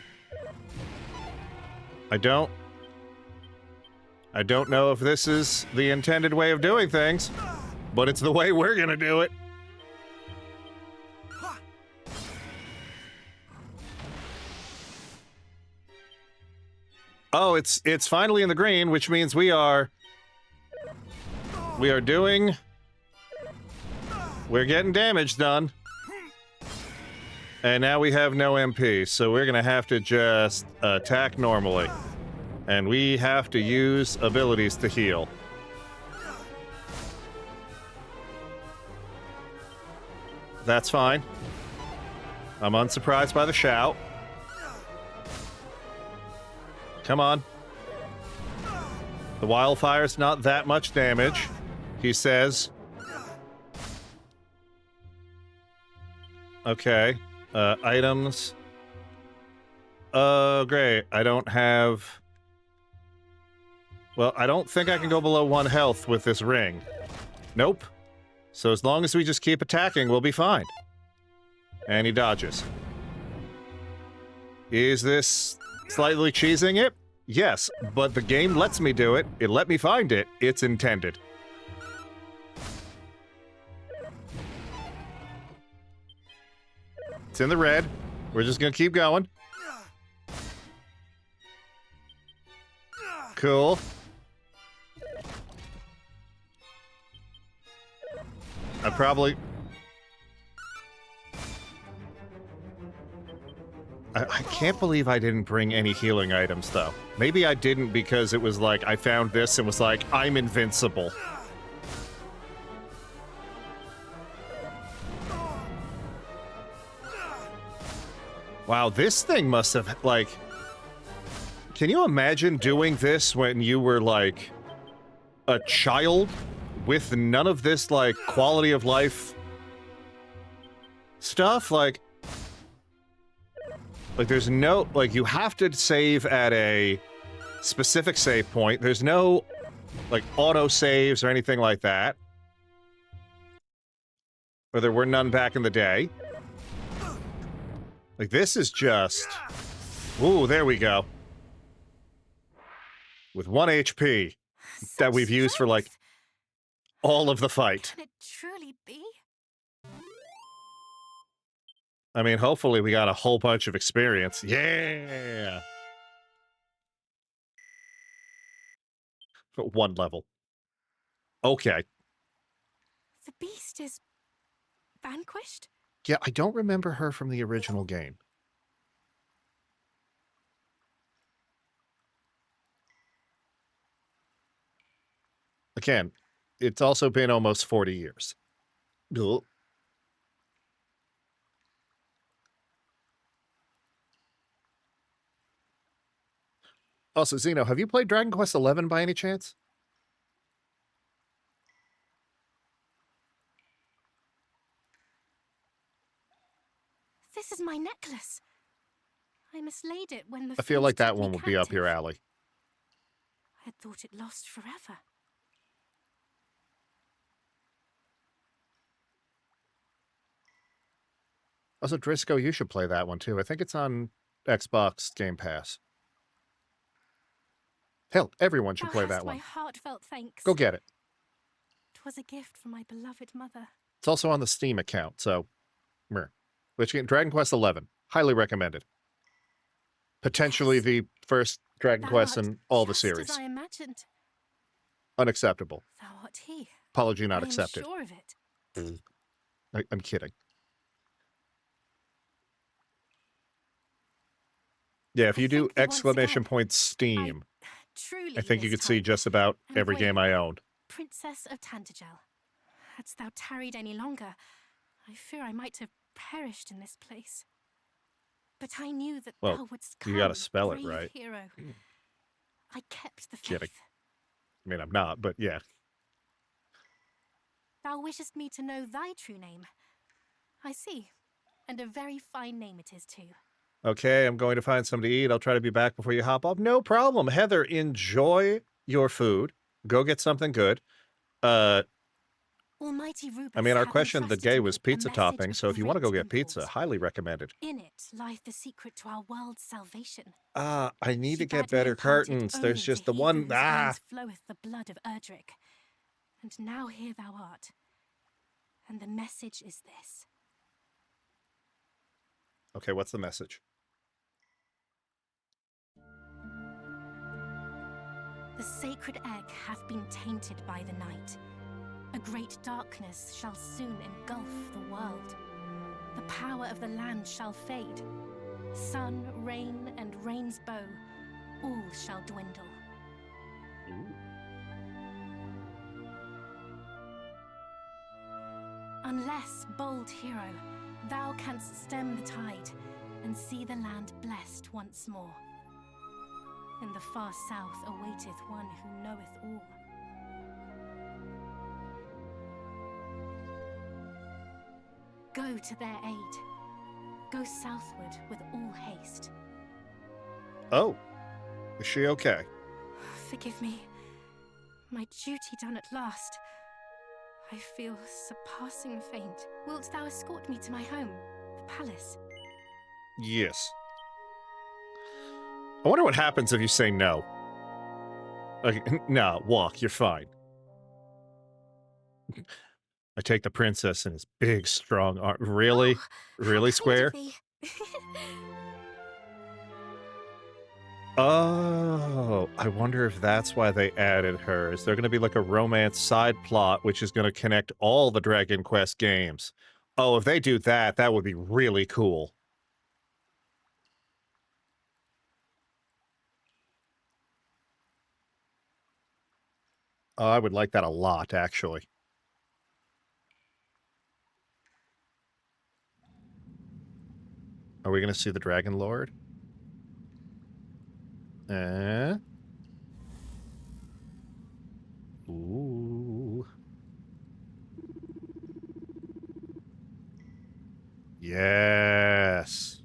S1: I don't know if this is the intended way of doing things, but it's the way we're gonna do it. Oh, it's finally in the green, which means we are doing... We're getting damage done. And now we have no MP, so we're gonna have to just attack normally. And we have to use abilities to heal. That's fine. I'm unsurprised by the shout. Come on. The wildfire's not that much damage, he says. Okay. Items. Oh, great. I don't have... Well, I don't think I can go below 1 health with this ring. Nope. So as long as we just keep attacking, we'll be fine. And he dodges. Is this slightly cheesing it? Yes, but the game lets me do it. It let me find it. It's intended. It's in the red. We're just gonna keep going. Cool. I probably... I can't believe I didn't bring any healing items, though. Maybe I didn't because it was like, I found this and was like, I'm invincible. Wow, this thing must have, like... Can you imagine doing this when you were, like, a child with none of this, like, quality of life stuff? Like, there's no... Like, you have to save at a specific save point. There's no, like, auto-saves or anything like that. Or there were none back in the day. Like, this is just... Ooh, there we go. With 1 HP that we've used for, like, all of the fight.
S4: Can it truly be?
S1: I mean, hopefully we got a whole bunch of experience. Yeah! 1 level. Okay.
S4: The beast is vanquished?
S1: Yeah, I don't remember her from the original game. Again, it's also been almost 40 years. Ugh. Also, Xeno, have you played Dragon Quest XI by any chance?
S4: This is my necklace. I mislaid it when the
S1: I feel
S4: fiend
S1: like that
S4: took me
S1: one would be up your
S4: captive.
S1: alley.
S4: I had thought it lost forever.
S1: Also, Drisco, you should play that one too. I think it's on Xbox Game Pass. Hell, everyone should
S4: Thou
S1: play
S4: hast
S1: that
S4: my
S1: one.
S4: heartfelt thanks.
S1: Go get it.
S4: 'Twas a gift from my beloved mother.
S1: It's also on the Steam account, so... Meh. Which, Dragon Quest XI. Highly recommended. Potentially the first Dragon
S4: Thou
S1: Quest
S4: art
S1: in all the
S4: just
S1: series.
S4: as I imagined.
S1: Unacceptable.
S4: Thou art he.
S1: Apology not
S4: I am
S1: accepted.
S4: sure of it.
S1: I'm kidding. Yeah, if you do
S4: thank thee once
S1: exclamation
S4: again.
S1: point Steam,
S4: Truly,
S1: I think you
S4: this
S1: could see
S4: time.
S1: just about
S4: And
S1: every
S4: wait.
S1: game I owned.
S4: Princess of Tantagel, hadst thou tarried any longer, I fear I might have perished in this place. But I knew that
S1: Well,
S4: thou wouldst come,
S1: you gotta spell it
S4: brave
S1: right.
S4: hero. I kept the faith.
S1: Kidding. I mean, I'm not, but yeah.
S4: Thou wishest me to know thy true name. I see, and a very fine name it is too.
S1: Okay, I'm going to find something to eat. I'll try to be back before you hop off. No problem. Heather, enjoy your food. Go get something good.
S4: Almighty Rubus
S1: I mean, our
S4: hath
S1: question of the
S4: entrusted
S1: day
S4: you
S1: was
S4: with a
S1: pizza
S4: message
S1: topping,
S4: of
S1: so if you want to go
S4: great
S1: get pizza,
S4: import.
S1: highly recommended.
S4: In it lieth the secret to our world's salvation.
S1: I need
S4: She
S1: to get
S4: bade me
S1: better
S4: impart it
S1: curtains.
S4: only
S1: There's just
S4: to
S1: the
S4: he
S1: one.
S4: through whose veins floweth the blood of Erdrick. And now here thou art. And the message is this.
S1: Okay, what's the message?
S4: The sacred egg hath been tainted by the night. A great darkness shall soon engulf the world. The power of the land shall fade. Sun, rain, and rain's bow, all shall dwindle. Unless, bold hero, thou canst stem the tide and see the land blessed once more. In the far south awaiteth one who knoweth all. Go to their aid. Go southward with all haste.
S1: Oh, is she okay?
S4: Forgive me. My duty done at last. I feel surpassing faint. Wilt thou escort me to my home, the palace?
S1: Yes. I wonder what happens if you say no. Okay, no, walk, you're fine. I take the princess in his big, strong arm. Really?
S3: Oh,
S1: Really,
S3: how
S1: Square?
S3: kind of thee.
S1: Oh, I wonder if that's why they added her. Is there going to be like a romance side plot which is going to connect all the Dragon Quest games? Oh, if they do that, that would be really cool. Oh, I would like that a lot, actually. Are we going to see the Dragon Lord? Ooh. Yes.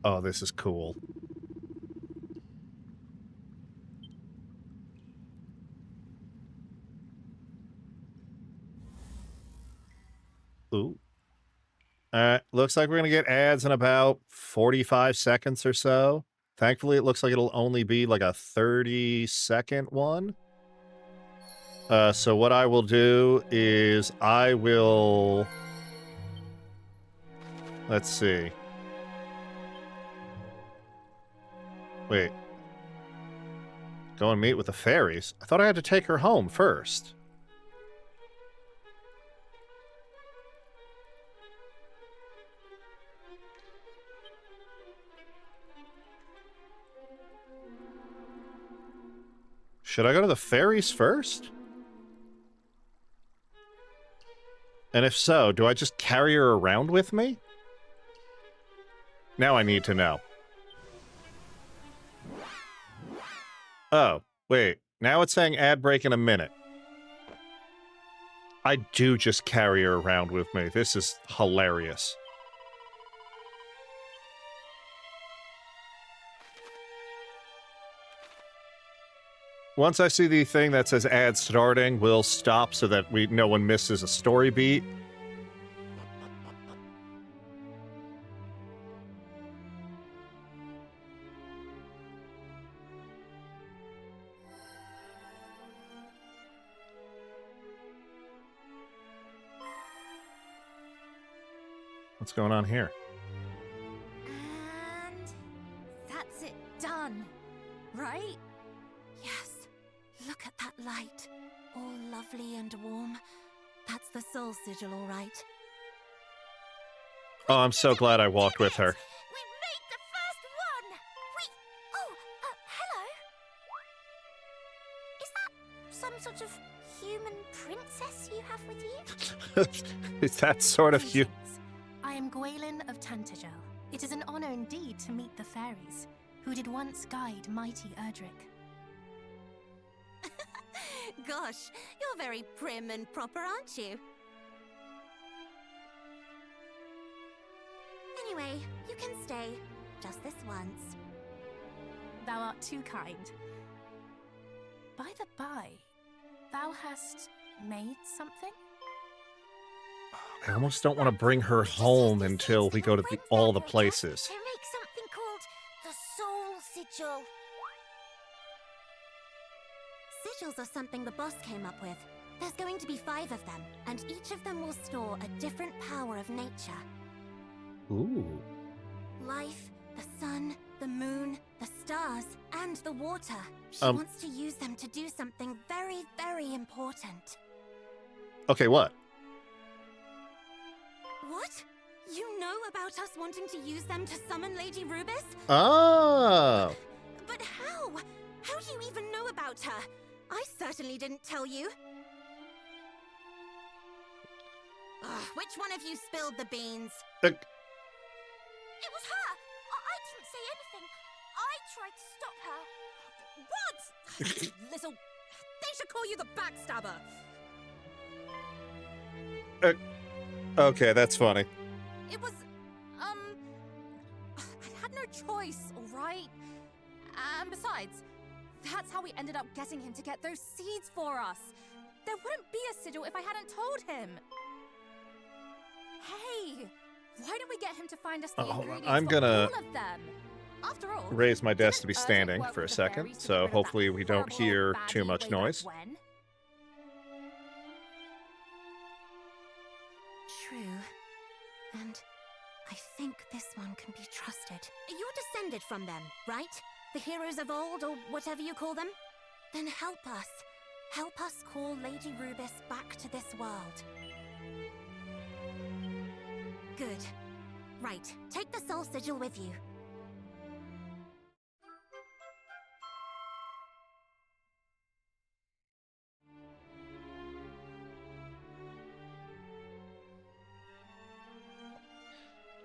S1: Oh, this is cool. Ooh. Looks like we're going to get ads in about 45 seconds or so. Thankfully, it looks like it'll only be like a 30-second one. So what I will do is I will... Let's see. Wait. Go and meet with the fairies? I thought I had to take her home first. Should I go to the fairies first? And if so, do I just carry her around with me? Now I need to know. Oh, wait. Now it's saying ad break in a minute. I do just carry her around with me. This is hilarious. Once I see the thing that says ad starting, we'll stop so that no one misses a story beat. What's going on here?
S3: And that's it done, right? Yes. Look at that light. All lovely and warm. That's the soul sigil, all right.
S1: Oh, I'm so glad I walked with her.
S3: We made the first one! Hello? Is that some sort of human princess you have with you?
S1: Is that sort of you?
S4: Greetings. I am Gwaelin of Tantagel. It is an honor indeed to meet the fairies, who did once guide mighty Erdrick.
S3: Gosh, you're very prim and proper, aren't you? Anyway, you can stay. Just this once.
S4: Thou art too kind. By the by, thou hast made something?
S1: I almost don't want to bring her home until we go to all the places.
S3: To make something called the soul sigil. Sigils are something the boss came up with. There's going to be 5 of them, and each of them will store a different power of nature.
S1: Ooh.
S3: Life, the sun, the moon, the stars, and the water. She wants to use them to do something very, very important.
S1: Okay, what?
S3: What? You know about us wanting to use them to summon Lady Rubis?
S1: Oh.
S3: But how? How do you even know about her? I certainly didn't tell you. Ugh, which one of you spilled the beans? It was her! I didn't say anything. I tried to stop her.
S4: What? Little... They should call you the backstabber.
S1: Okay, that's funny.
S3: It was, I had no choice, all right? And besides, that's how we ended up getting him to get those seeds for us. There wouldn't be a sigil if I hadn't told him. Hey, why don't we get him to find us the
S1: hold on.
S3: ingredients
S1: I'm
S3: for
S1: gonna
S3: all of them? After all,
S1: raise my desk
S3: didn't
S1: to be
S3: Urgent
S1: standing
S3: work
S1: for a
S3: with the
S1: second,
S3: fairies to
S1: so
S3: get rid of
S1: hopefully
S3: that
S1: we don't
S3: horrible
S1: hear
S3: old
S1: too
S3: baddie
S1: much
S3: way back
S1: noise.
S3: when? True. And I think this one can be trusted.
S4: You're descended from them, right? The heroes of old, or whatever you call them?
S3: Then help us. Help us call Lady Rubis back to this world.
S4: Good. Right, take the soul sigil with you.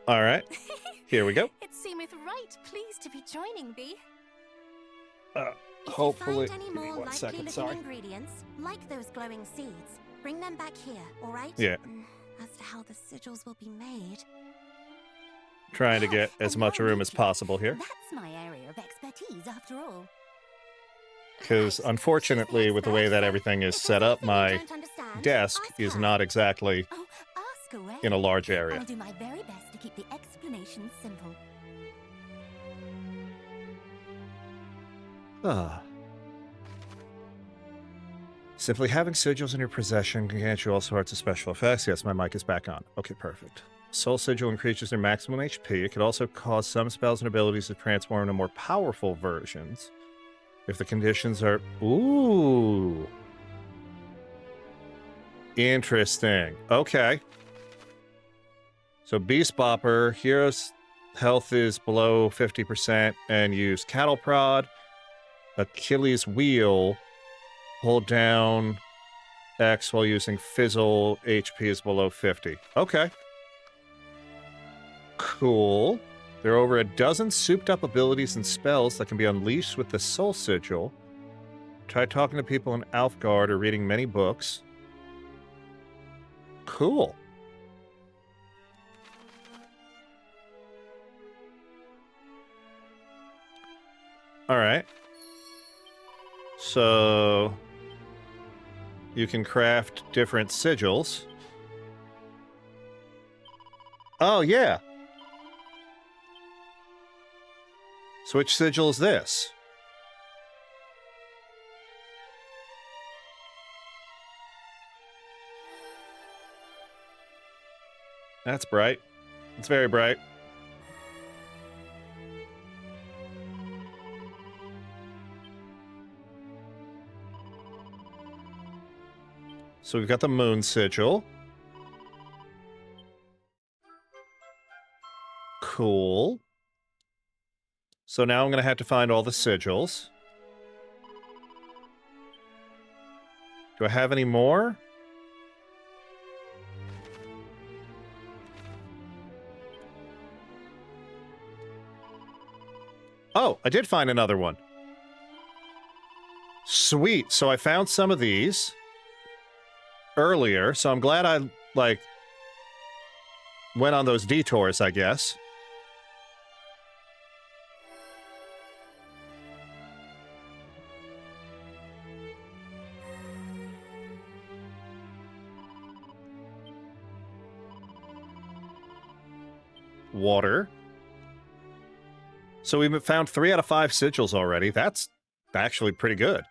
S1: All right, here we go.
S4: It seemeth right, pleased to be joining thee.
S3: If
S1: Hopefully,
S3: you find any
S1: give me
S3: more
S1: 1
S3: likely
S1: second,
S3: looking
S1: sorry.
S3: ingredients, like those glowing seeds, bring them back here, all right?
S1: Yeah.
S3: As to how the sigils will be made,
S1: Trying to get
S3: Oh,
S1: as
S3: and
S1: much
S3: how
S1: room as
S3: neat.
S1: possible here.
S3: That's my area of expertise, after all.
S1: Because
S3: Right,
S1: unfortunately,
S3: she's the
S1: with the way
S3: expert,
S1: that
S3: so
S1: everything is
S3: if
S1: set
S3: there's
S1: up,
S3: anything you
S1: my
S3: don't understand,
S1: desk
S3: ask
S1: is
S3: her.
S1: not exactly
S3: Oh, ask away.
S1: in a large area.
S3: I'll do my very best to keep the explanations simple.
S1: Ah. Simply having sigils in your possession can grant you all sorts of special effects. Yes, my mic is back on. Okay, perfect. Soul Sigil increases their maximum HP. It could also cause some spells and abilities to transform into more powerful versions. If the conditions are... Ooh. Interesting. Okay. So Beast Bopper, hero's health is below 50% and use Cattle Prod. Achilles Wheel, hold down X while using Fizzle, HP is below 50. Okay. Cool. There are over a dozen souped up abilities and spells that can be unleashed with the Soul Sigil. Try talking to people in Alfgard or reading many books. Cool. All right. So you can craft different sigils. Oh, yeah. So which sigil is this? That's bright. It's very bright. So we've got the moon sigil. Cool. So now I'm going to have to find all the sigils. Do I have any more? Oh, I did find another one. Sweet. So I found some of these earlier, so I'm glad I, like, went on those detours, I guess. Water. So we've found 3 out of 5 sigils already. That's actually pretty good.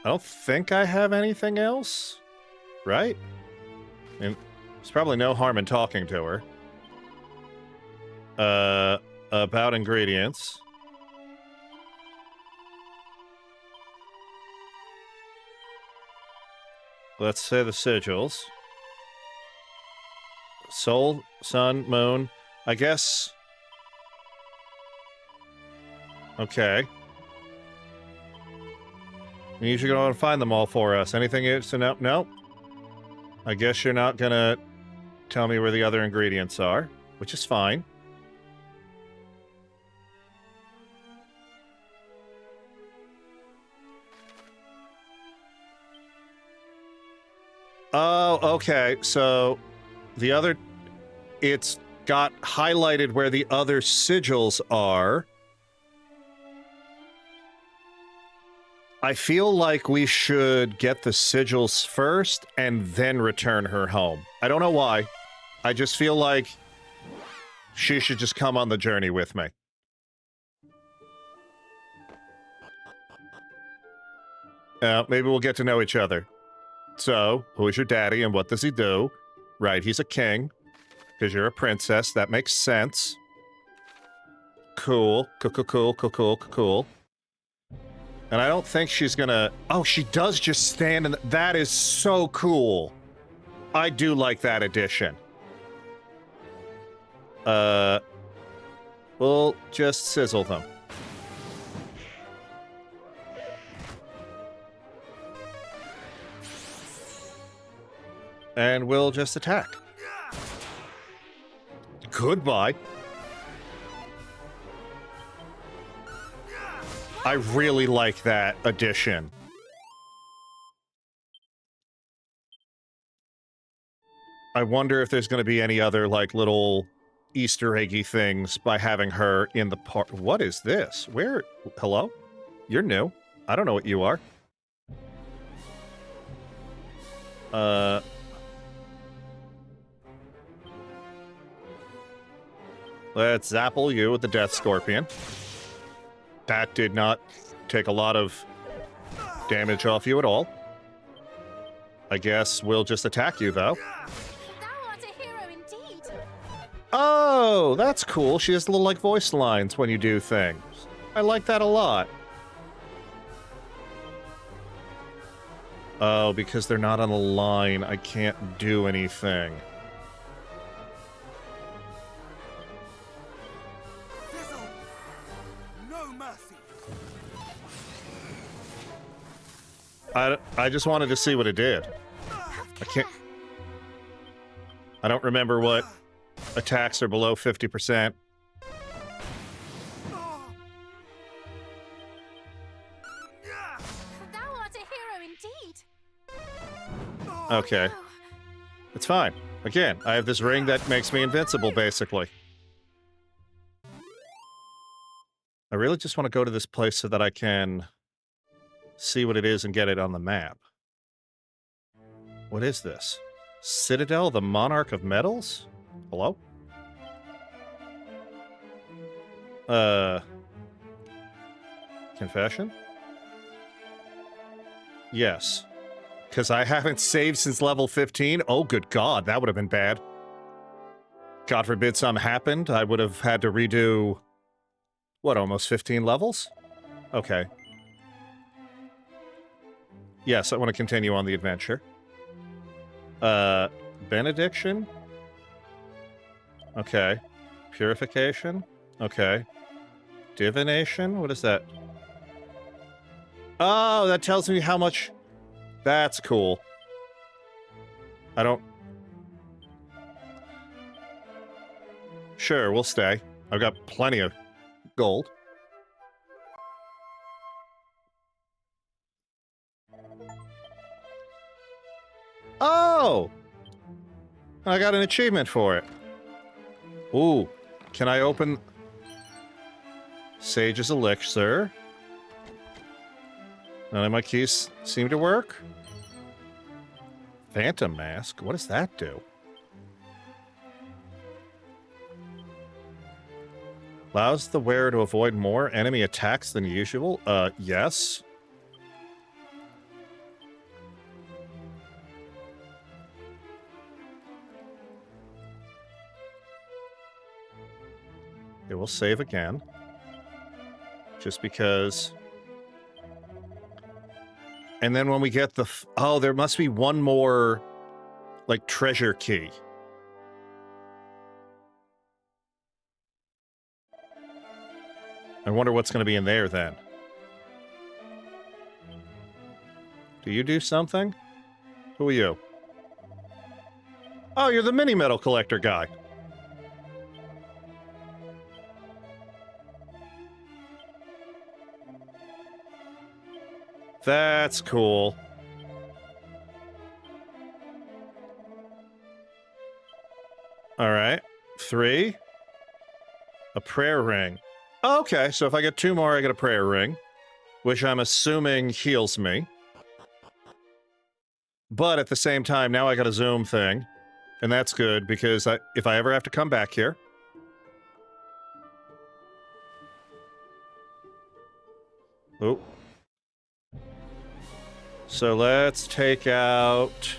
S1: I don't think I have anything else, right? I mean, there's probably no harm in talking to her. About ingredients. Let's say the sigils. Soul, sun, moon. I guess... Okay. You usually go and find them all for us. Anything else? No? No? I guess you're not gonna tell me where the other ingredients are, which is fine. Oh, okay. So the other, it's got highlighted where the other sigils are. I feel like we should get the sigils first and then return her home. I don't know why. I just feel like she should just come on the journey with me. Maybe we'll get to know each other. So, who is your daddy and what does he do? Right, he's a king. Because you're a princess. That makes sense. Cool. Cool. And I don't think she's gonna... Oh, she does just stand in... That is so cool. I do like that addition. We'll just sizzle them. And we'll just attack. Goodbye. I really like that addition. I wonder if there's going to be any other, like, little Easter eggy things by having her in the part. What is this? Where? Hello? You're new. I don't know what you are. Let's zapple you with the Death Scorpion. That did not take a lot of damage off you at all. I guess we'll just attack you, though.
S3: Thou art a hero indeed.
S1: Oh, that's cool. She has little, like, voice lines when you do things. I like that a lot. Oh, because they're not on a line, I can't do anything.
S2: Fizzle! No mercy!
S1: I just wanted to see what it did. I can't... I don't remember what attacks are below 50%.
S3: Thou art a hero indeed.
S1: Okay. It's fine. Again, I have this ring that makes me invincible, basically. I really just want to go to this place so that I can see what it is and get it on the map. What is this? Citadel, the Monarch of Metals? Hello? Confession? Yes. Because I haven't saved since level 15? Oh, good God, that would have been bad. God forbid something happened, I would have had to redo... What, almost 15 levels? Okay. Yes, I want to continue on the adventure. Benediction? Okay. Purification? Okay. Divination? What is that? Oh, that tells me how much... That's cool. I don't... Sure, we'll stay. I've got plenty of gold. Oh! I got an achievement for it. Ooh. Can I open... Sage's Elixir? None of my keys seem to work. Phantom Mask? What does that do? Allows the wearer to avoid more enemy attacks than usual? Yes. It will save again. Just because... And then when we get the... Oh, there must be one more, like, treasure key. I wonder what's going to be in there, then. Do you do something? Who are you? Oh, you're the mini metal collector guy. That's cool. All right. 3. A prayer ring. Okay, so if I get 2 more, I get a prayer ring, which I'm assuming heals me. But at the same time, now I got a zoom thing, and that's good because if I ever have to come back here... Oh. So let's take out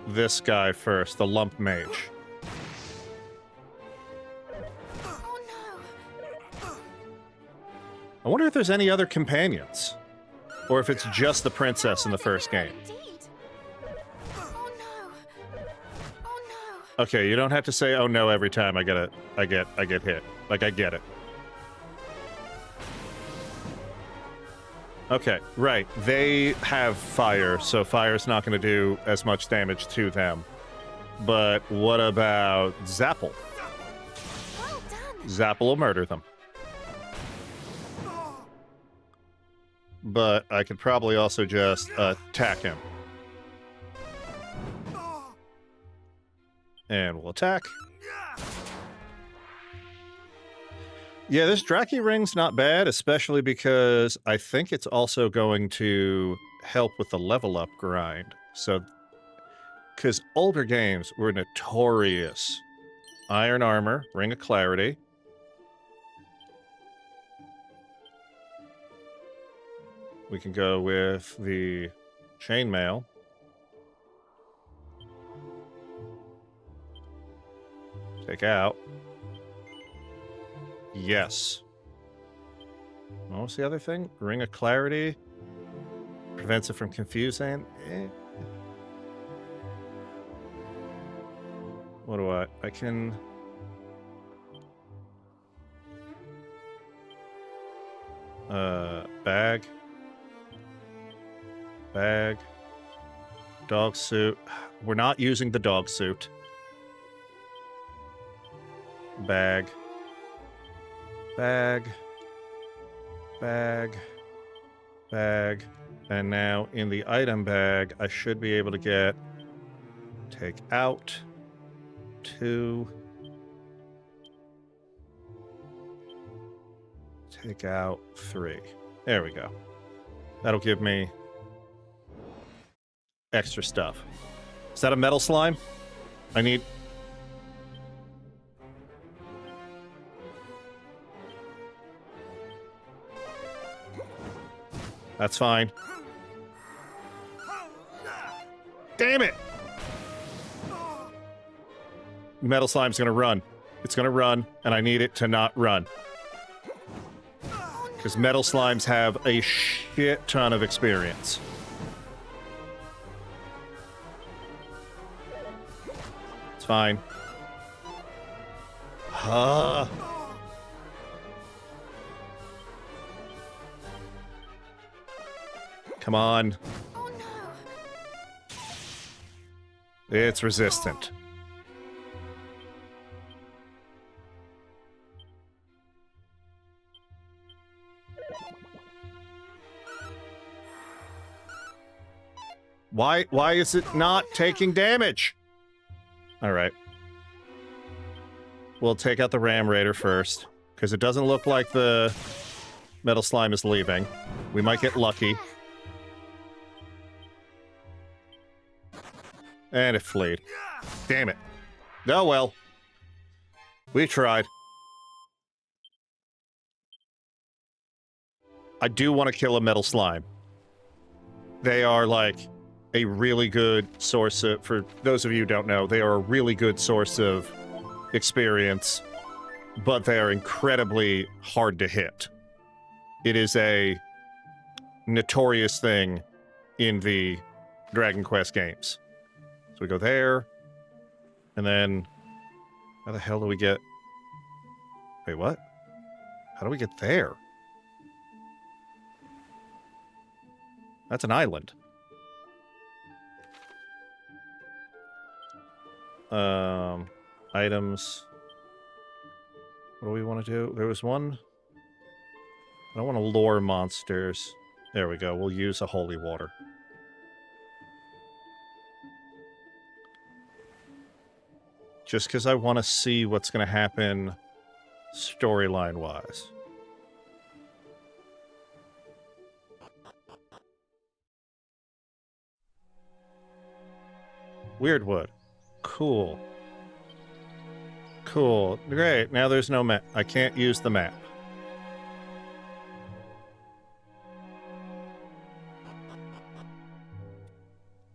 S1: this guy first, the lump mage.
S3: Oh no!
S1: I wonder if there's any other companions, or if it's just the princess in the first game.
S3: Indeed. Oh no! Oh no!
S1: Okay, you don't have to say "oh no" every time I get hit. Like, I get it. Okay, right. They have fire, so fire's not going to do as much damage to them. But what about Zapple?
S3: Well done.
S1: Zapple will murder them. But I could probably also just attack him. And we'll attack. Yeah, this Draki ring's not bad, especially because I think it's also going to help with the level up grind. So, because older games were notorious. Iron Armor, Ring of Clarity. We can go with the Chainmail. Take out. Yes. What was the other thing? Ring of Clarity. Prevents it from confusing. What do I can... Bag. Bag. Dog suit. We're not using the dog suit. Bag. Bag. Bag. Bag. And now in the item bag, I should be able to get... Take out. 2. Take out 3. There we go. That'll give me extra stuff. Is that a metal slime? I need... That's fine. Damn it! Metal slime's gonna run. It's gonna run, and I need it to not run. Because metal slimes have a shit ton of experience. It's fine. Come on.
S3: Oh no!
S1: It's resistant. Why is it not taking damage? All right. We'll take out the Ram Raider first, because it doesn't look like the metal slime is leaving. We might get lucky. And it fleed. Damn it. Oh well. We tried. I do want to kill a metal slime. They are like a really good source of, for those of you who don't know, they are a really good source of experience, but they are incredibly hard to hit. It is a notorious thing in the Dragon Quest games. So we go there, and then how the hell do we get... Wait, what? How do we get there? That's an island. Items. What do we want to do? There was one. I don't want to lure monsters. There we go. We'll use a holy water. Just because I want to see what's going to happen storyline-wise. Weirdwood. Cool. Cool. Great. Now there's no map. I can't use the map.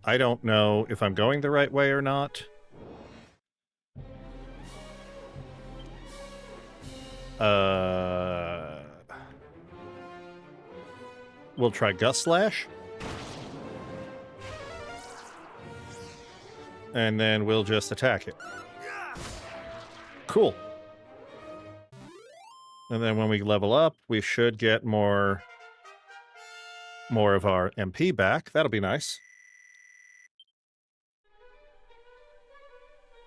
S1: I don't know if I'm going the right way or not. We'll try Gust Slash. And then we'll just attack it. Cool. And then when we level up, we should get more of our MP back. That'll be nice.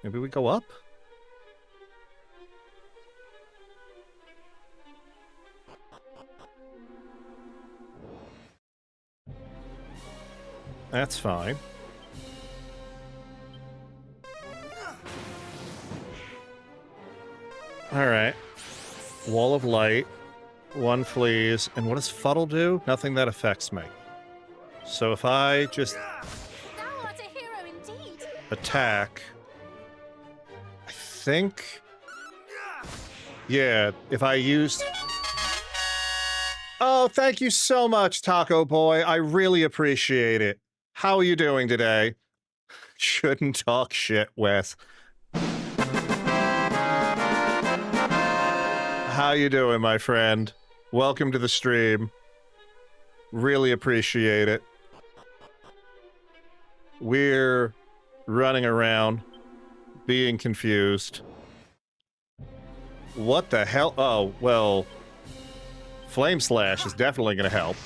S1: Maybe we go up? That's fine. Alright. Wall of Light. One flees. And what does Fuddle do? Nothing that affects me. So if I just
S3: Thou art a hero indeed.
S1: attack... I think... Yeah, if I used... Oh, thank you so much, Taco Boy. I really appreciate it. How are you doing today? Shouldn't talk shit, Wes. How you doing, my friend? Welcome to the stream. Really appreciate it. We're running around, being confused. What the hell? Oh, well, Flame Slash is definitely going to help.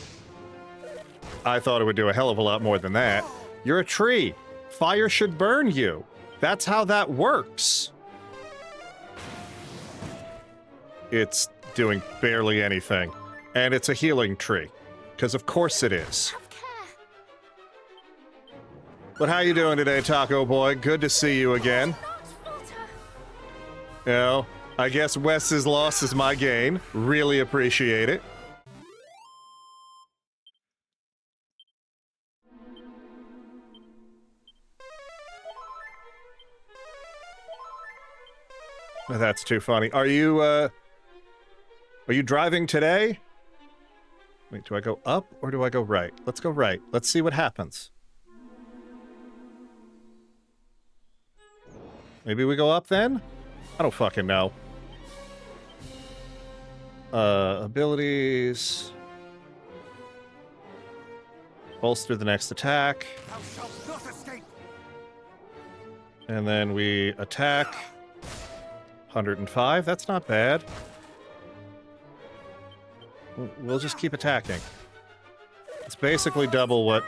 S1: I thought it would do a hell of a lot more than that. You're a tree. Fire should burn you. That's how that works. It's doing barely anything. And it's a healing tree. Because of course it is.
S3: Have care.
S1: But how you doing today, Taco Boy? Good to see you again.
S3: Not falter.
S1: You know, I guess Wes's loss is my gain. Really appreciate it. That's too funny. Are you driving today? Wait, do I go up or do I go right? Let's go right. Let's see what happens. Maybe we go up then? I don't fucking know. Abilities. Bolster the next attack.
S2: Thou shalt not escape.
S1: And then we attack. 105, that's not bad. We'll just keep attacking. It's basically double what...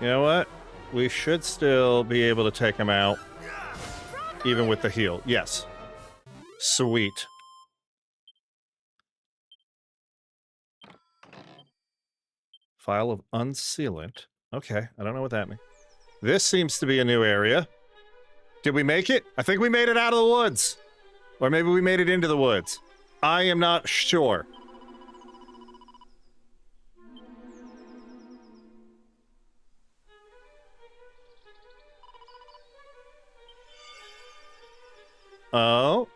S1: You know what? We should still be able to take him out, even with the heal. Yes. Sweet. File of Unsealant. Okay, I don't know what that means. This seems to be a new area. Did we make it? I think we made it out of the woods. Or maybe we made it into the woods. I am not sure. Oh.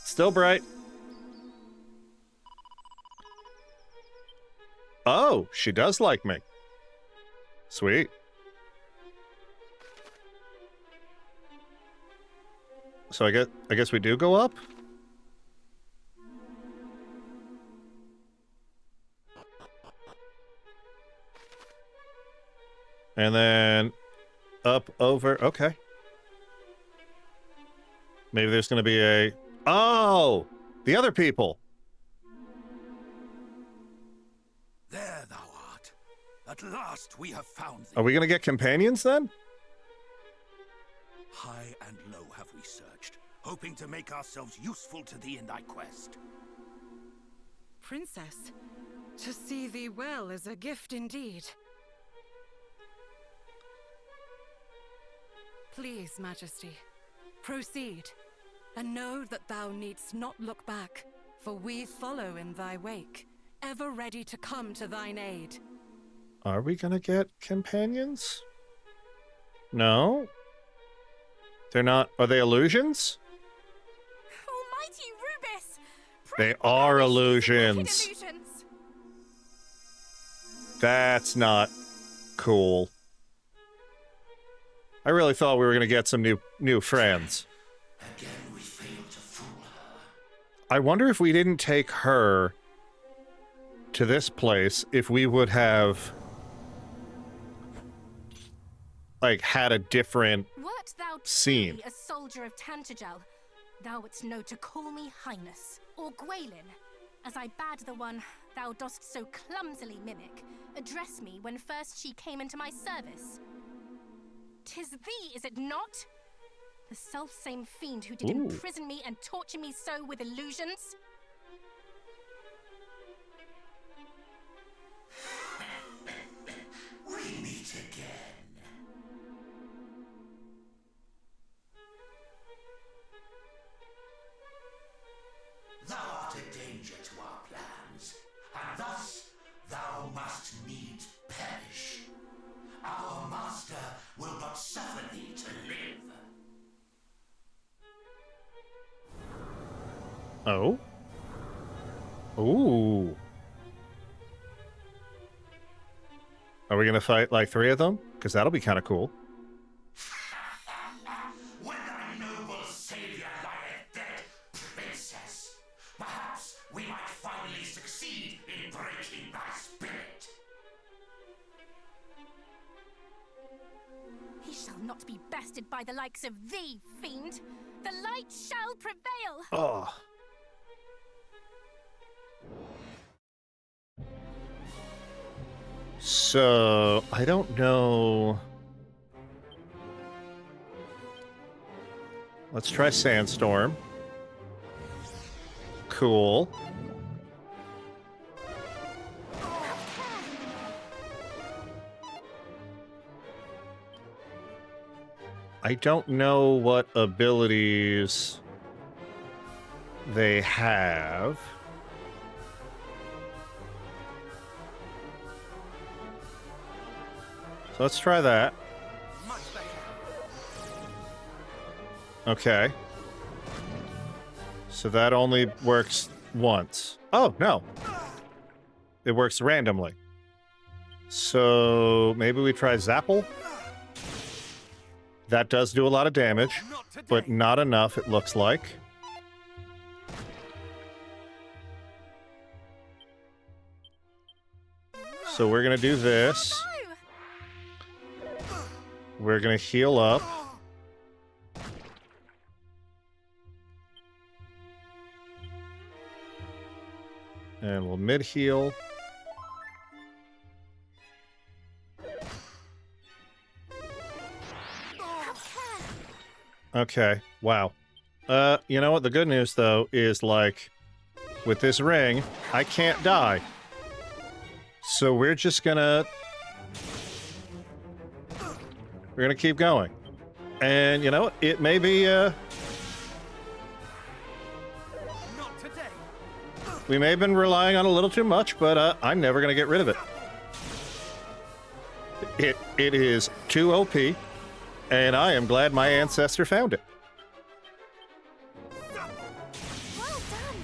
S1: Still bright. Oh, she does like me. Sweet. So I guess we do go up? And then up, over, okay. Maybe there's gonna be a... Oh! The other people.
S2: There thou art. At last we have found thee.
S1: Are we gonna get companions then?
S2: High and low have we searched, hoping to make ourselves useful to thee in thy quest.
S6: Princess, to see thee well is a gift indeed. Please, Majesty, proceed, and know that thou needst not look back, for we follow in thy wake, ever ready to come to thine aid.
S1: Are we gonna get companions? No? They're not. Are they illusions?
S4: Almighty Rubis!
S1: They are illusions.
S4: Illusions.
S1: That's not cool. I really thought we were gonna get some new friends.
S2: Again we failed to fool her.
S1: I wonder if we didn't take her to this place, if we would have like had a different
S4: Wert thou
S1: scene.
S4: truly a soldier of Tantagel, thou wouldst know to call me Highness, or Gwaelin, as I bade the one thou dost so clumsily mimic address me when first she came into my service. 'Tis thee, is it not? The self-same fiend who did
S1: Ooh.
S4: imprison me and torture me so with illusions?
S2: We meet again. Thou art a danger to our plans, and thus thou must needs perish. Our master will not suffer thee to live.
S1: Oh? Ooh. Are we gonna fight like 3 of them? Because that'll be kind of cool.
S2: When thy noble savior lieth dead, princess, perhaps we might finally succeed in breaking thy spirit.
S4: He shall not be bested by the likes of thee, fiend. The light shall prevail.
S1: Oh. So, I don't know. Let's try Sandstorm. Cool. I don't know what abilities they have. So let's try that.
S2: Much better.
S1: Okay. So that only works once. Oh, no. It works randomly. So maybe we try Zapple? That does do a lot of damage,
S2: Not today.
S1: but not enough, it looks like. So we're gonna do this.
S4: No!
S1: We're gonna heal up. And we'll mid-heal. Okay, wow. You know what? The good news, though, is, like, with this ring, I can't die. So we're just gonna... We're gonna keep going. And, you know what? It may be,
S2: Not today.
S1: we may have been relying on a little too much, but, I'm never gonna get rid of it. It is too OP, and I am glad my ancestor found it.
S4: Well done!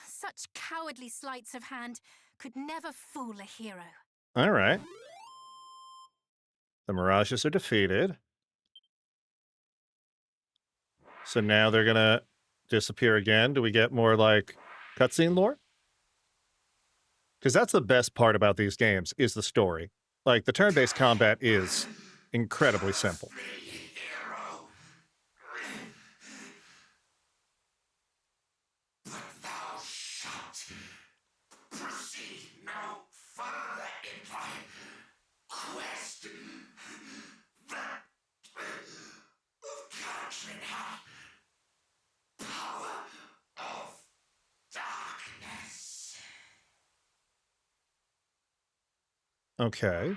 S4: Such cowardly sleights of hand could never fool a hero.
S1: All right. The Mirages are defeated. So now they're gonna disappear again. Do we get more, like, cutscene lore? Because that's the best part about these games, is the story. Like, the turn-based combat is incredibly simple.
S2: Hero. in my quest that of capturing her power of darkness.
S1: Okay.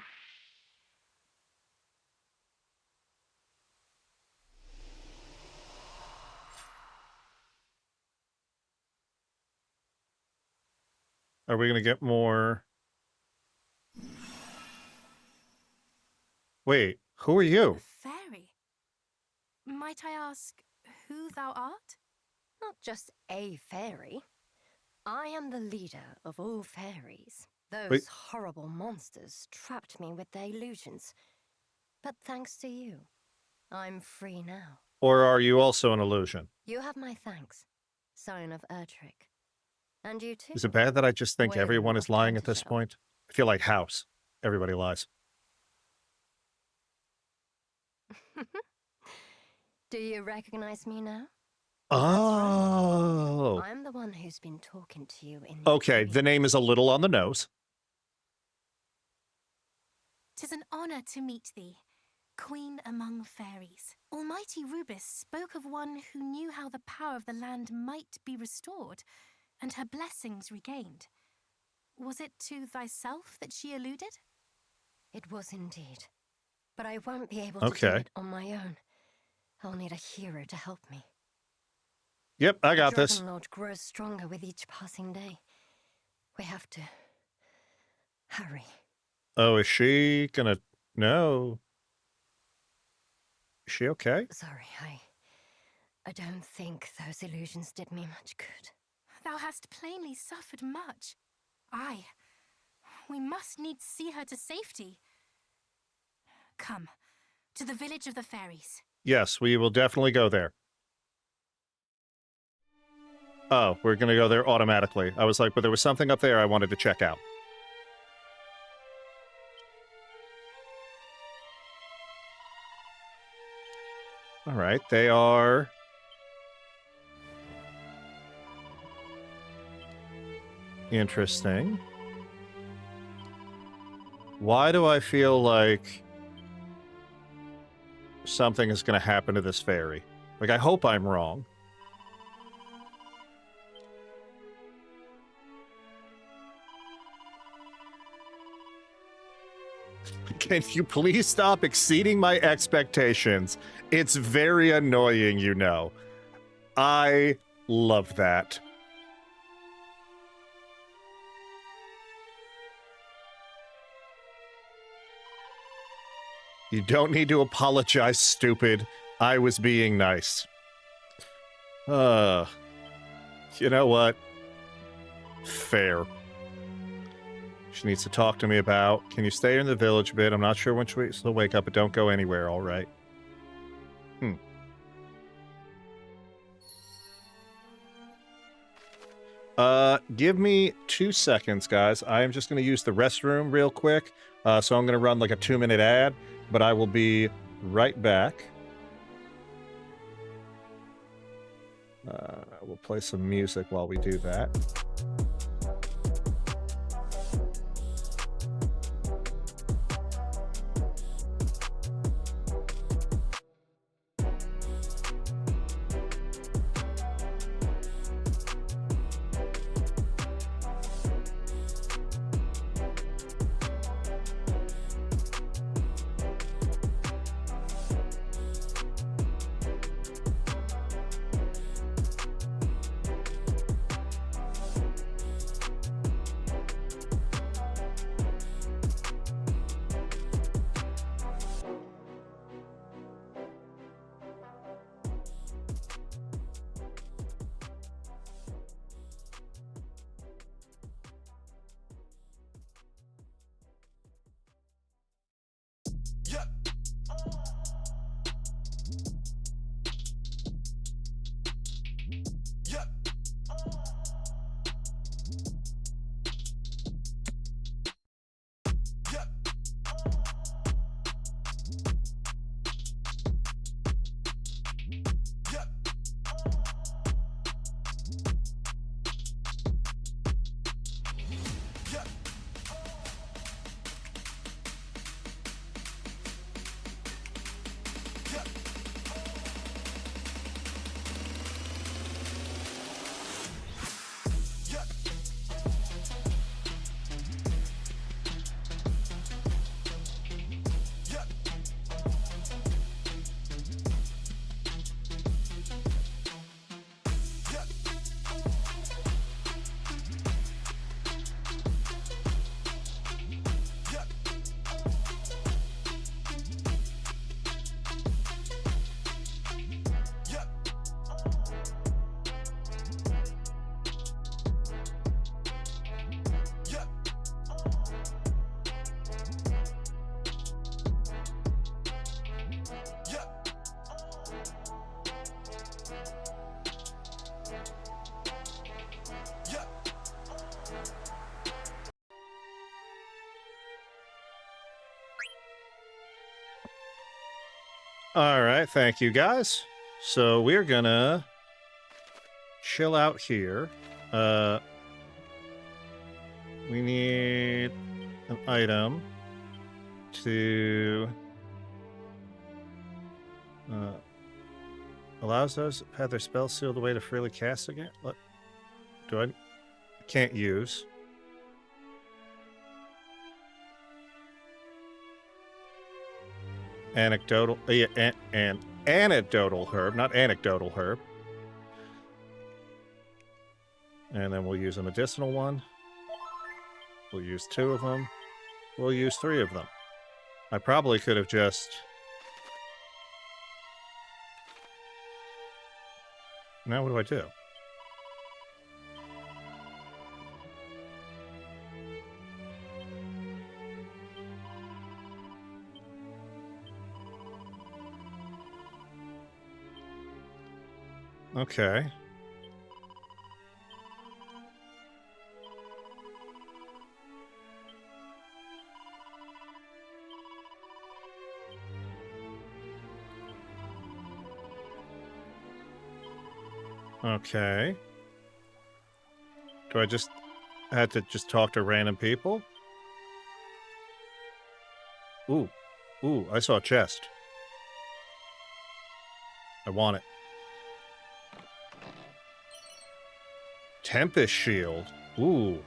S1: Are we going to get more? Wait, who are you?
S4: A fairy? Might I ask who thou art?
S5: Not just a fairy. I am the leader of all fairies. Those
S1: Wait.
S5: horrible monsters trapped me with their illusions. But thanks to you, I'm free now.
S1: Or are you also an illusion?
S5: You have my thanks, Scion of Erdrick. And you too.
S1: Is it bad that I just think
S5: Wailing
S1: everyone is
S5: of
S1: lying at this
S5: Cantershell.
S1: point? I feel like House. Everybody lies.
S5: Do you recognize me now?
S1: Oh.
S5: I'm the one who's been talking to you in the
S1: Okay, the name is a little on the nose.
S4: 'Tis an honor to meet thee, Queen among fairies. Almighty Rubis spoke of one who knew how the power of the land might be restored, and her blessings regained. Was it to thyself that she alluded?
S5: It was indeed. But I won't be able to do
S1: Okay.
S5: it on my own. I'll need a hero to help me.
S1: Yep, I
S5: The
S1: got this.
S5: Dragon Lord grows stronger with each passing day. We have to hurry.
S1: Oh, is she gonna... No. Is she okay?
S5: Sorry, I don't think those illusions did me much good.
S4: Thou hast plainly suffered much. Aye, we must needs see her to safety. Come, to the village of the fairies.
S1: Yes, we will definitely go there. Oh, we're gonna go there automatically. I was like, but there was something up there I wanted to check out. All right, they are... Interesting. Why do I feel like something is going to happen to this fairy? Like, I hope I'm wrong. Can you please stop exceeding my expectations? It's very annoying, you know. I love that. You don't need to apologize, stupid. I was being nice. You know what? Fair. She needs to talk to me about, can you stay in the village a bit? I'm not sure when she'll wake up, but don't go anywhere, all right? Give me 2 seconds, guys. I am just going to use the restroom real quick. So I'm going to run like a 2-minute ad, but I will be right back. We'll play some music while we do that. All right, thank you guys. So we're gonna chill out here. We need an item to allows those who have their spells sealed away to freely cast again. What do I can't use? Anecdotal, yeah, and anecdotal herb, not anecdotal herb. And then we'll use a medicinal one. We'll use 2 of them. We'll use 3 of them. I probably could have just... Now what do I do? Okay. Okay. Do I just have to just talk to random people? Ooh. Ooh, I saw a chest. I want it. Tempest Shield. Ooh.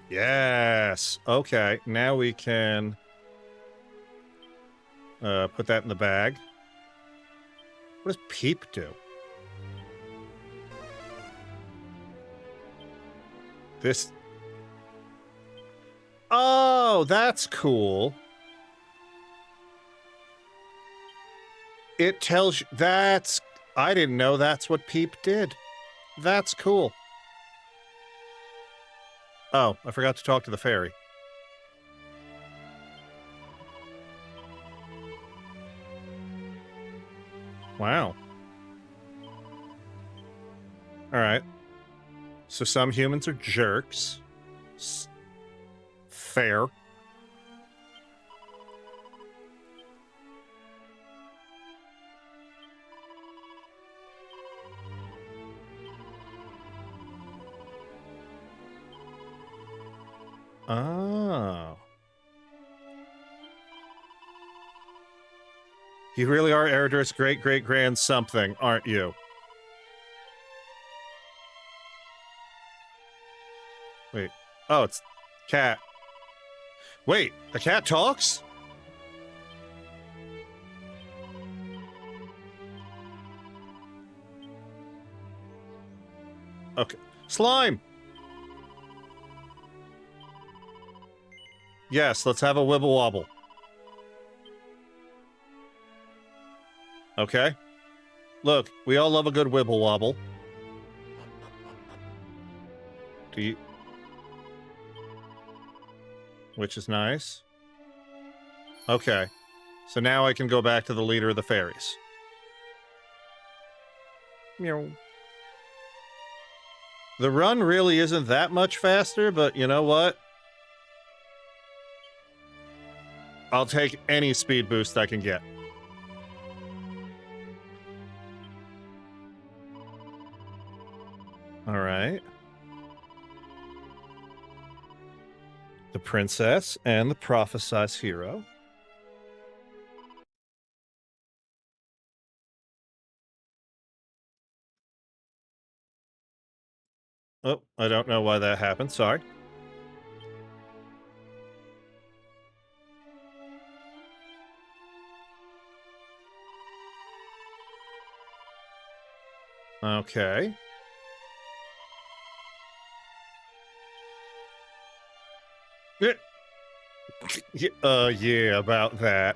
S1: Yes. Okay. Now we can put that in the bag. What does Peep do? This... Oh, that's cool. It tells you... That's... I didn't know that's what Peep did. That's cool. Oh, I forgot to talk to the fairy. Wow. Alright. So some humans are jerks. Fair. Oh. You really are Eredur's great-great-grand something, aren't you? Wait. Oh, it's cat. Wait, the cat talks? Okay. Slime! Yes, let's have a wibble wobble. Okay. Look, we all love a good wibble wobble. Do you... Which is nice. Okay. So now I can go back to the leader of the fairies. Meow. The run really isn't that much faster, but you know what? I'll take any speed boost I can get. All right. The princess and the prophesized hero. Oh, I don't know why that happened. Sorry. Okay. Yeah, about that.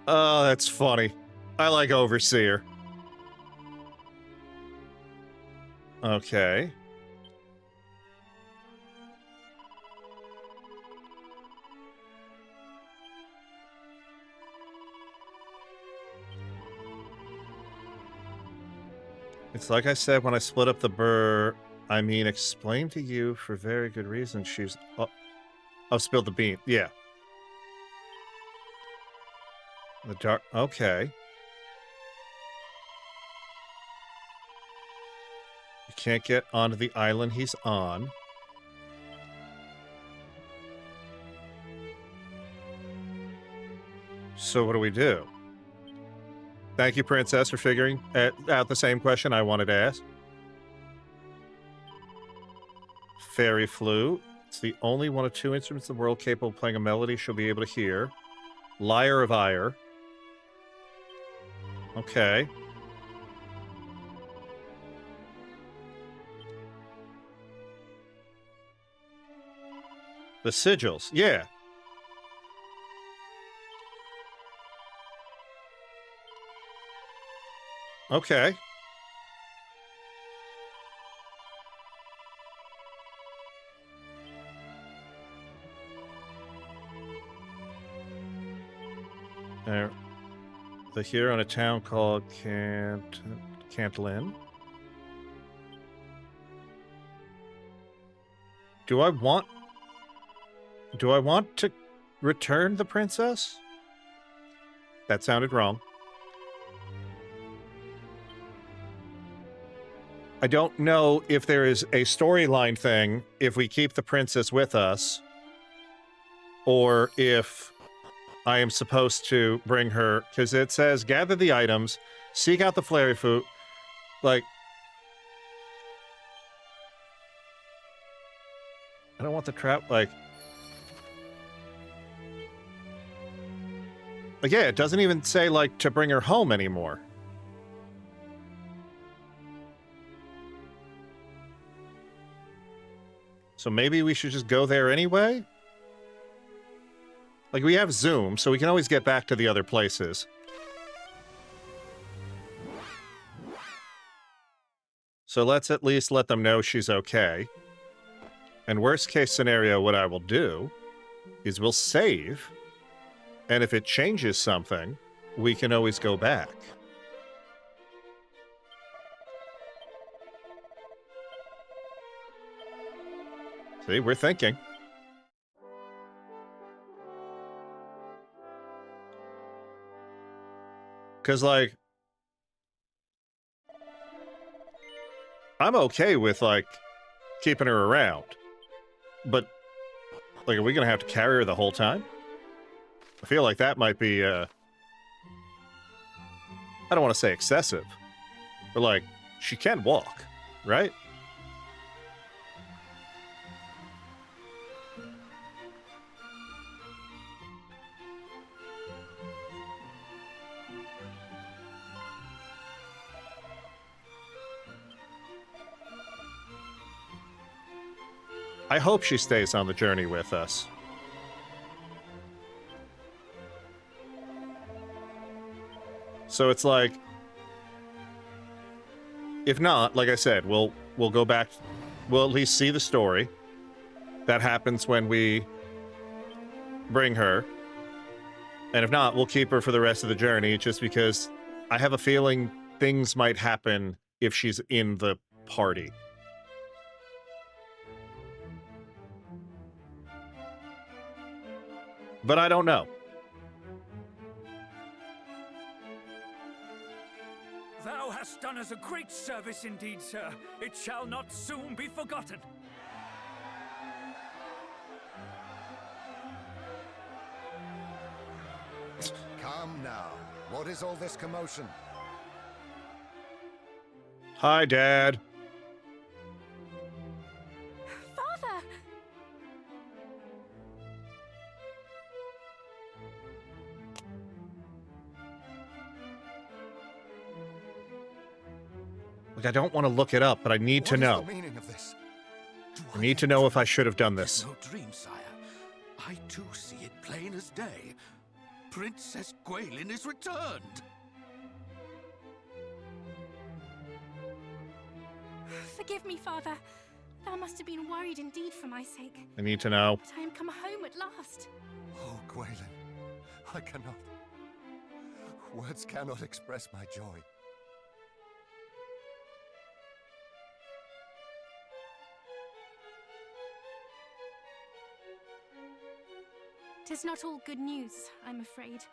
S1: Oh, that's funny. I like Overseer. Okay. It's like I said when I split up the burr. I mean, explain to you for very good reason. She's... Oh, spilled the bean. Yeah. The dark... Okay. You can't get onto the island he's on. So what do we do? Thank you, Princess, for figuring out the same question I wanted to ask. Fairy flute. It's the only one of 2 instruments in the world capable of playing a melody she'll be able to hear. Lyre of Ire. Okay. The sigils. Yeah. Okay. The hero in a town called Cantlin. Do I want to return the princess? That sounded wrong. I don't know if there is a storyline thing if we keep the princess with us, or if I am supposed to bring her, because it says gather the items, seek out the fairy fruit. Like, I don't want the trap. Like, yeah, it doesn't even say like to bring her home anymore. So maybe we should just go there anyway? Like, we have Zoom, so we can always get back to the other places. So let's at least let them know she's okay. And worst case scenario, what I will do is we'll save, and if it changes something, we can always go back. See, we're thinking. Because, like, I'm okay with, like, keeping her around. But, like, are we going to have to carry her the whole time? I feel like that might be, I don't want to say excessive. But, like, she can walk, right? I hope she stays on the journey with us. So it's like, if not, like I said, we'll go back. We'll at least see the story. That happens when we bring her. And if not, we'll keep her for the rest of the journey, just because I have a feeling things might happen if she's in the party. But I don't know.
S7: Thou hast done us a great service indeed, sir. It shall not soon be forgotten.
S8: Come now. What is all this commotion?
S1: Hi, Dad.
S4: Father!
S1: Like, I don't want to look it up, but I need to know.
S8: What is the meaning of this?
S1: I need to know if I should have done this.
S2: No dream, sire. I too see it plain as day. Princess Gwaelin is returned.
S4: Forgive me, Father. Thou must have been worried indeed for my sake.
S1: I need to know.
S4: But I am come home at last.
S8: Oh, Gwaelin, I cannot. Words cannot express my joy.
S4: 'Tis not all good news, I'm afraid.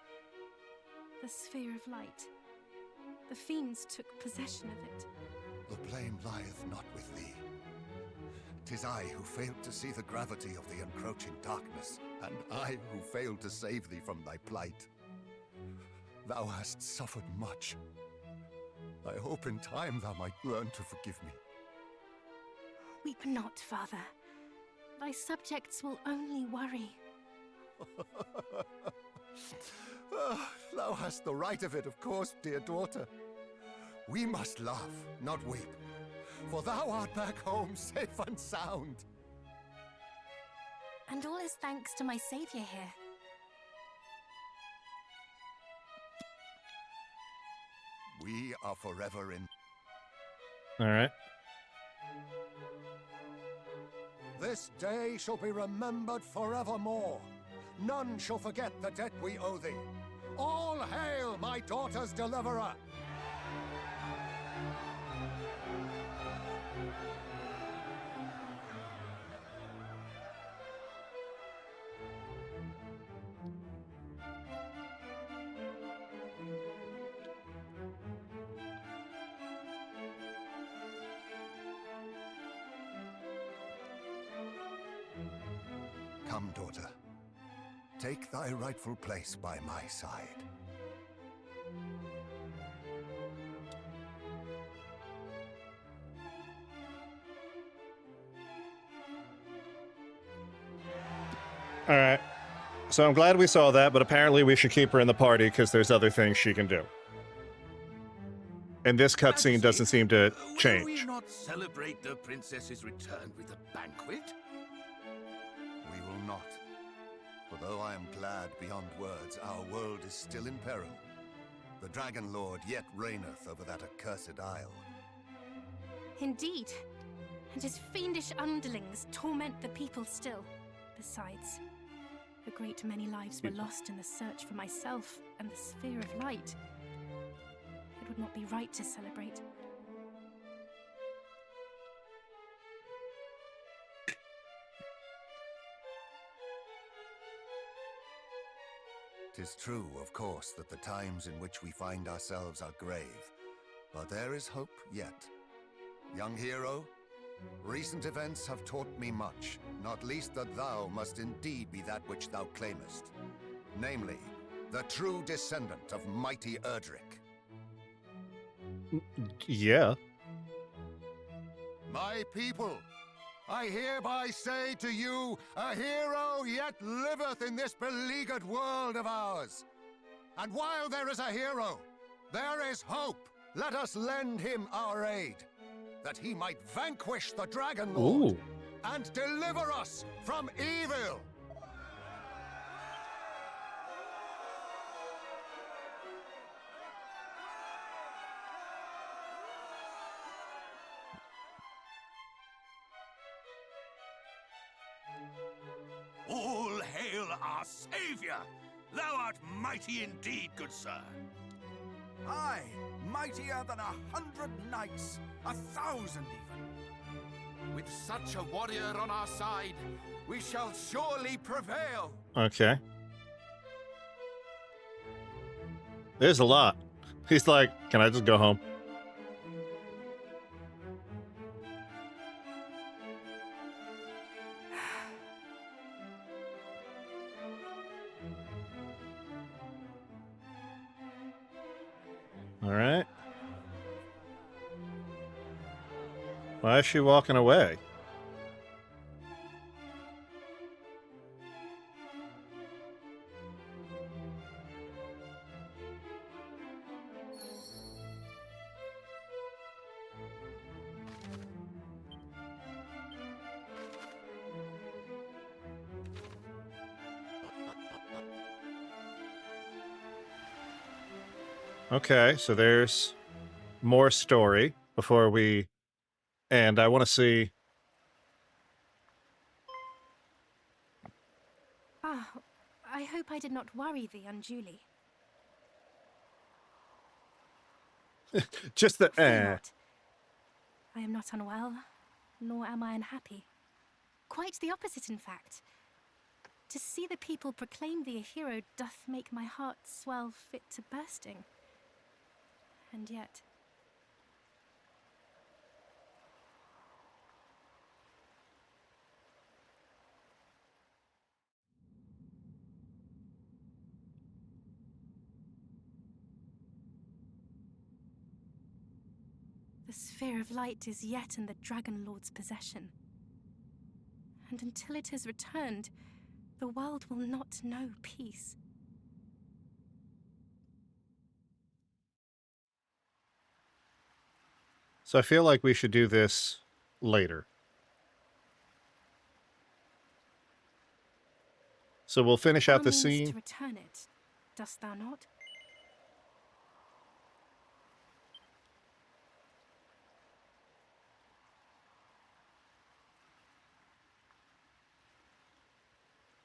S4: The sphere of light. The fiends took possession of it.
S8: The blame lieth not with thee. 'Tis I who failed to see the gravity of the encroaching darkness, and I who failed to save thee from thy plight. Thou hast suffered much. I hope in time thou might learn to forgive me.
S4: Weep not, father. Thy subjects will only worry.
S8: Thou hast the right of it, of course, dear daughter. We must laugh, not weep, for thou art back home safe and sound.
S4: And all is thanks to my savior here.
S8: We are forever in.
S1: All right.
S8: This day shall be remembered forevermore. None shall forget the debt we owe thee. All hail my daughter's deliverer! Come, daughter. Take thy rightful place by my side.
S1: All right. So I'm glad we saw that, but apparently we should keep her in the party because there's other things she can do. And this cutscene doesn't seem to change.
S2: Will we not celebrate the princess's return with a banquet?
S8: We will not. For though I am glad beyond words, our world is still in peril. The Dragon Lord yet reigneth over that accursed isle.
S4: Indeed. And his fiendish underlings torment the people still. Besides, a great many lives were lost in the search for myself and the sphere of light. It would not be right to celebrate.
S8: 'Tis true, of course, that the times in which we find ourselves are grave, but there is hope yet. Young hero, recent events have taught me much, not least that thou must indeed be that which thou claimest, namely, the true descendant of mighty Erdrick.
S1: Yeah.
S8: My people, I hereby say to you, a hero yet liveth in this beleaguered world of ours. And while there is a hero, there is hope. Let us lend him our aid, that he might vanquish the Dragon Lord and deliver us from evil.
S2: All hail our savior! Thou art mighty indeed, good sir.
S7: Aye, mightier than 100 knights, 1,000 even. With such a warrior on our side, we shall surely prevail.
S1: Okay. There's a lot. He's like, can I just go home? All right. Why is she walking away? Okay, so there's more story before we end. I want to see.
S4: Ah, I hope I did not worry thee unduly.
S1: Just the
S4: Fear not. I am not unwell, nor am I unhappy. Quite the opposite, in fact. To see the people proclaim thee a hero doth make my heart swell fit to bursting. And yet... The sphere of light is yet in the Dragon Lord's possession. And until it is returned, the world will not know peace.
S1: So I feel like we should do this later. So we'll finish out the
S4: Thou meanest
S1: scene.
S4: to return it, dost thou not?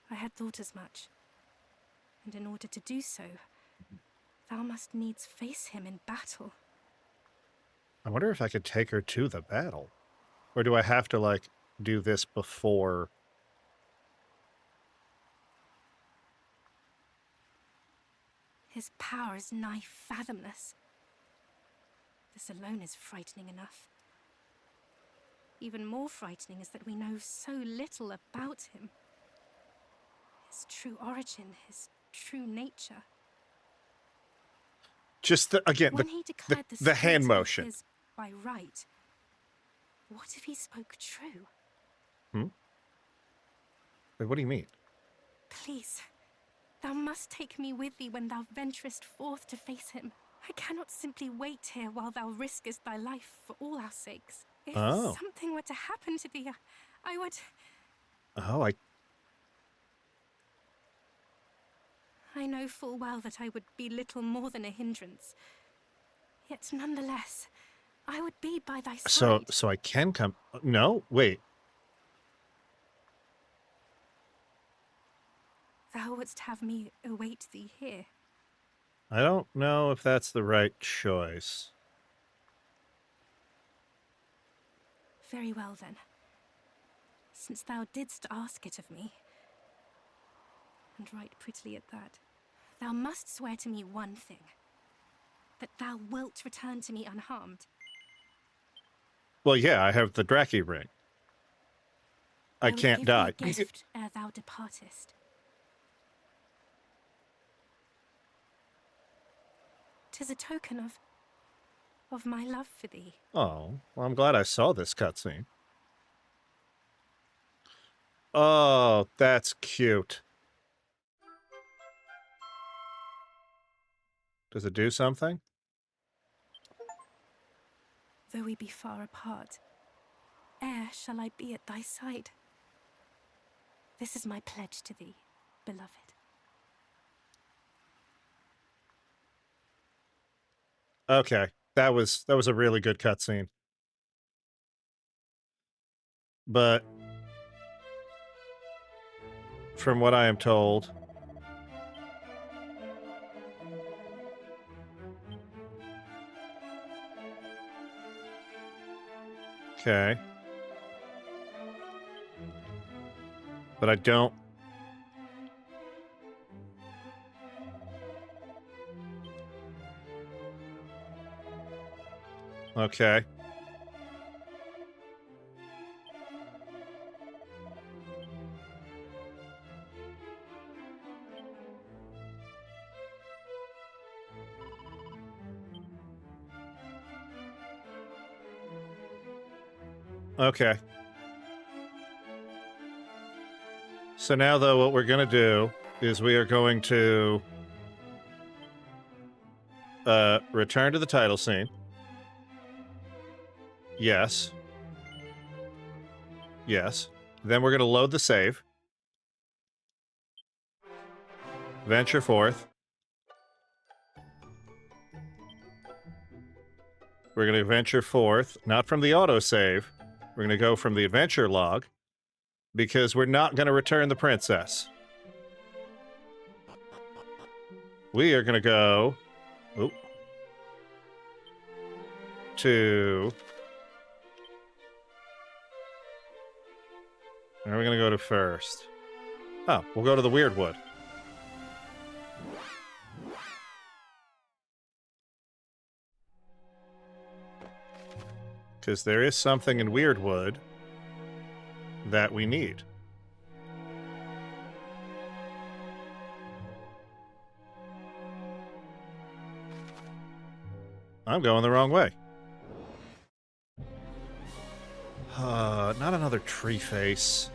S4: I had thought as much. And in order to do so, thou must needs face him in battle.
S1: I wonder if I could take her to the battle. Or do I have to, like, do this before?
S4: His power is nigh fathomless. This alone is frightening enough. Even more frightening is that we know so little about him. His true origin, his true nature.
S1: Just, again,
S4: When he declared
S1: the hand
S4: spirits
S1: motion.
S4: his by right, what if he spoke true?
S1: Wait, what do you mean?
S4: Please, thou must take me with thee when thou venturest forth to face him. I cannot simply wait here while thou riskest thy life for all our sakes. If something were to happen to thee, I would...
S1: Oh,
S4: I know full well that I would be little more than a hindrance. Yet nonetheless, I would be by thy side.
S1: So I can come... No? Wait.
S4: Thou wouldst have me await thee here.
S1: I don't know if that's the right choice.
S4: Very well then. Since thou didst ask it of me, and right prettily at that, thou must swear to me one thing. That thou wilt return to me unharmed.
S1: Well, yeah, I have the Draki ring. I can't
S4: would
S1: die.
S4: give thee a gift ere thou departest. 'Tis a token of my love for thee.
S1: Oh, well, I'm glad I saw this cutscene. Oh, that's cute. Does it do something?
S4: Though we be far apart, e'er shall I be at thy side. This is my pledge to thee, beloved.
S1: Okay, that was a really good cutscene. But from what I am told, okay, but I don't. Okay. Okay. So now, though, what we're going to do is we are going to return to the title scene. Yes. Yes. Then we're going to load the save. Venture forth. We're going to venture forth, not from the autosave. We're going to go from the adventure log, because we're not going to return the princess. We are going to go to... Where are we going to go to first? Oh, we'll go to the Weird Wood. Because there is something in Weirdwood that we need. I'm going the wrong way. Not another tree face.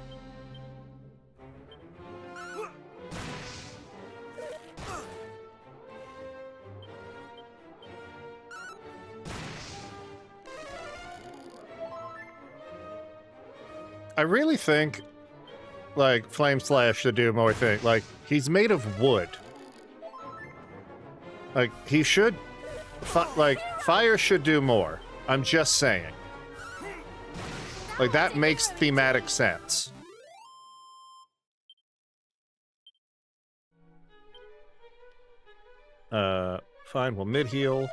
S1: I really think, like, Flame Slash should do more things. Like, he's made of wood. Like, he should... fire should do more. I'm just saying. Like, that makes thematic sense. Fine, we'll mid-heal.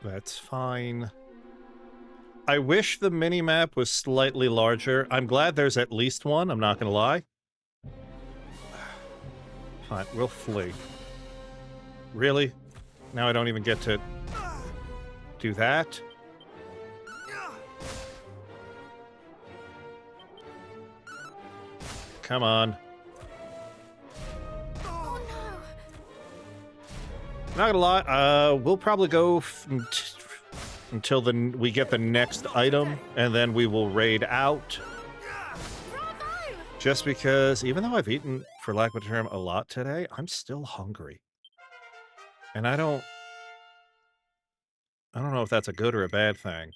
S1: That's fine. I wish the mini-map was slightly larger. I'm glad there's at least one, I'm not gonna lie. Fine, we'll flee. Really? Now I don't even get to do that? Come on.
S4: Oh no!
S1: Not gonna lie, we'll probably go until we get the next item, and then we will raid out.
S4: Bravo!
S1: Just because, even though I've eaten, for lack of a term, a lot today, I'm still hungry. And I don't know if that's a good or a bad thing.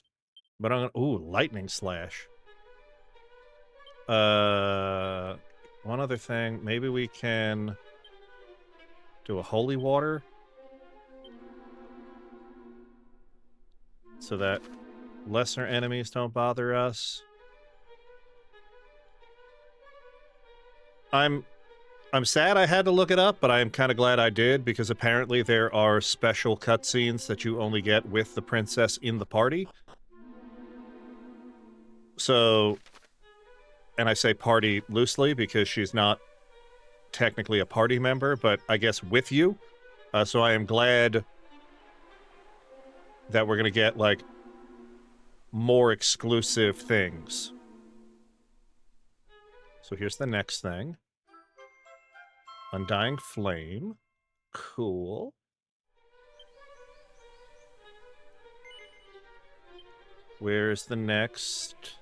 S1: But I'm gonna... Ooh, Lightning Slash. One other thing. Maybe we can do a Holy Water. So that lesser enemies don't bother us. I'm sad I had to look it up, but I am kind of glad I did, because apparently there are special cutscenes that you only get with the princess in the party. So, and I say party loosely because she's not technically a party member, but I guess with you. So I am glad that we're going to get, like, more exclusive things. So here's the next thing. Undying Flame. Cool. Where's the next?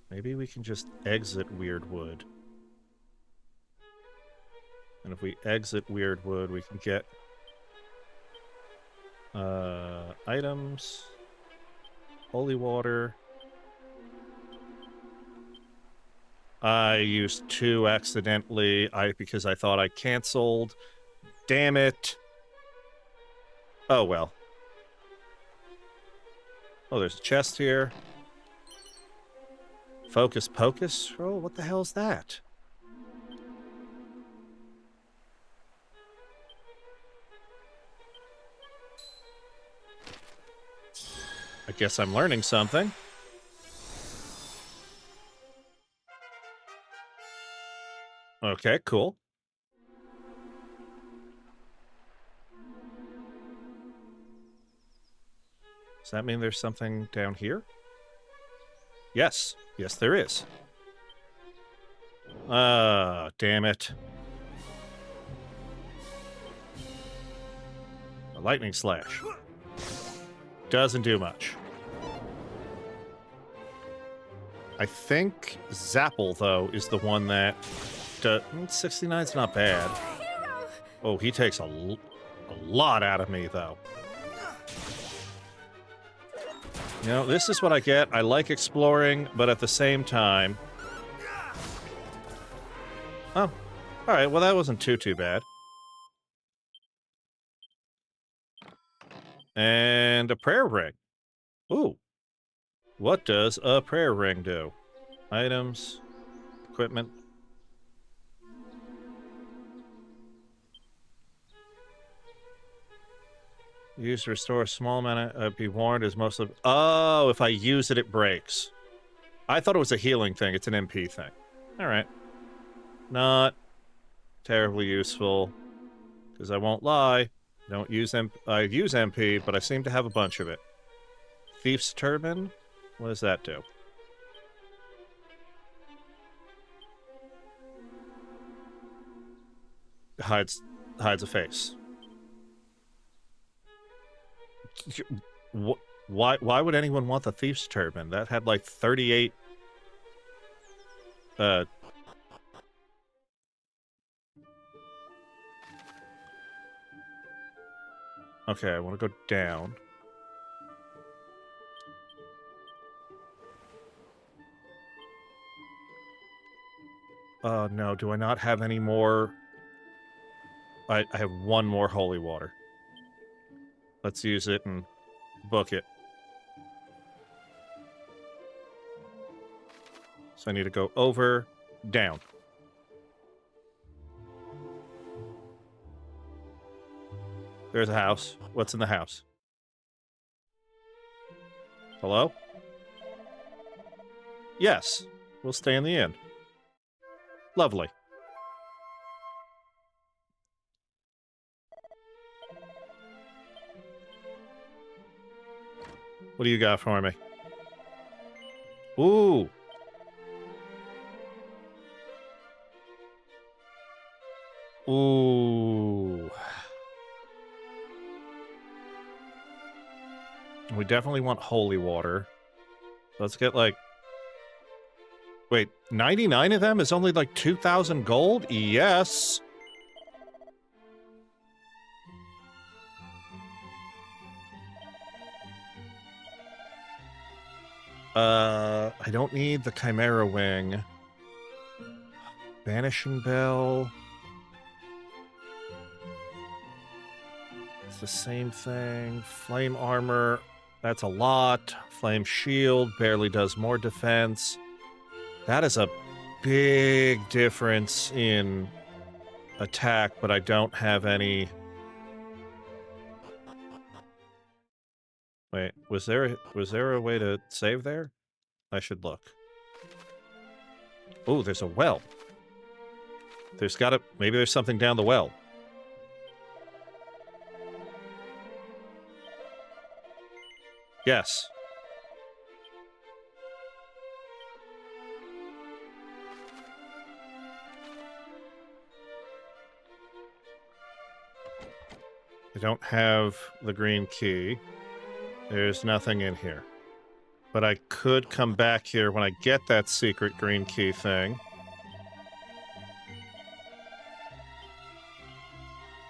S1: Maybe we can just exit Weirdwood. And if we exit Weirdwood, we can get items, holy water. I used 2 accidentally because I thought I canceled. Damn it. Oh well. Oh, there's a chest here. Focus Pocus? Oh, what the hell is that? I guess I'm learning something. Okay, cool. Does that mean there's something down here? Yes. Yes, there is. Ah, damn it. A lightning slash. Doesn't do much. I think Zapple, though, is the one that... 69's not bad. Oh, he takes a lot out of me, though. You know, this is what I get. I like exploring, but at the same time... Oh, alright, well that wasn't too bad. And a prayer ring. Ooh. What does a prayer ring do? Items, equipment. Use to restore a small amount of be warned is most of. Oh, if I use it, it breaks. I thought it was a healing thing. It's an MP thing. All right. Not terribly useful, because I won't lie. Don't use I use MP, but I seem to have a bunch of it. Thief's Turban? What does that do? Hides a face. Why would anyone want the Thief's Turban? That had like 38 okay, I want to go down. No, do I not have any more? I have one more holy water. Let's use it and book it. So I need to go over, down. There's a house. What's in the house? Hello? Yes. We'll stay in the inn. Lovely. What do you got for me? Ooh. Ooh. We definitely want holy water. Let's get like... Wait, 99 of them is only like 2,000 gold? Yes. I don't need the Chimera Wing. Banishing Bell. It's the same thing. Flame Armor. That's a lot. Flame Shield barely does more defense. That is a big difference in attack, but I don't have any... Wait, was there a way to save there? I should look. Oh, there's a well. There's gotta... Maybe there's something down the well. Yes. I don't have the green key. There's nothing in here. But I could come back here when I get that secret green key thing.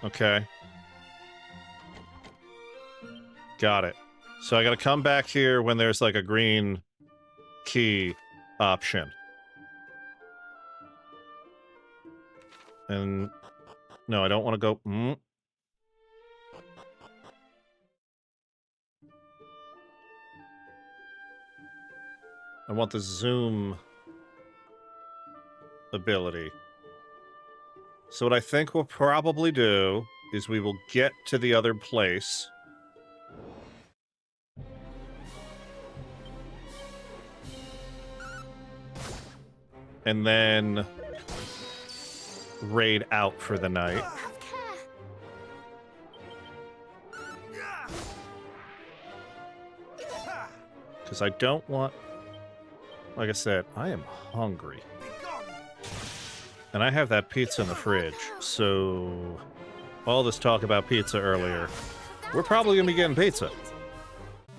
S1: Okay. Got it. So I gotta come back here when there's like a green key option. And... No, I don't want to go... I want the zoom ability. So what I think we'll probably do is we will get to the other place. And then raid out for the night. Because I don't want... Like I said, I am hungry. And I have that pizza in the fridge, so... All this talk about pizza earlier, we're probably gonna be getting pizza.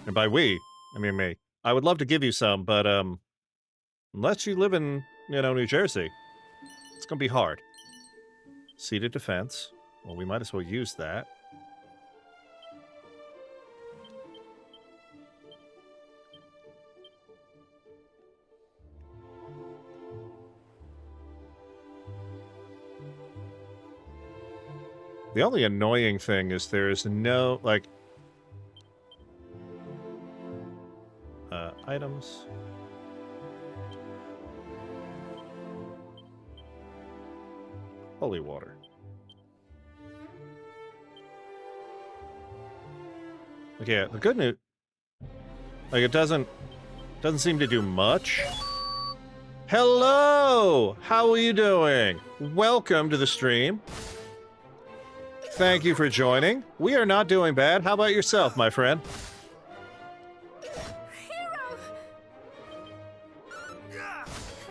S1: And by we, I mean me. I would love to give you some, but, unless you live in, New Jersey, it's gonna be hard. Seated defense. Well, we might as well use that. The only annoying thing is there's no, like... items. Holy water. Okay, the good news, like, it doesn't seem to do much. Hello! How are you doing? Welcome to the stream. Thank you for joining. We are not doing bad. How about yourself, my friend?
S4: Hero!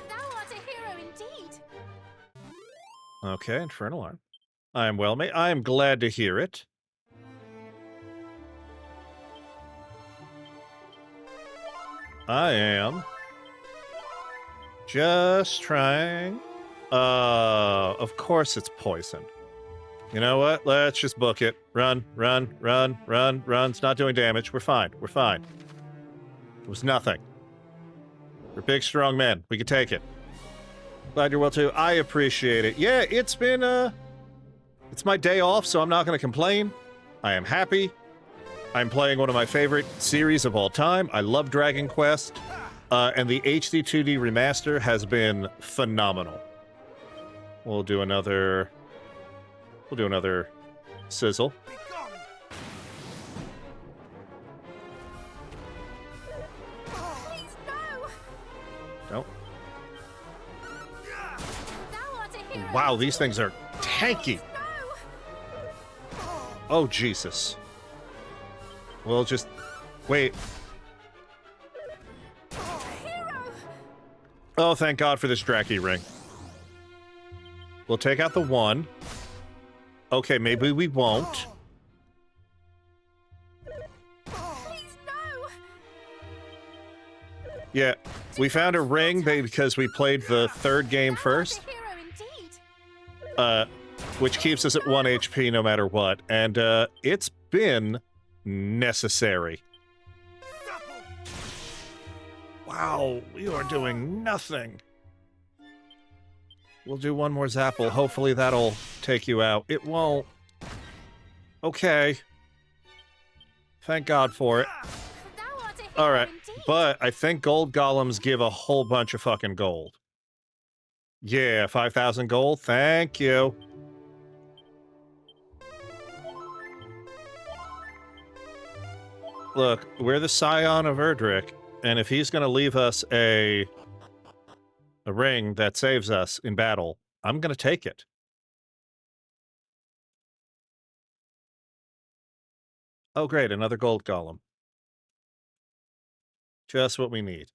S4: Thou art a hero indeed.
S1: Okay, Infernal Arm. I am well, mate. I am glad to hear it. I am just trying. Of course it's poison. You know what? Let's just book it. Run, run, run, run, run. It's not doing damage. We're fine. We're fine. It was nothing. We're big, strong men. We can take it. Glad you're well, too. I appreciate it. Yeah, it's been, it's my day off, so I'm not going to complain. I am happy. I'm playing one of my favorite series of all time. I love Dragon Quest. And the HD 2D remaster has been phenomenal. We'll do another sizzle.
S4: Please, no!
S1: Don't.
S4: Thou art a hero.
S1: Wow, these things are tanky.
S4: No!
S1: Oh, Jesus. We'll just wait.
S4: Hero!
S1: Oh, thank God for this Draki ring. We'll take out the one. Okay, maybe we won't.
S4: Please, no!
S1: Yeah, we found a ring because we played the third game first,
S4: Thou art a hero indeed.
S1: which keeps us at 1 HP no matter what, and it's been necessary. Wow, you are doing nothing. We'll do one more Zapple. Hopefully that'll take you out. It won't. Okay. Thank God for it.
S4: Thou art a hero
S1: Alright,
S4: indeed.
S1: but I think gold golems give a whole bunch of fucking gold. Yeah, 5,000 gold. Thank you. Look, we're the Scion of Erdrick, and if he's gonna leave us a ring that saves us in battle, I'm gonna take it. Oh great, another gold golem. Just what we need.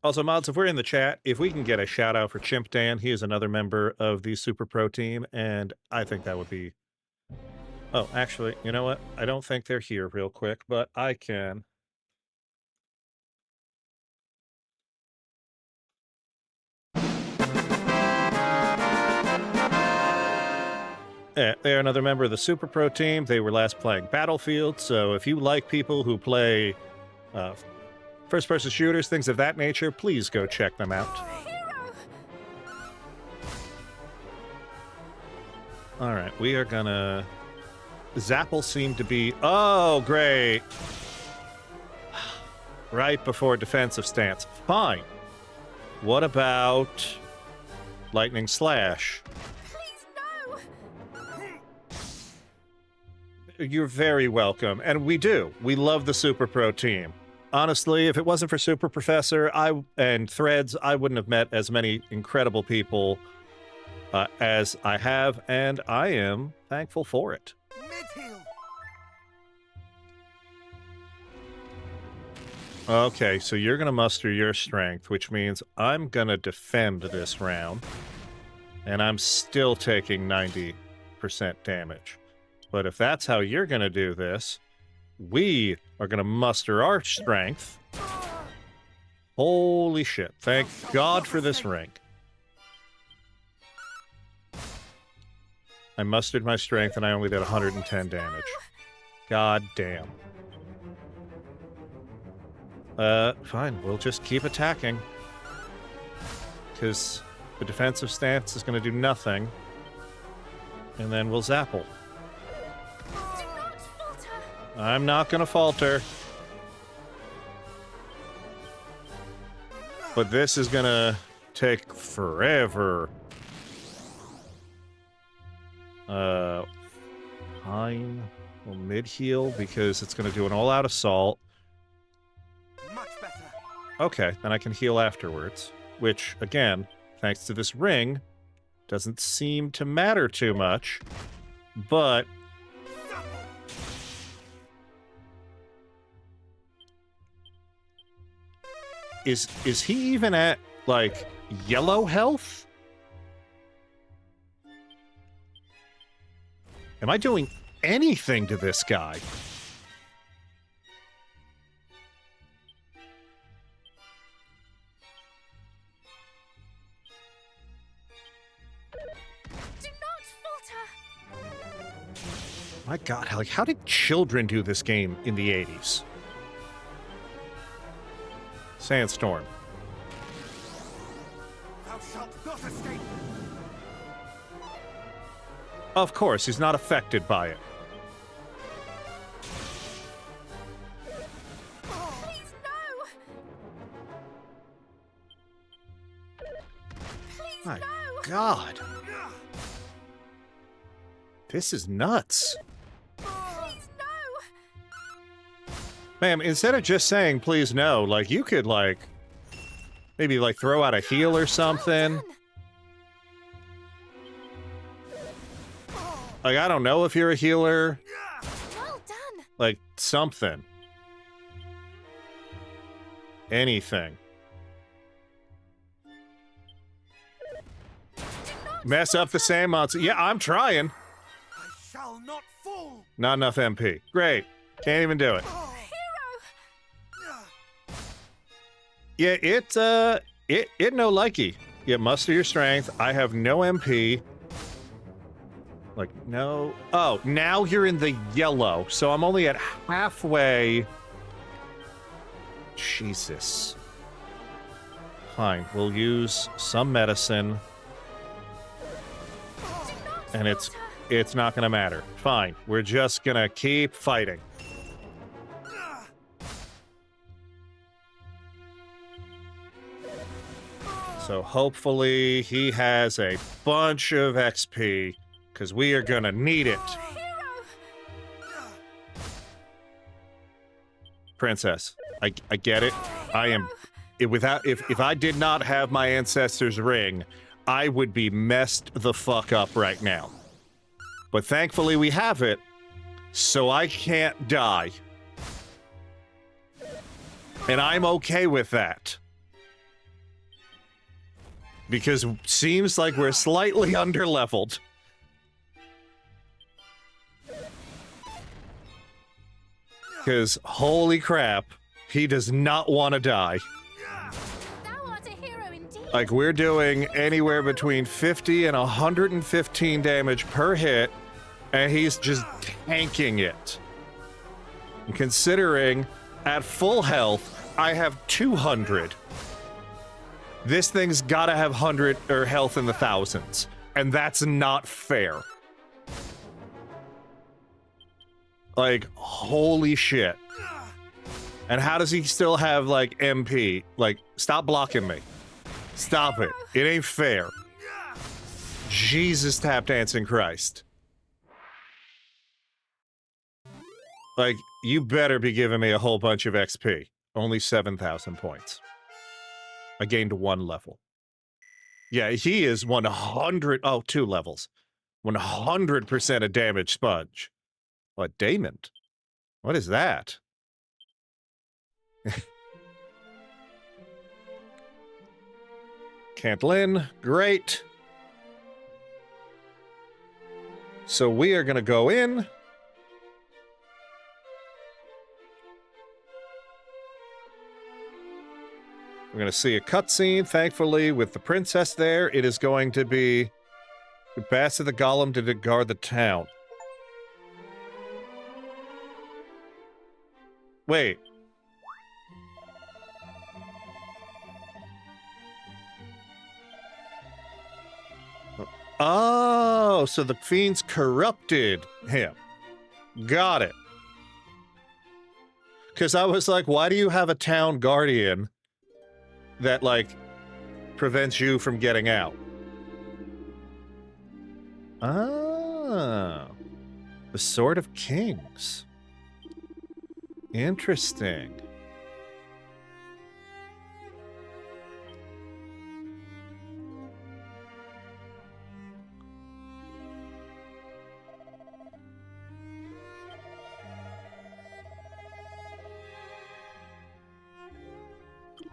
S1: Also, mods, if we're in the chat, if we can get a shout out for Chimp Dan, he is another member of the Super Pro team, and I think that would be... Oh, actually, you know what? I don't think they're here real quick, but I can... Yeah, they're another member of the Super Pro team. They were last playing Battlefield, so if you like people who play first-person shooters, things of that nature, please go check them out.
S4: Hero!
S1: All right, we are gonna... Zapple seemed to be... Oh, great. Right before defensive stance. Fine. What about... Lightning Slash?
S4: Please, no!
S1: You're very welcome, and we do. We love the Super Pro team. Honestly, if it wasn't for Super Professor and Threads, I wouldn't have met as many incredible people as I have, and I am thankful for it.
S7: Mid-heal.
S1: Okay, so you're going to muster your strength, which means I'm going to defend this round, and I'm still taking 90% damage. But if that's how you're going to do this, we are going to muster our strength. Holy shit. Thank God for this ring. I mustered my strength and I only did 110 damage. God damn. Fine. We'll just keep attacking. Because the defensive stance is going to do nothing. And then we'll Zapple.
S4: Do not falter!
S1: I'm not going to falter. But this is going to take forever. Fine. We'll mid-heal because it's going to do an all-out assault.
S7: Much better.
S1: Okay, then I can heal afterwards. Which, again, thanks to this ring, doesn't seem to matter too much. But... Is he even at, like, yellow health? Am I doing anything to this guy?
S4: Do not falter!
S1: My god, like, how did children do this game in the 80s? Sandstorm.
S7: Thou shalt not escape.
S1: Of course, he's not affected by it.
S4: Please, no! Please,
S1: My
S4: no!
S1: god. This is nuts.
S4: Please, no!
S1: Ma'am, instead of just saying, please no, like, you could, like, maybe, like, throw out a heal or something. Like, I don't know if you're a healer.
S4: Well done!
S1: Like, something. Anything. Mess up the same monster. Yeah, I'm trying.
S7: I shall not fall.
S1: Not enough MP. Great. Can't even do it. Yeah, it no likey. Yeah, muster your strength. I have no MP. Like, no. Oh, now you're in the yellow. So I'm only at halfway. Jesus. Fine. We'll use some medicine. And it's not gonna matter. Fine. We're just gonna keep fighting. So hopefully he has a bunch of XP, because we are gonna need it. Princess, I get it. I am... If I did not have my ancestor's ring, I would be messed the fuck up right now. But thankfully we have it, so I can't die. And I'm okay with that. Because seems like we're slightly underleveled. Because, holy crap, he does not want to die.
S4: Thou art a hero indeed.
S1: Like, we're doing anywhere between 50 and 115 damage per hit, and he's just tanking it. And considering, at full health, I have 200. This thing's gotta have 100 or health in the thousands, and that's not fair. Like, holy shit. And how does he still have, like, MP? Like, stop blocking me. Stop it. It ain't fair. Jesus tap dancing Christ. Like, you better be giving me a whole bunch of XP. Only 7,000 points. I gained 1 level. Yeah, he is 100... Oh, 2 levels. 100% a damage sponge. What, Damon? What is that? Cantlin, great. So we are going to go in. We're going to see a cutscene, thankfully, with the princess there. It is going to be the best of the golem to guard the town. Wait. Oh, so the fiends corrupted him. Got it. Because I was like, why do you have a town guardian that, like, prevents you from getting out? Oh. The Sword of Kings. Interesting.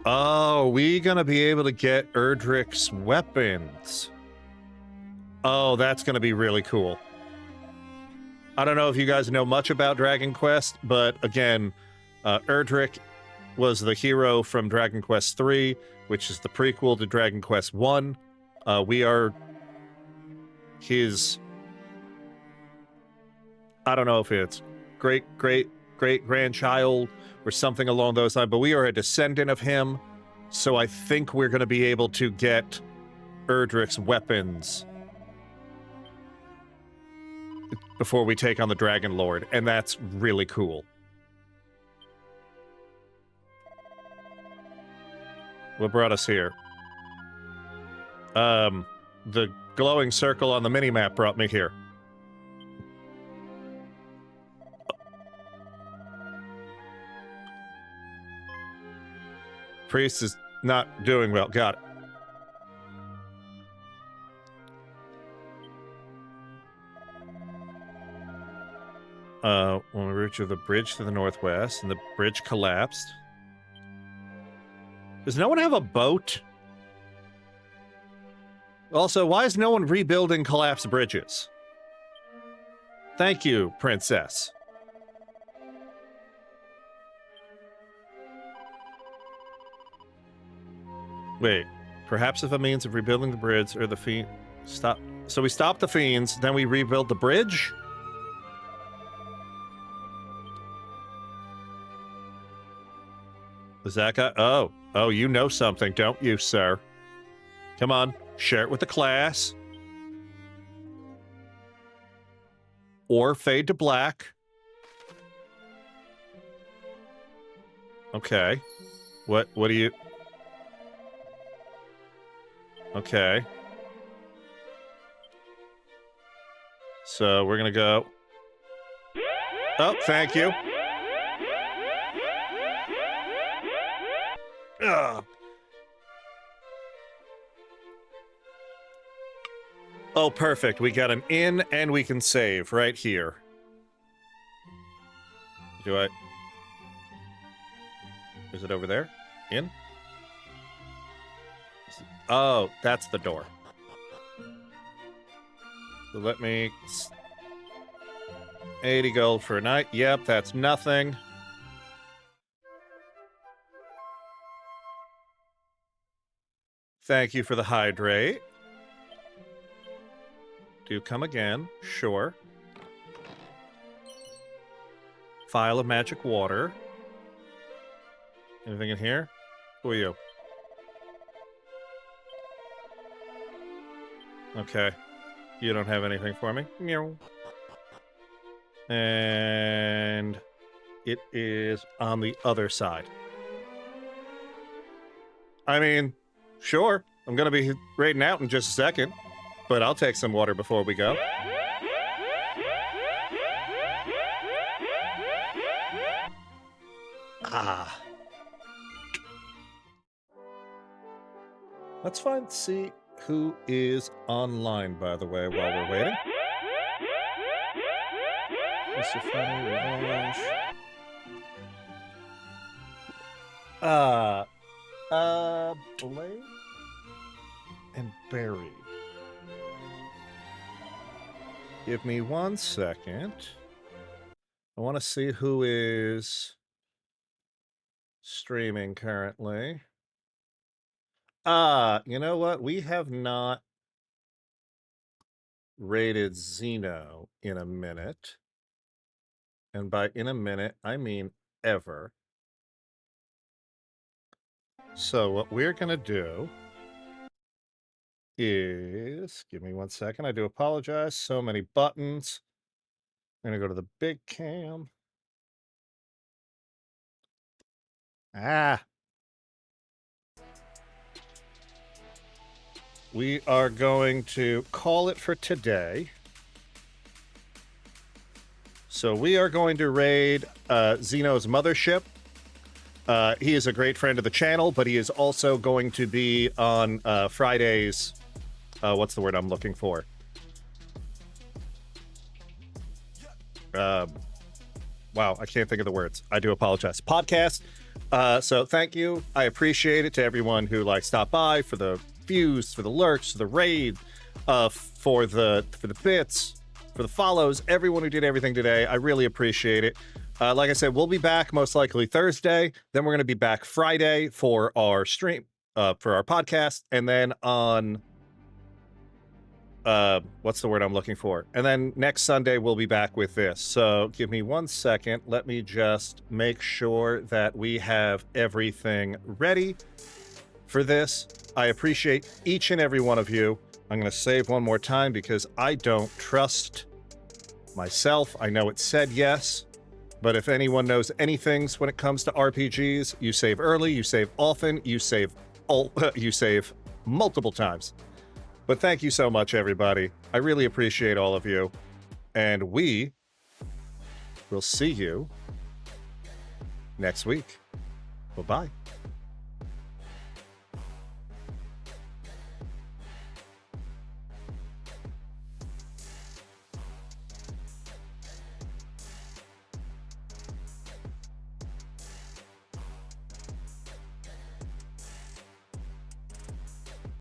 S1: Oh, we gonna be able to get Erdrick's weapons. Oh, that's gonna be really cool. I don't know if you guys know much about Dragon Quest, but again, Erdrick was the hero from Dragon Quest III, which is the prequel to Dragon Quest I. We are his... I don't know if it's great-grandchild or something along those lines, but we are a descendant of him, so I think we're going to be able to get Erdrick's weapons before we take on the Dragon Lord, and that's really cool. What brought us here? The glowing circle on the minimap brought me here. Priest is not doing well. Got it. When we reached the bridge to the northwest, and the bridge collapsed. Does no one have a boat? Also, why is no one rebuilding collapsed bridges? Thank you, Princess. Wait, perhaps if a means of rebuilding the bridge or the fiend... Stop. So we stop the fiends, then we rebuild the bridge? Is that guy? Oh, you know something, don't you, sir? Come on, share it with the class. Or fade to black. Okay. What do you... Okay. So we're gonna go... Oh, thank you. Ugh. Oh, perfect. We got an inn and we can save right here. Do I... Is it over there? In? Oh, that's the door. So let me... 80 gold for a night. Yep, that's nothing. Thank you for the hydrate. Do come again. Sure. Phial of magic water. Anything in here? Who are you? Okay. You don't have anything for me? No. And it is on the other side. I mean, sure. I'm going to be raiding out in just a second, but I'll take some water before we go. Ah. Let's see who is online, by the way, while we're waiting. Mr. Funny Revenge. Blade and Barry. Give me 1 second. I want to see who is streaming currently. You know what? We have not rated Xeno in a minute. And by in a minute, I mean ever. So what we're going to do is... Give me 1 second. I do apologize. So many buttons. I'm going to go to the big cam. We are going to call it for today. So we are going to raid Xeno's mothership. He is a great friend of the channel, but he is also going to be on Friday's... what's the word I'm looking for? Wow, I can't think of the words. I do apologize. Podcast. So thank you. I appreciate it to everyone who stopped by for the views, for the lurks, for the raid, for the bits, for the follows, everyone who did everything today. I really appreciate it. Like I said, we'll be back most likely Thursday. Then we're going to be back Friday for our stream, for our podcast, and then on what's the word I'm looking for? And then next Sunday we'll be back with this. So give me 1 second. Let me just make sure that we have everything ready for this. I appreciate each and every one of you. I'm going to save one more time because I don't trust myself. I know it said yes, but if anyone knows anything when it comes to RPGs, you save early, you save often, you save multiple times. But thank you so much, everybody. I really appreciate all of you. And we will see you next week. Bye-bye.